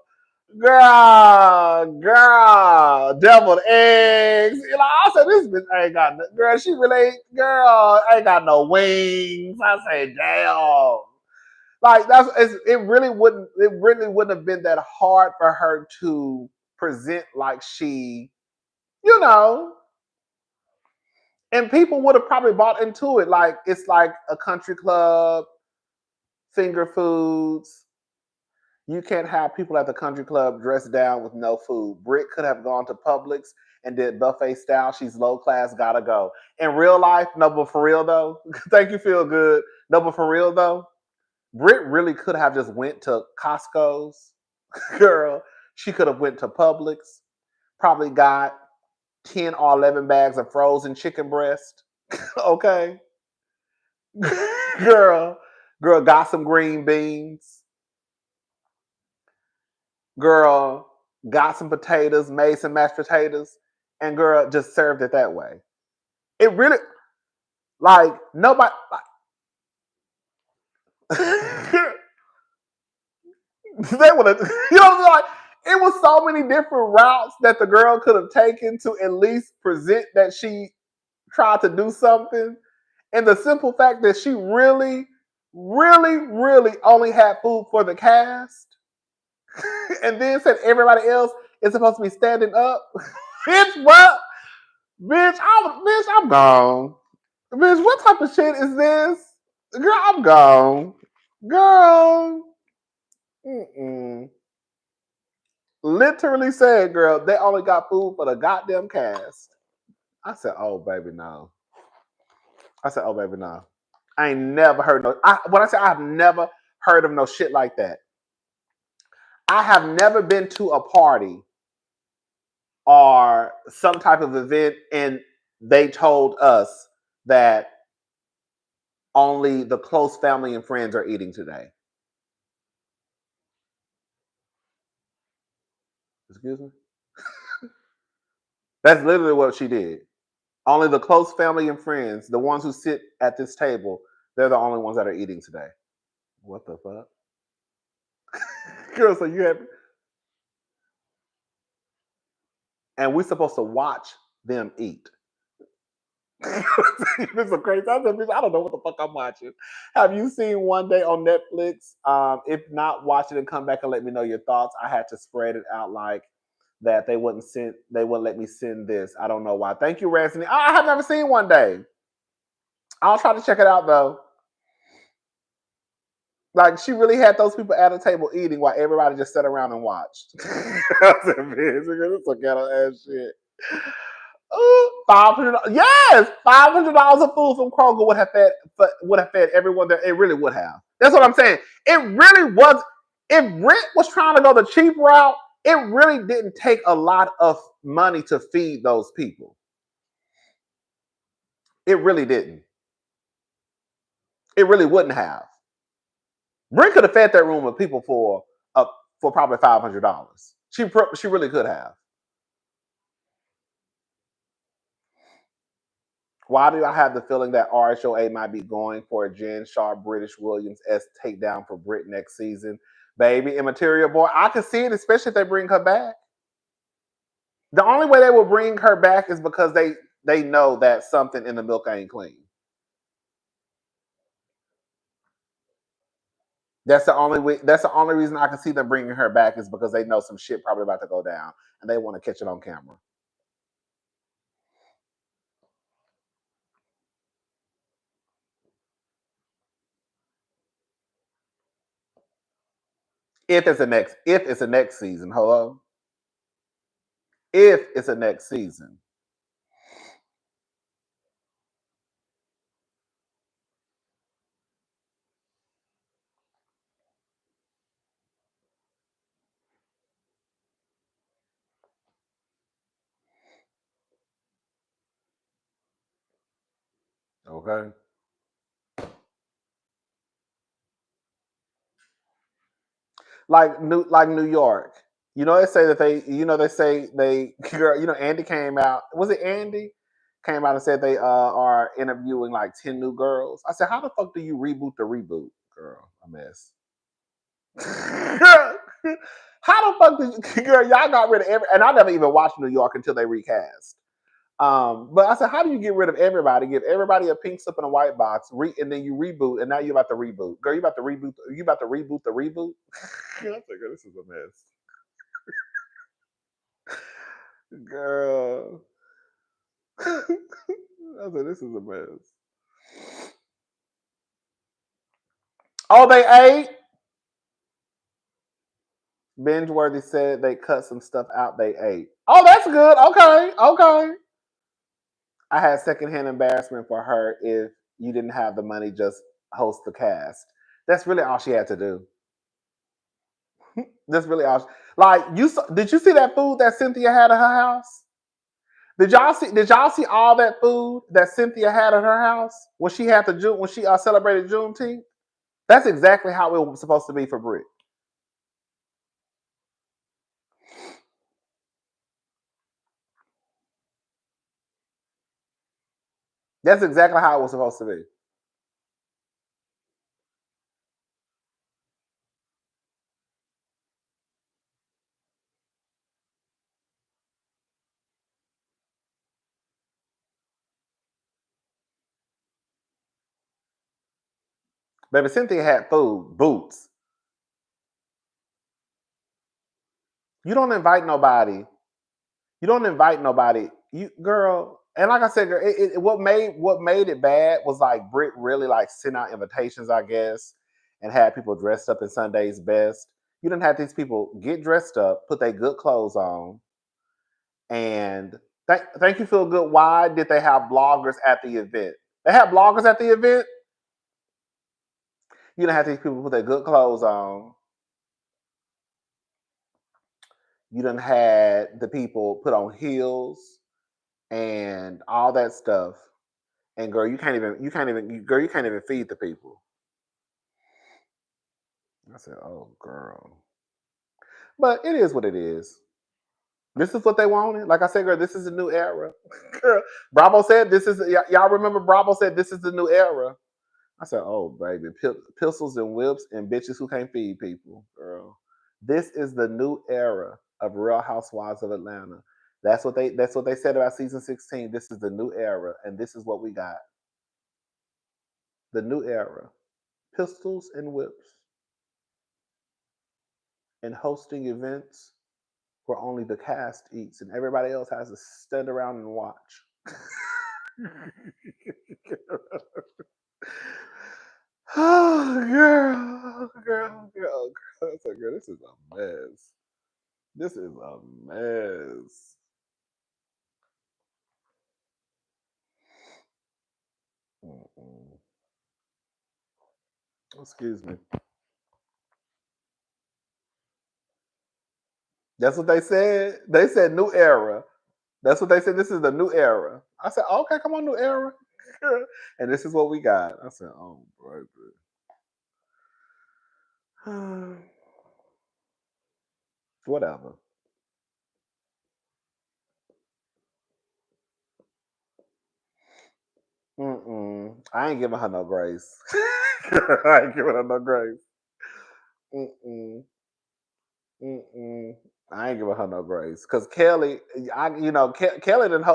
Girl, deviled eggs. I said, this bitch ain't got no, girl, she really ain't got no wings. I say, damn. Like it really wouldn't have been that hard for her to present like she, and people would have probably bought into it. Like it's like a country club, finger foods. You can't have people at the country club dressed down with no food. Britt could have gone to Publix and did buffet style. She's low class, gotta go. In real life, no, but for real though, thank you, feel good. No, but for real though, Britt really could have just went to Costco's. Girl, she could have went to Publix, probably got 10 or 11 bags of frozen chicken breast. Okay. Girl, got some green beans. Girl, got some potatoes, made some mashed potatoes, and girl, just served it that way. It really, like, nobody, like, they would have, like, it was so many different routes that the girl could have taken to at least present that she tried to do something. And the simple fact that she really, really, really only had food for the cast and then said everybody else is supposed to be standing up. Bitch, what? Bitch, I'm gone. Bitch, what type of shit is this? Girl, I'm gone. Girl. Mm-mm. Literally said, girl, they only got food for the goddamn cast. I said, oh, baby, no. I ain't never heard no. When I say I've never heard of no shit like that. I have never been to a party or some type of event and they told us that only the close family and friends are eating today. Excuse me? That's literally what she did. Only the close family and friends, the ones who sit at this table, they're the only ones that are eating today. What the fuck? Girl, so you have... And we're supposed to watch them eat. This is crazy. I don't know what the fuck I'm watching. Have you seen One Day on Netflix? If not, watch it and come back and let me know your thoughts. I had to spread it out like that. They wouldn't let me send this. I don't know why. Thank you, Ransom. I have never seen One Day. I'll try to check it out though. Like she really had those people at a table eating while everybody just sat around and watched. I said, man, this is a ghetto ass shit. $500. Yes, $500 of food from Kroger would have fed everyone there. It really would have. That's what I'm saying. It really was. If Brent was trying to go the cheap route, it really didn't take a lot of money to feed those people. It really didn't. It really wouldn't have. Brent could have fed that room with people for probably $500. She really could have. Why do I have the feeling that RHOA might be going for a Jen Shaw British Williams-esque takedown for Brit next season? Baby, Immaterial Boy, I can see it, especially if they bring her back. The only way they will bring her back is because they know that something in the milk ain't clean. That's the only way. That's the only reason I can see them bringing her back is because they know some shit probably about to go down, and they want to catch it on camera. If it's a next season, hello. If it's a next season, okay. Like New York. They say that Andy came out. Was it Andy? Came out and said they are interviewing like 10 new girls. I said, how the fuck do you reboot the reboot, girl? A mess. How the fuck did you, girl? Y'all got rid of and I never even watched New York until they recast. But I said, how do you get rid of everybody? Give everybody a pink slip and a white box, and then you reboot, and now you're about to reboot. Girl, you about to reboot. You about to reboot the reboot? I was like, girl, this is a mess. Girl, I said, this is a mess. Oh, they ate. Binge-worthy said they cut some stuff out. They ate. Oh, that's good. Okay. I had secondhand embarrassment for her if you didn't have the money, just host the cast. That's really all she had to do. That's really all. Did you see that food that Cynthia had at her house? Did y'all see all that food that Cynthia had at her house when she celebrated Juneteenth? That's exactly how it was supposed to be for Brit. That's exactly how it was supposed to be. Baby, Cynthia had food, boots. You don't invite nobody. You girl. And like I said, girl, what made it bad was like Brit really like sent out invitations, I guess, and had people dressed up in Sunday's best. You didn't have these people get dressed up, put their good clothes on, and thank you, feel good. Why did they have bloggers at the event? They had bloggers at the event. You didn't have these people put their good clothes on. You done had the people put on heels and all that stuff. And girl, you can't even feed the people. I said, oh girl. But it is what it is. This is what they wanted. Like I said, girl, this is a new era. Girl, Bravo said y'all remember Bravo said this is the new era. I said, oh baby, pistols and whips and bitches who can't feed people, girl. This is the new era of Real Housewives of Atlanta. That's what they said about season 16. This is the new era, and this is what we got. The new era. Pistols and whips. And hosting events where only the cast eats and everybody else has to stand around and watch. Oh, girl. It's like, girl, this is a mess. This is a mess. Mm-mm. Excuse me. That's what they said. They said new era. That's what they said. This is the new era. I said, okay, come on, new era. And this is what we got. I said, oh, baby. Whatever. I ain't giving her no grace. I ain't giving her no grace. Mm-mm. Mm-mm. I ain't giving her no grace. Cause Kelly, Kelly didn't.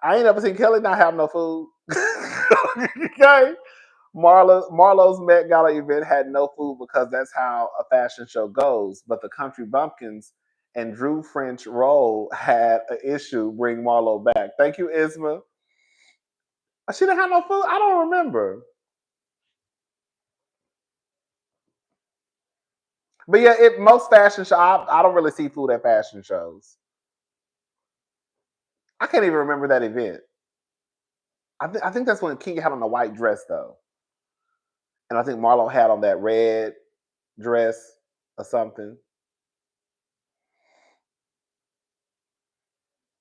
I ain't ever seen Kelly not have no food. Okay. Marlo's Met Gala event had no food because that's how a fashion show goes. But the Country Bumpkins and Drew French Roll had an issue. Bring Marlo back. Thank you, Isma. She didn't have no food. I don't remember. But yeah, most fashion shows, I don't really see food at fashion shows. I can't even remember that event. I think that's when Key had on a white dress though, and I think Marlo had on that red dress or something.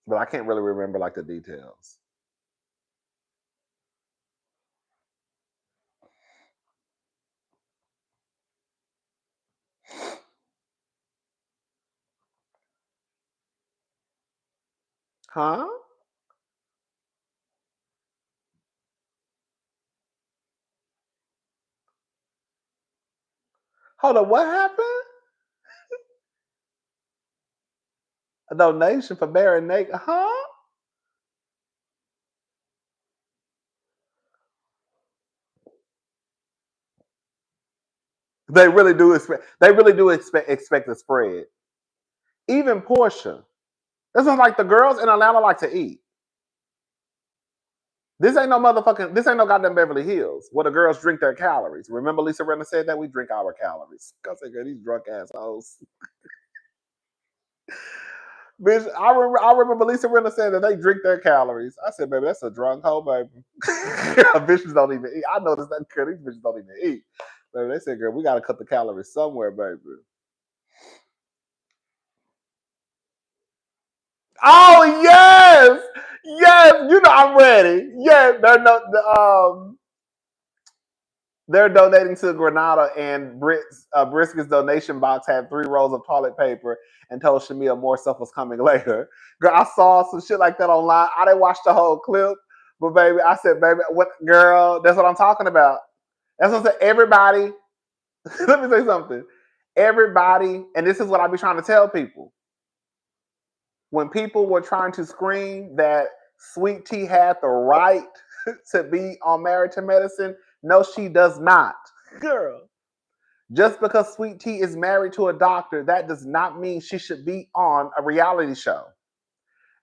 But I can't really remember like the details. Huh? Hold on, what happened? A donation for Barry Nate? Huh? They really do expect. They really do expect a spread. Even Portia. This is like the girls in Atlanta like to eat. This ain't no motherfucking. This ain't no goddamn Beverly Hills where the girls drink their calories. Remember Lisa Renna said that we drink our calories. I said, girl, these drunk assholes. Bitch, I remember Lisa Renna saying that they drink their calories. I said, baby, that's a drunk hoe, baby. Bitches don't even eat. I noticed that girl, these bitches don't even eat. Baby, they said, girl, we gotta cut the calories somewhere, baby. Oh yes, yes. You know I'm ready. Yes, they're donating to Granada, and Brisket's donation box had 3 rolls of toilet paper and told Shamia more stuff was coming later. Girl, I saw some shit like that online. I didn't watch the whole clip, but baby, I said, baby, what, girl? That's what I'm talking about. That's what I said. Everybody, let me say something. Everybody, and this is what I be trying to tell people. When people were trying to scream that Sweet Tea had the right to be on Married to Medicine, no, she does not. Girl, just because Sweet Tea is married to a doctor, that does not mean she should be on a reality show.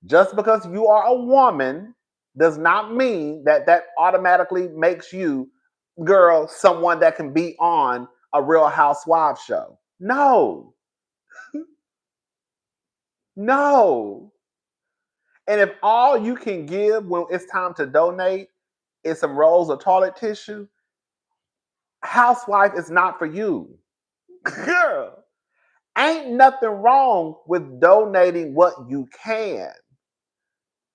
Just because you are a woman does not mean that automatically makes you, girl, someone that can be on a Real Housewives show. No. No. And if all you can give when it's time to donate is some rolls of toilet tissue, housewife is not for you. Girl, ain't nothing wrong with donating what you can.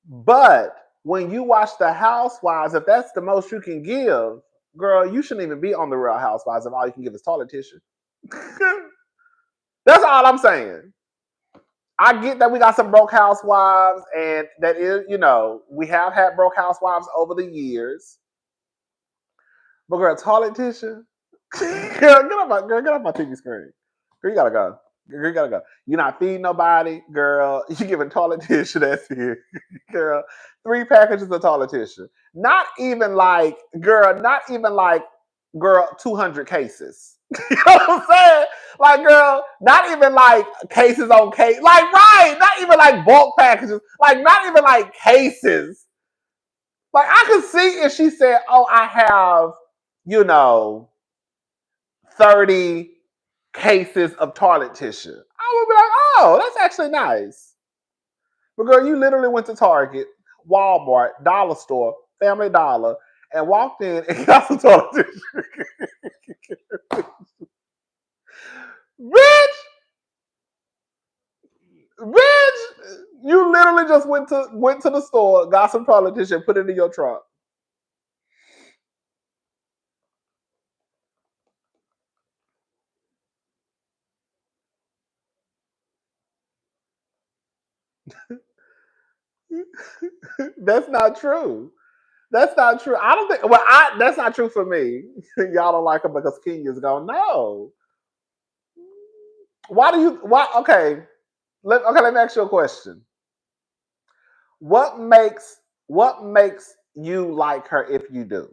But when you watch the housewives, if that's the most you can give, girl, you shouldn't even be on the Real Housewives if all you can give is toilet tissue. That's all I'm saying. I get that we got some broke housewives, and that is, we have had broke housewives over the years. But girl, toilet tissue? Girl, get off my TV screen. Girl, you gotta go. Girl, you gotta go. You're not feeding nobody, girl. You giving toilet tissue, that's it. Girl, 3 packages of toilet tissue. Not even like, girl, 200 cases. You know what I'm saying? Like, girl, not even like cases on case. Like, right, not even like bulk packages. Like, not even like cases. Like, I could see if she said, oh, I have, 30 cases of toilet tissue. I would be like, oh, that's actually nice. But girl, you literally went to Target, Walmart, Dollar Store, Family Dollar, and walked in and got some toilet tissue. Bitch, you literally just went to the store, got some toilet tissue, and put it in your trunk. That's not true. That's not true. I don't think. Well, that's not true for me. Y'all don't like her because Kenya's gone. No. Why do you? Why? Okay. Let me ask you a question. What makes you like her if you do?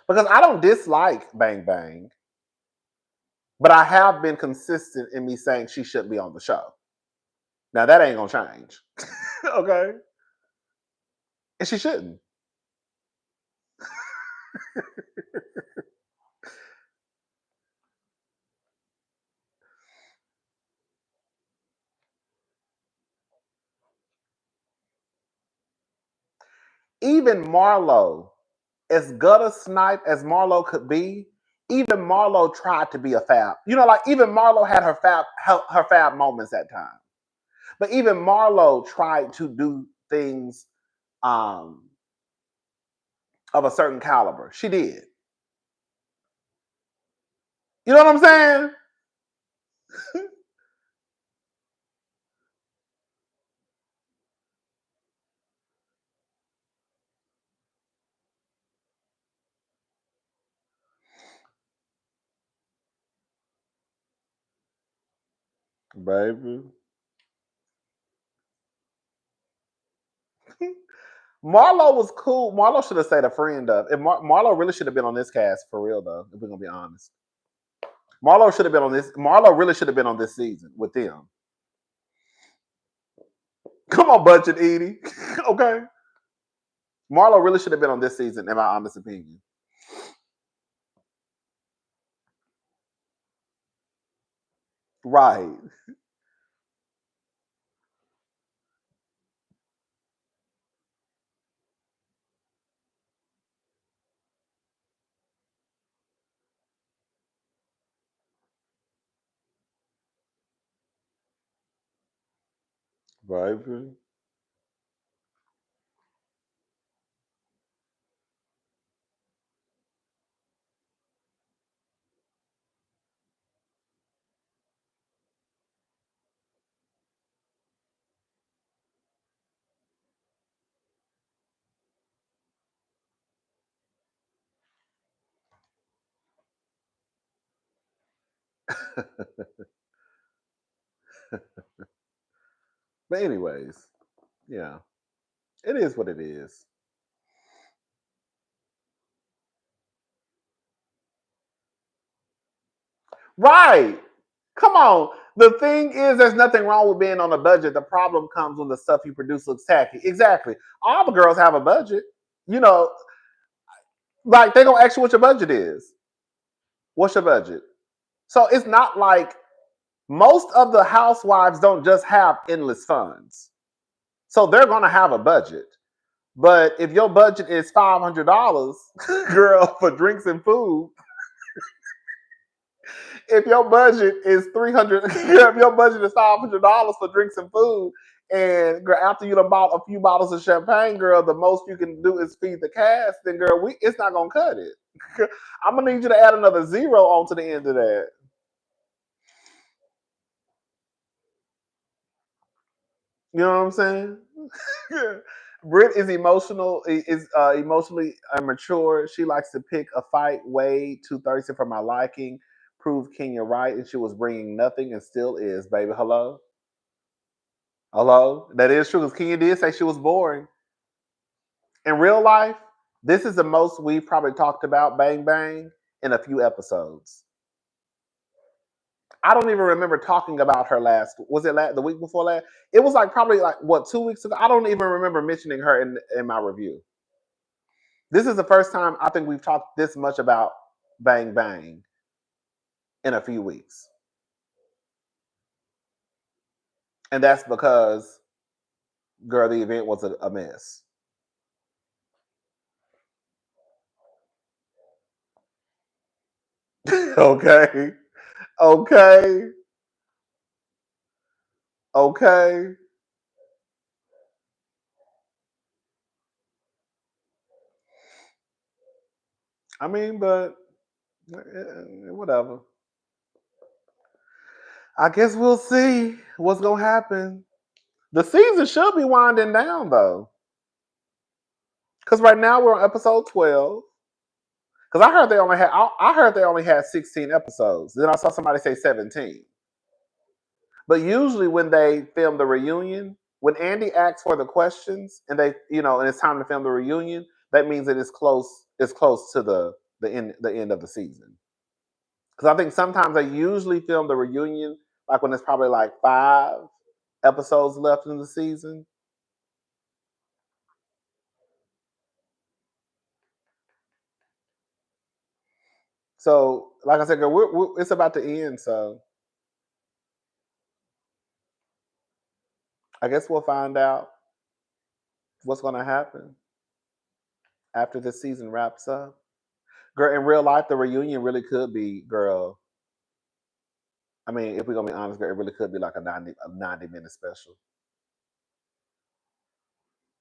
Because I don't dislike Bang Bang, but I have been consistent in me saying she should be on the show. Now that ain't gonna change. Okay. And she shouldn't. Even Marlo, as gutter snipe as Marlo could be, even Marlo tried to be a fab. You know, like even Marlo had her fab moments at times. But even Marlo tried to do things um, of a certain caliber. She did. You know what I'm saying? Baby. Marlo was cool. Marlo should have stayed a friend of. And Marlo really should have been on this cast for real, though. If we're gonna be honest, Marlo should have been on this. Marlo really should have been on this season with them. Come on, Budget Edie. Okay, Marlo really should have been on this season, in my honest opinion. Right, baby. But anyways, yeah, it is what it is. Right. Come on. The thing is, there's nothing wrong with being on a budget. The problem comes when the stuff you produce looks tacky. Exactly. All the girls have a budget. You know, like they're gonna ask you what your budget is. What's your budget? So it's not like most of the housewives don't just have endless funds. So they're gonna have a budget. But if your budget is $500, girl, for drinks and food, if your budget is 300, if your budget is $500 for drinks and food, and girl, after you done bought a few bottles of champagne, girl, the most you can do is feed the cast. Then, girl, it's not gonna cut it. I'm gonna need you to add another zero onto the end of that. You know what I'm saying? Britt is emotionally immature. She likes to pick a fight way too thirsty for my liking. Prove Kenya right, and she was bringing nothing and still is, baby. Hello, hello. That is true because Kenya did say she was boring. In real life, this is the most we've probably talked about Bang Bang in a few episodes. I don't even remember talking about her last. Was it the week before last? It was like probably like what 2 weeks ago. I don't even remember mentioning her in my review. This is the first time I think we've talked this much about Bang Bang in a few weeks, and that's because girl, the event was a mess. Okay, okay, okay. I mean, but whatever. I guess we'll see what's gonna happen. The season should be winding down though, because right now we're on episode 12. Because I heard they only had 16 episodes. Then I saw somebody say 17. But usually when they film the reunion, when Andy asks for the questions and and it's time to film the reunion, that means that it's close to the end of the season. Because I think sometimes they usually film the reunion like when there's probably like 5 episodes left in the season. So, like I said, girl, it's about to end. So, I guess we'll find out what's going to happen after this season wraps up. Girl, in real life, the reunion really could be, girl. I mean, if we're gonna be honest, girl, it really could be like a 90-minute special,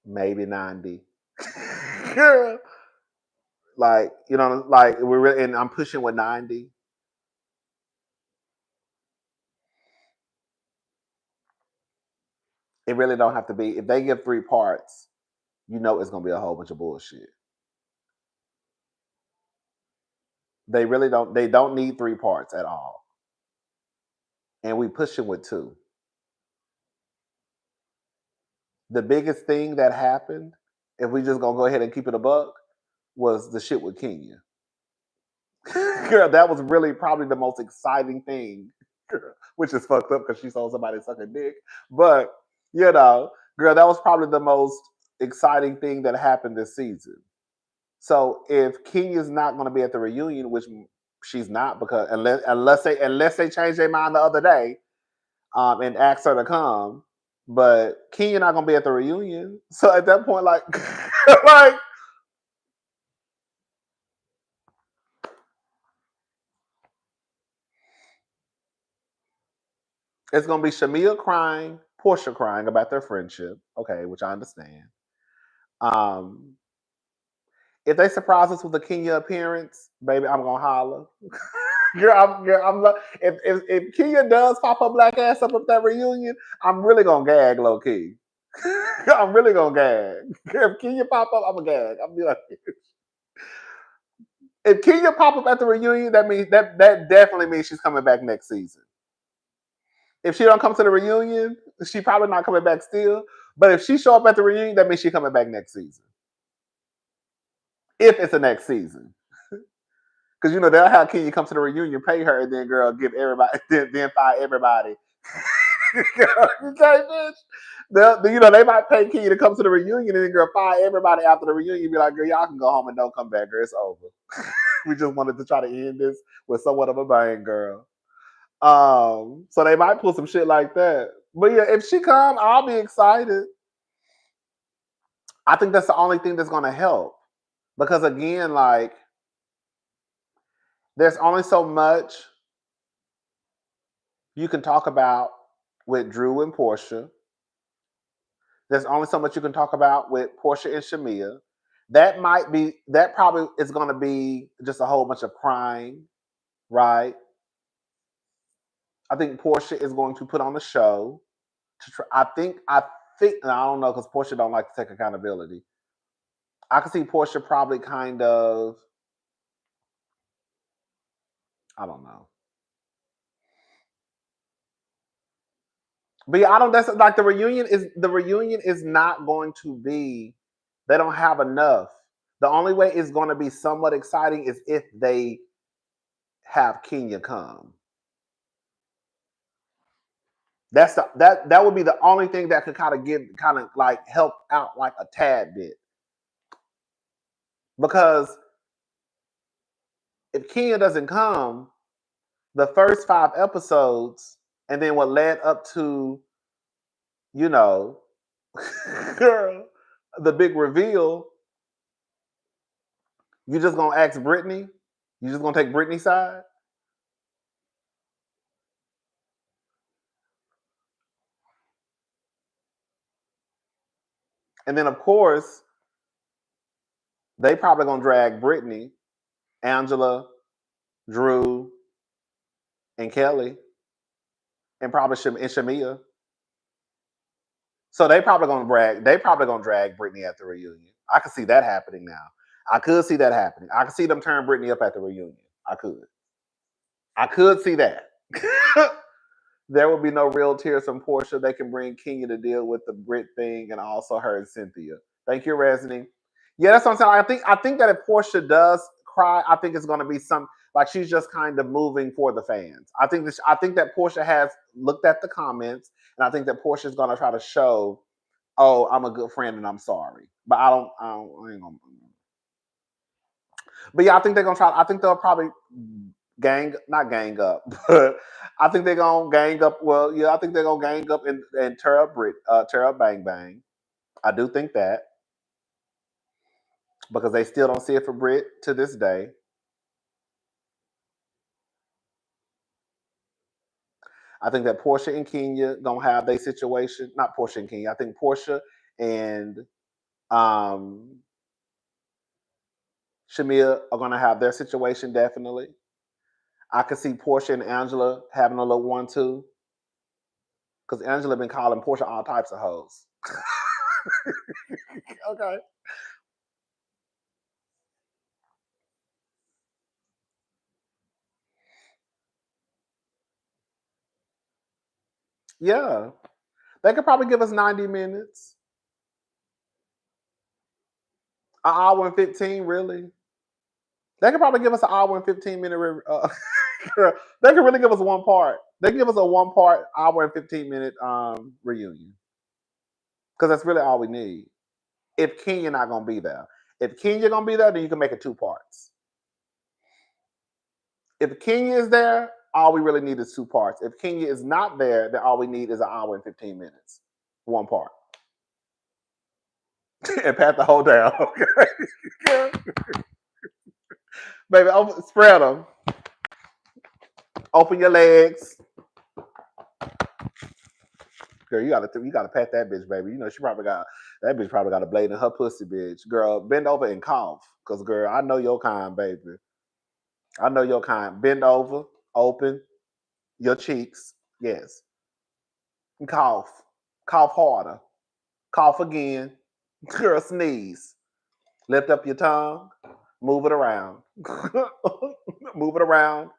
maybe 90. Girl, like like we're really, and I'm pushing with 90. It really don't have to be. If they give 3 parts, it's gonna be a whole bunch of bullshit. They really don't. They don't need 3 parts at all, and we pushing with 2. The biggest thing that happened, if we just gonna go ahead and keep it a buck, was the shit with Kenya. Girl, that was really probably the most exciting thing, which is fucked up because she saw somebody suck a dick. But, girl, that was probably the most exciting thing that happened this season. So if Kenya's not going to be at the reunion, which she's not, because unless they change their mind the other day and ask her to come, but Kenya not going to be at the reunion. So at that point, like, like, it's gonna be Shamia crying, Portia crying about their friendship. Okay, which I understand. Um, if they surprise us with a Kenya appearance, baby, I'm gonna holler. If Kenya does pop her black ass up at that reunion, I'm really gonna gag low key. I'm really gonna gag. If Kenya pop up, I'm gonna gag. I'll be like, if Kenya pop up at the reunion, that means that definitely means she's coming back next season. If she don't come to the reunion, she probably not coming back still. But if she show up at the reunion, that means she coming back next season. If it's the next season. Because they'll have Kenya come to the reunion, pay her, and then girl give everybody, then fire everybody. Okay, bitch. They might pay Kenya to come to the reunion, and then girl fire everybody after the reunion. Be like, girl, y'all can go home and don't come back, girl. It's over. We just wanted to try to end this with somewhat of a bang, girl. So they might pull some shit like that. But yeah, if she come, I'll be excited. I think that's the only thing that's gonna help. Because again, like, there's only so much you can talk about with Drew and Portia. There's only so much you can talk about with Portia and Shamia. That probably is gonna be just a whole bunch of crying, right? I think Portia is going to put on a show to try. I think, and I don't know because Portia don't like to take accountability. I can see Portia probably kind of, I don't know. But yeah, I don't. That's like the reunion is not going to be. They don't have enough. The only way it's going to be somewhat exciting is if they have Kenya come. That would be the only thing that could kind of like help out like a tad bit. Because if Kenya doesn't come, the first 5 episodes, and then what led up to, girl, the big reveal, you just gonna ask Brittany? You just gonna take Brittany's side? And then of course, they probably gonna drag Brittany, Angela, Drew, and Kelly. and probably and Shamia. So they probably gonna drag Brittany at the reunion. I could see that happening now. I could see that happening. I could see them turn Brittany up at the reunion. I could see that. There will be no real tears from Portia. They can bring Kenya to deal with the Brit thing, and also her and Cynthia. Thank you, Resney. Yeah, that's what I'm saying. I think that if Portia does cry, I think it's going to be some like she's just kind of moving for the fans. I think that Portia has looked at the comments, and I think that Portia is going to try to show, oh, I'm a good friend and I'm sorry, but I ain't gonna. But yeah, I think they're gonna try. I think they'll probably not gang up, but I think they're gonna gang up. Well, yeah, I think they're gonna gang up and tear up Bang Bang. I do think that because they still don't see it for Brit to this day. I think that Portia and Kenya gonna have their situation. Not Portia and Kenya. I think Portia and Shamia are gonna have their situation definitely. I could see Portia and Angela having a little 1-2. Because Angela been calling Portia all types of hoes. Okay. Yeah. They could probably give us 90 minutes. An hour and 15, really? They could probably give us an hour and 15-minute. They could really give us one part. They give us a 1-part, hour and 15-minute reunion. Because that's really all we need. If Kenya not going to be there. If Kenya going to be there, then you can make it 2 parts. If Kenya is there, all we really need is 2 parts. If Kenya is not there, then all we need is an hour and 15 minutes. 1 part. And pat the whole down. Okay. Baby, spread them. Open your legs. Girl, you gotta pat that bitch, baby. You know that bitch probably got a blade in her pussy, bitch. Girl, bend over and cough. Cause girl, I know your kind, baby. I know your kind. Bend over, open your cheeks. Yes. And cough. Cough harder. Cough again. Girl, sneeze. Lift up your tongue. Move it around. Move it around.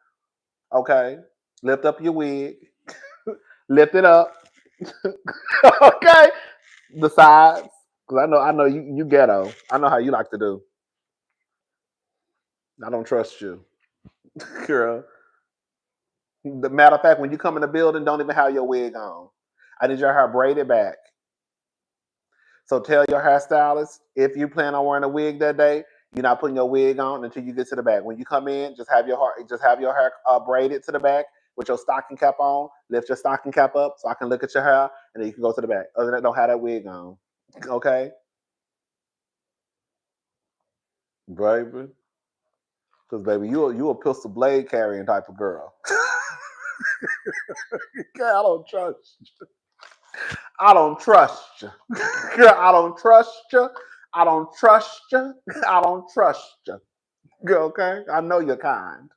Okay. Lift up your wig. Lift it up. Okay. The sides. Because I know you ghetto. I know how you like to do. I don't trust you. Girl. The matter of fact, when you come in the building, don't even have your wig on. I need your hair braided back. So tell your hairstylist, if you plan on wearing a wig that day, you're not putting your wig on until you get to the back. When you come in, just have your hair braided to the back with your stocking cap on. Lift your stocking cap up so I can look at your hair, and then you can go to the back. Other than that, don't have that wig on. Okay? Baby. Because, baby, you a pistol blade carrying type of girl. Girl, I don't trust you. I don't trust you. Girl, I don't trust you. I don't trust you. I don't trust you. Girl, okay? I know you're kind.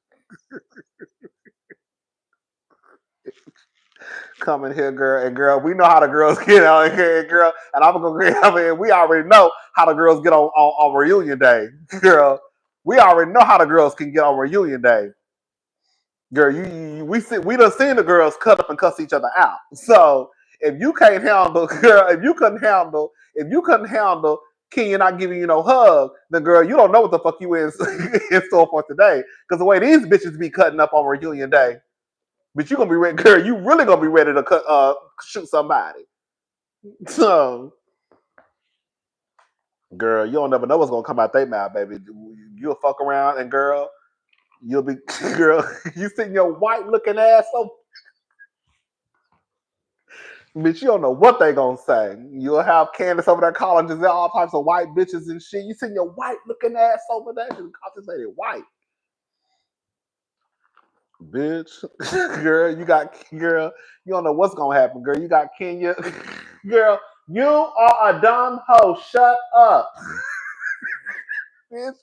Come in here, girl, and girl, we know how the girls get out here, girl. And I'm gonna we already know how the girls get on reunion day, girl. We already know how the girls can get on reunion day. Girl, we done seen the girls cut up and cuss each other out. So if you can't handle, girl, if you couldn't handle Kenya not giving you no hug, then girl, you don't know what the fuck you in store for today. Because the way these bitches be cutting up on reunion day, but you gonna be ready, girl. You really gonna be ready to shoot somebody. So, girl, you don't never know what's gonna come out their mouth, baby. You'll fuck around, and girl, you'll be, girl, you sitting your white looking ass so. Bitch, you don't know what they gonna say. You'll have Candace over there calling just all types of white bitches and shit. You sitting your white looking ass over there, just call this lady white. Bitch, girl, you don't know what's gonna happen, girl. You got Kenya, girl. You are a dumb hoe. Shut up, bitch.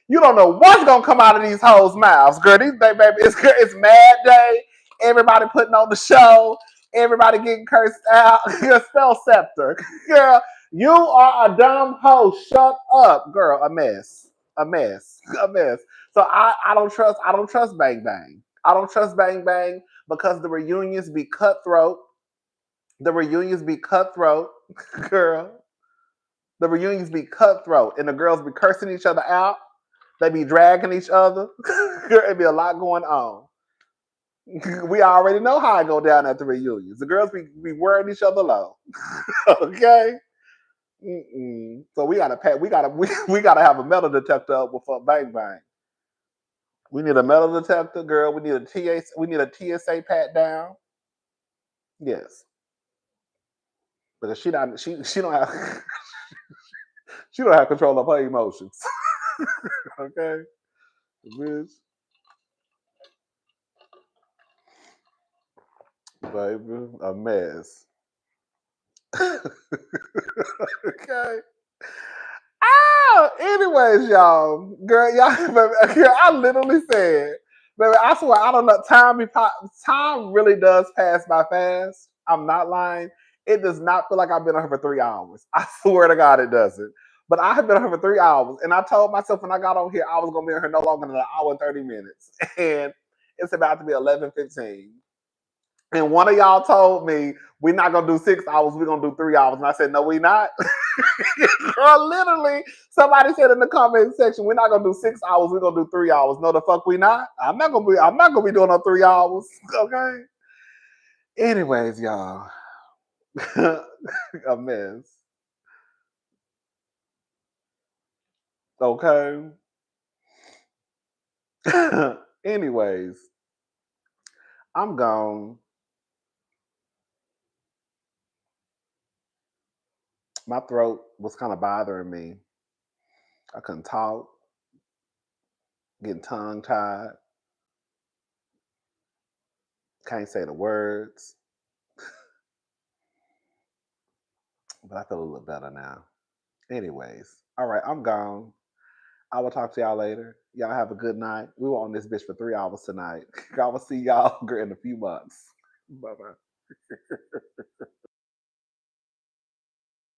You don't know what's gonna come out of these hoes' mouths, girl. These baby, it's Mad Day. Everybody putting on the show. Everybody getting cursed out. Spell scepter. Girl, you are a dumb hoe. Shut up, girl. A mess. A mess. A mess. So I don't trust Bang Bang. I don't trust Bang Bang because the reunions be cutthroat. The reunions be cutthroat, girl. The reunions be cutthroat, and the girls be cursing each other out. They be dragging each other. It be a lot going on. We already know how it go down at the reunions. The girls be wearing each other low. Okay. Mm-mm. So we gotta we gotta have a metal detector up with Bang Bang. We need a metal detector, girl. We need a TSA pat down. Yes, because she don't have she don't have control of her emotions. Okay, bitch, baby, a mess. Okay. Oh, anyways, girl, I literally said, baby, I swear, I don't know. Time really does pass by fast. I'm not lying. It does not feel like I've been on here for 3 hours. I swear to God, it doesn't. But I have been on here for 3 hours, and I told myself when I got on here, I was gonna be on here no longer than an hour and 30 minutes, and it's about to be 11:15. And one of y'all told me we're not gonna do 6 hours, we're gonna do 3 hours, and I said, no, we not. Girl, literally, somebody said in the comment section, we're not gonna do 6 hours, we're gonna do 3 hours. No, the fuck we not. I'm not gonna be doing no 3 hours. Okay. Anyways, y'all. A mess. Okay. Anyways, I'm gone. My throat was kind of bothering me. I couldn't talk, getting tongue tied, can't say the words. But I feel a little better now. Anyways, all right, I'm gone. I will talk to y'all later. Y'all have a good night. We were on this bitch for 3 hours tonight. I will see y'all in a few months. Bye bye.